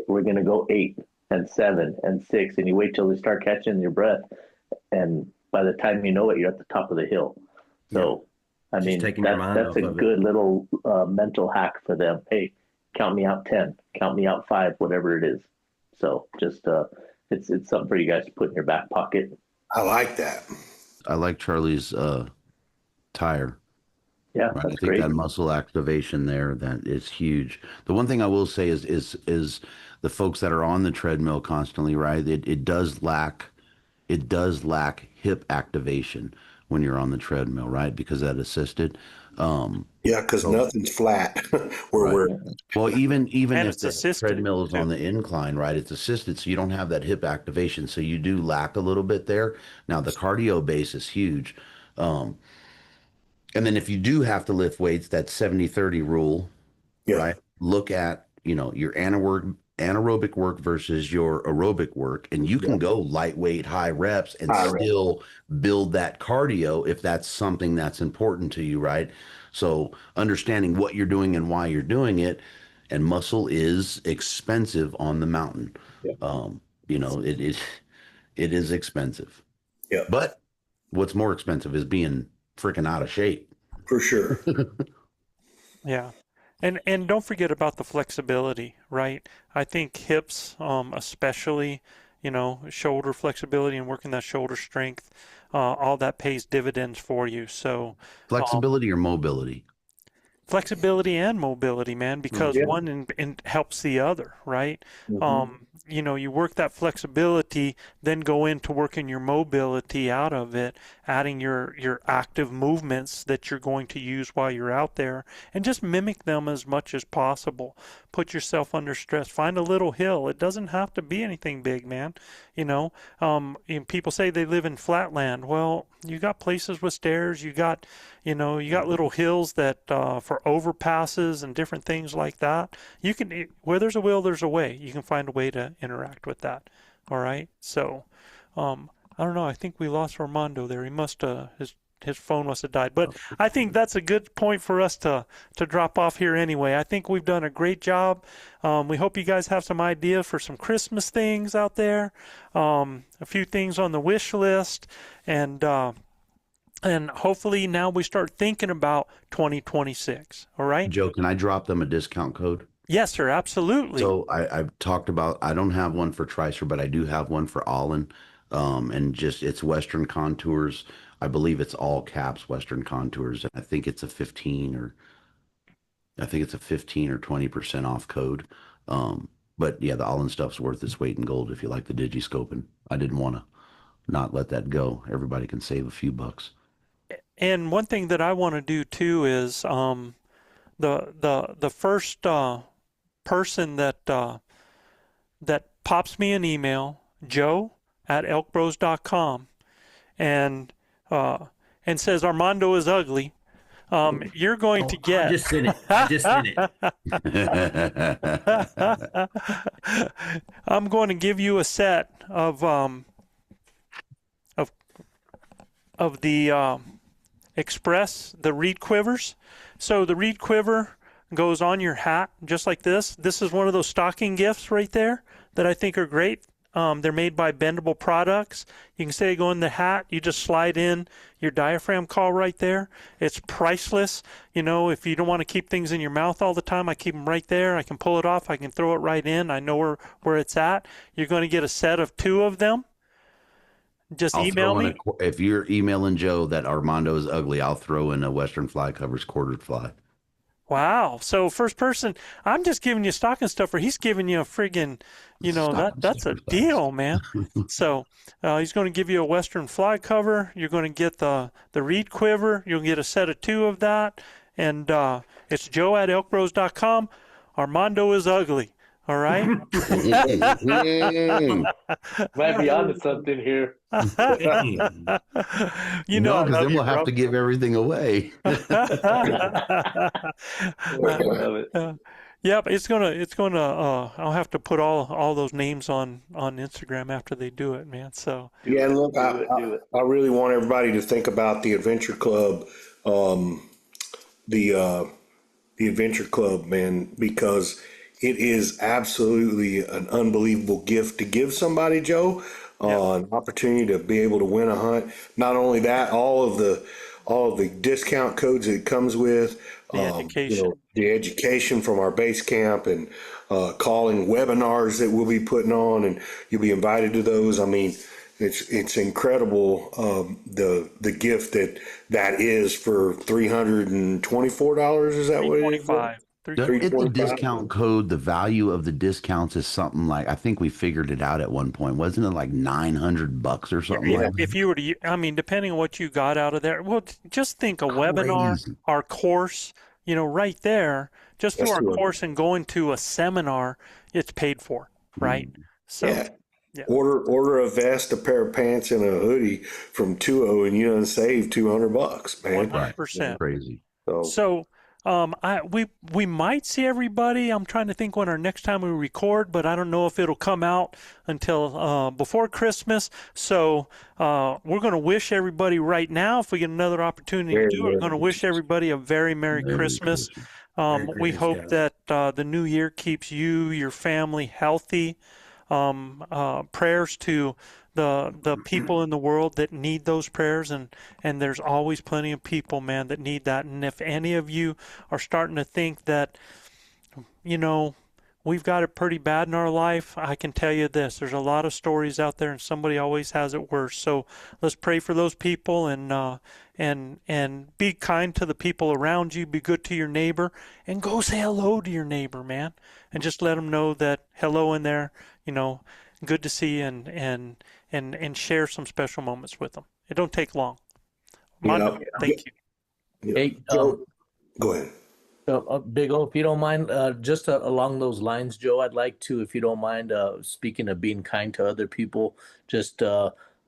E: we're going to go 8 and 7 and 6. And you wait till you start catching your breath. And by the time you know it, you're at the top of the hill. So, I mean, that's a good little mental hack for them. Hey, count me out 10, count me out 5, whatever it is. So just, it's something for you guys to put in your back pocket.
A: I like that.
D: I like Charlie's tire.
E: Yeah,
D: right?
E: that's
D: I think
E: great.
D: that muscle activation there, that is huge. The one thing I will say is the folks that are on the treadmill constantly, right? It does lack hip activation when you're on the treadmill, right? Because that assisted.
A: Because nothing's flat.
D: Well, even if the
F: assisted,
D: treadmill is on the incline, right? It's assisted, so you don't have that hip activation. So you do lack a little bit there. Now the cardio base is huge. And then if you do have to lift weights, that 70-30 rule, right? Look at, your anaerobic work versus your aerobic work, and you can go lightweight, high reps and still build that cardio if that's something that's important to you, right? So understanding what you're doing and why you're doing it, and muscle is expensive on the mountain. It is expensive.
A: Yeah.
D: But what's more expensive is being freaking out of shape.
A: For sure.
F: Yeah. And don't forget about the flexibility, right? I think hips, especially, shoulder flexibility and working that shoulder strength, all that pays dividends for you. So
D: flexibility or mobility?
F: Flexibility and mobility, man, because one helps the other, right? you work that flexibility, then go into working your mobility out of it, adding your active movements that you're going to use while you're out there, and just mimic them as much as possible. Put yourself under stress. Find a little hill. It doesn't have to be anything big, man. People say they live in flatland. Well, you got places with stairs. You got little hills that for overpasses and different things like that. You can, where there's a will, there's a way. You can find a way to interact with that. All right. So, I don't know. I think we lost Armando there. He must his phone must have died. But I think that's a good point for us to drop off here anyway. I think we've done a great job. We hope you guys have some ideas for some Christmas things out there. A few things on the wish list, and hopefully now we start thinking about 2026. All right.
D: Joe, can I drop them a discount code?
F: Yes, sir. Absolutely.
D: So I've talked about, I don't have one for Tricer, but I do have one for Allen. And just, it's Western Contours. I believe it's all caps Western Contours. And I think it's a 15 or 20% off code. But yeah, the Allen stuff's worth its weight in gold if you like the digiscoping. I didn't want to not let that go. Everybody can save a few bucks.
F: And one thing that I want to do too is the first person that pops me an email, joe@elkbros.com, and says Armando is ugly, you're going to get.
G: I just sent it. I just sent it.
F: I'm going to give you a set of the Express, the reed quivers. So the reed quiver goes on your hat just like this. This is one of those stocking gifts right there that I think are great. They're made by Bendable Products. You can say go in the hat. You just slide in your diaphragm call right there. It's priceless. If you don't want to keep things in your mouth all the time, I keep them right there. I can pull it off. I can throw it right in. I know where it's at. You're going to get a set of 2 of them. Just email me.
D: If you're emailing Joe that Armando is ugly, I'll throw in a Western Fly Covers quartered fly.
F: Wow. So first person, I'm just giving you stocking stuffer. He's giving you a friggin', that's a deal, man. So he's going to give you a Western Fly cover. You're going to get the reed quiver. You'll get a set of 2 of that. And it's joe@elkbros.com. Armando is ugly. All right.
E: Might be onto something here.
D: Because then we'll have to give everything away.
F: Yep, it's gonna. I'll have to put all those names on Instagram after they do it, man. So
A: yeah, and look, I really want everybody to think about the Adventure Club, the Adventure Club, man, because it is absolutely an unbelievable gift to give somebody, Joe. An opportunity to be able to win a hunt. Not only that, all of the discount codes that it comes with, the education from our base camp, and calling webinars that we'll be putting on, and you'll be invited to those. I mean, it's incredible, the gift that is for $324. Is that what it is?
D: It's a discount code. The value of the discounts is something like, I think we figured it out at one point. Wasn't it like $900 or something?
F: Yeah, if you were to, depending on what you got out of there, well, just think a webinar, our course, right there, just through our course and going to a seminar, it's paid for, right? So. Yeah.
A: Order a vest, a pair of pants, and a hoodie from Tuo, and you save $200, man.
F: 100%.
D: Crazy.
F: So we might see everybody. I'm trying to think when our next time we record, but I don't know if it'll come out until before Christmas. So we're going to wish everybody right now, if we get another opportunity to do it, we're going to wish everybody a very Merry Christmas. We hope that the new year keeps you, your family healthy. Prayers to the people in the world that need those prayers, and there's always plenty of people, man, that need that. And if any of you are starting to think that, we've got it pretty bad in our life, I can tell you this, there's a lot of stories out there and somebody always has it worse. So let's pray for those people and be kind to the people around you, be good to your neighbor, and go say hello to your neighbor, man. And just let them know that hello in there, good to see you, and share some special moments with them. It don't take long. Mondo, thank you.
H: Hey,
A: Joe, go ahead.
H: Big O, if you don't mind, just along those lines, Joe, I'd like to, if you don't mind, speaking of being kind to other people, just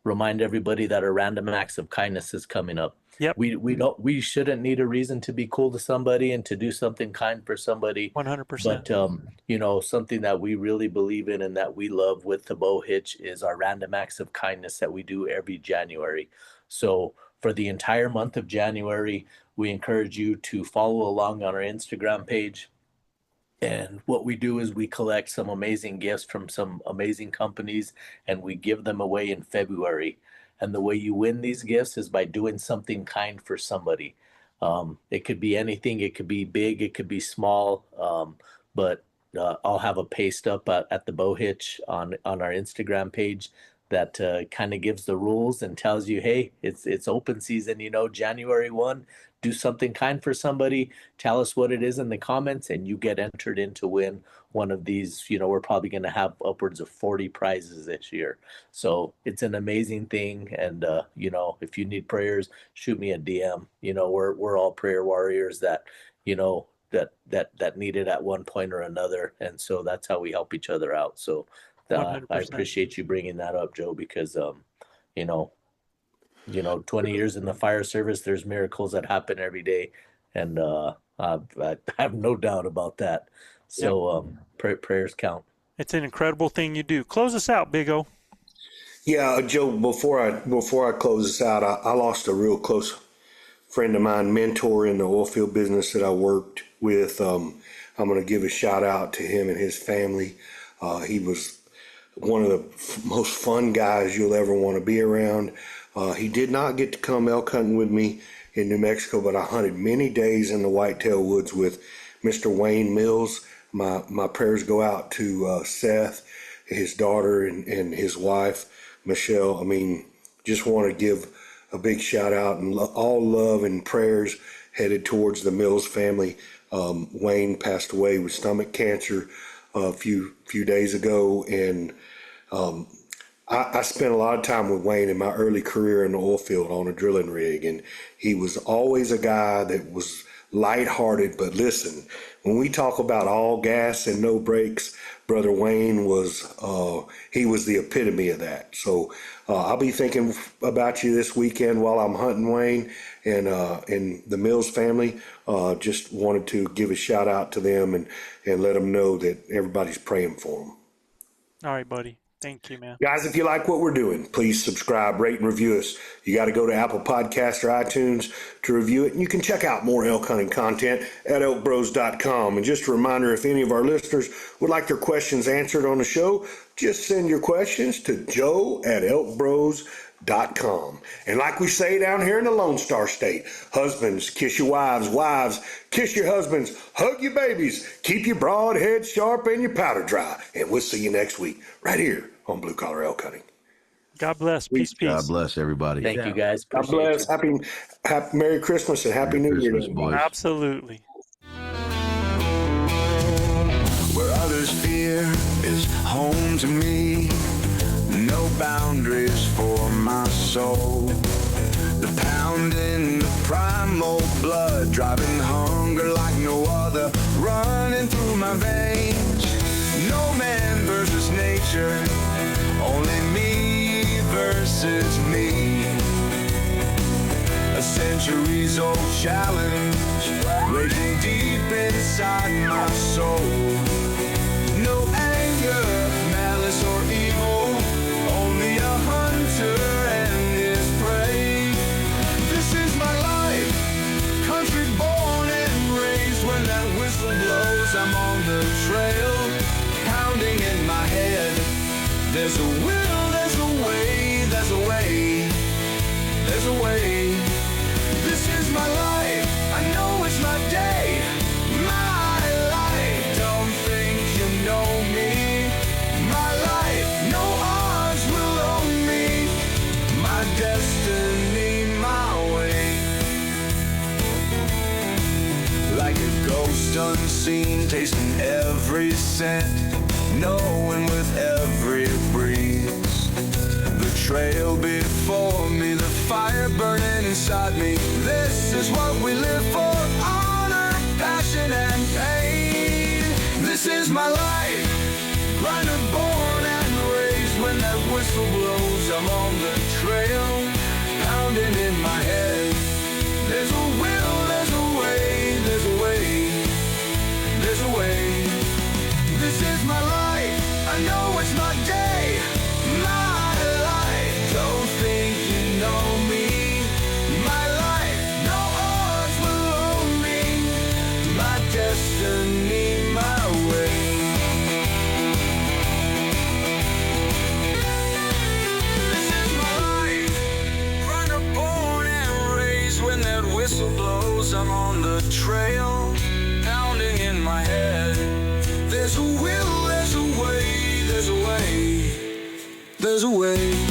H: remind everybody that our random acts of kindness is coming up.
F: Yep.
H: We shouldn't need a reason to be cool to somebody and to do something kind for somebody.
F: 100%.
H: But something that we really believe in and that we love with the Bow Hitch is our random acts of kindness that we do every January. So for the entire month of January, we encourage you to follow along on our Instagram page. And what we do is we collect some amazing gifts from some amazing companies and we give them away in February. And the way you win these gifts is by doing something kind for somebody. It could be anything. It could be big. It could be small. But I'll have a paste up at the Bow Hitch on our Instagram page that kind of gives the rules and tells you, hey, it's open season, January 1, do something kind for somebody, tell us what it is in the comments, and you get entered in to win one of these. We're probably going to have upwards of 40 prizes this year. So it's an amazing thing. And, if you need prayers, shoot me a DM. We're all prayer warriors that need it at one point or another. And so that's how we help each other out. So I
F: 100%.
H: appreciate you bringing that up, Joe, because, 20 years in the fire service, there's miracles that happen every day. And I have no doubt about that. So prayers count.
F: It's an incredible thing you do. Close us out, Big O.
A: Yeah, Joe, before I close this out, I lost a real close friend of mine, mentor in the oil field business that I worked with. I'm going to give a shout out to him and his family. He was one of the most fun guys you'll ever want to be around. He did not get to come elk hunting with me in New Mexico, but I hunted many days in the whitetail woods with Mr. Wayne Mills. My prayers go out to Seth, his daughter, and his wife, Michelle. I mean, just want to give a big shout out and all love and prayers headed towards the Mills family. Wayne passed away with stomach cancer a few days ago, and I spent a lot of time with Wayne in my early career in the oil field on a drilling rig, and he was always a guy that was lighthearted. But listen, when we talk about all gas and no brakes, Brother Wayne was he was the epitome of that. So I'll be thinking about you this weekend while I'm hunting, Wayne, and the Mills family. Just wanted to give a shout out to them and let them know that everybody's praying for them.
F: All right, buddy. Thank you, man.
A: Guys, if you like what we're doing, please subscribe, rate, and review us. You got to go to Apple Podcasts or iTunes to review it. And you can check out more elk hunting content at ElkBros.com. And just a reminder, if any of our listeners would like their questions answered on the show, just send your questions to joe@ElkBros.com. And like we say down here in the Lone Star State, husbands, kiss your wives, wives, kiss your husbands, hug your babies, keep your broad head sharp and your powder dry. And we'll see you next week right here on Blue Collar Elk Hunting.
F: God bless. Peace, peace.
D: God bless everybody.
H: Thank you, guys.
A: God bless. Happy Merry Christmas and Happy New Year.
D: Christmas, boys.
F: Absolutely.
B: Where others fear is home to me. No boundaries for my soul. The pounding, the primal blood, driving hunger like no other, running through my veins. No man versus nature, only me versus me. A centuries old challenge, raging deep inside my soul. No anger, malice or evil, only a hunter and his prey. This is my life, country born and raised. When that whistle blows, I'm on the trail, pounding in my head. There's a will, there's a way, there's a way, there's a way. This is my life, I know it's my day, my life. Don't think you know every scent, knowing with every breeze. The trail before me, the fire burning inside me. This is what we live for, honor, passion, and pain. This is my life, grinder born and raised. When that whistle blows, I'm on the trail, pounding in my head. There's a will, there's a way, there's a way, there's a way. This is my life, I know it's my day, my life. Don't think you know me, my life, no odds will own me, my destiny, my way. This is my life, runner born and raised. When that whistle blows, I'm on the trail, pounding in my head. There's a will, there's a way, there's a way, there's a way.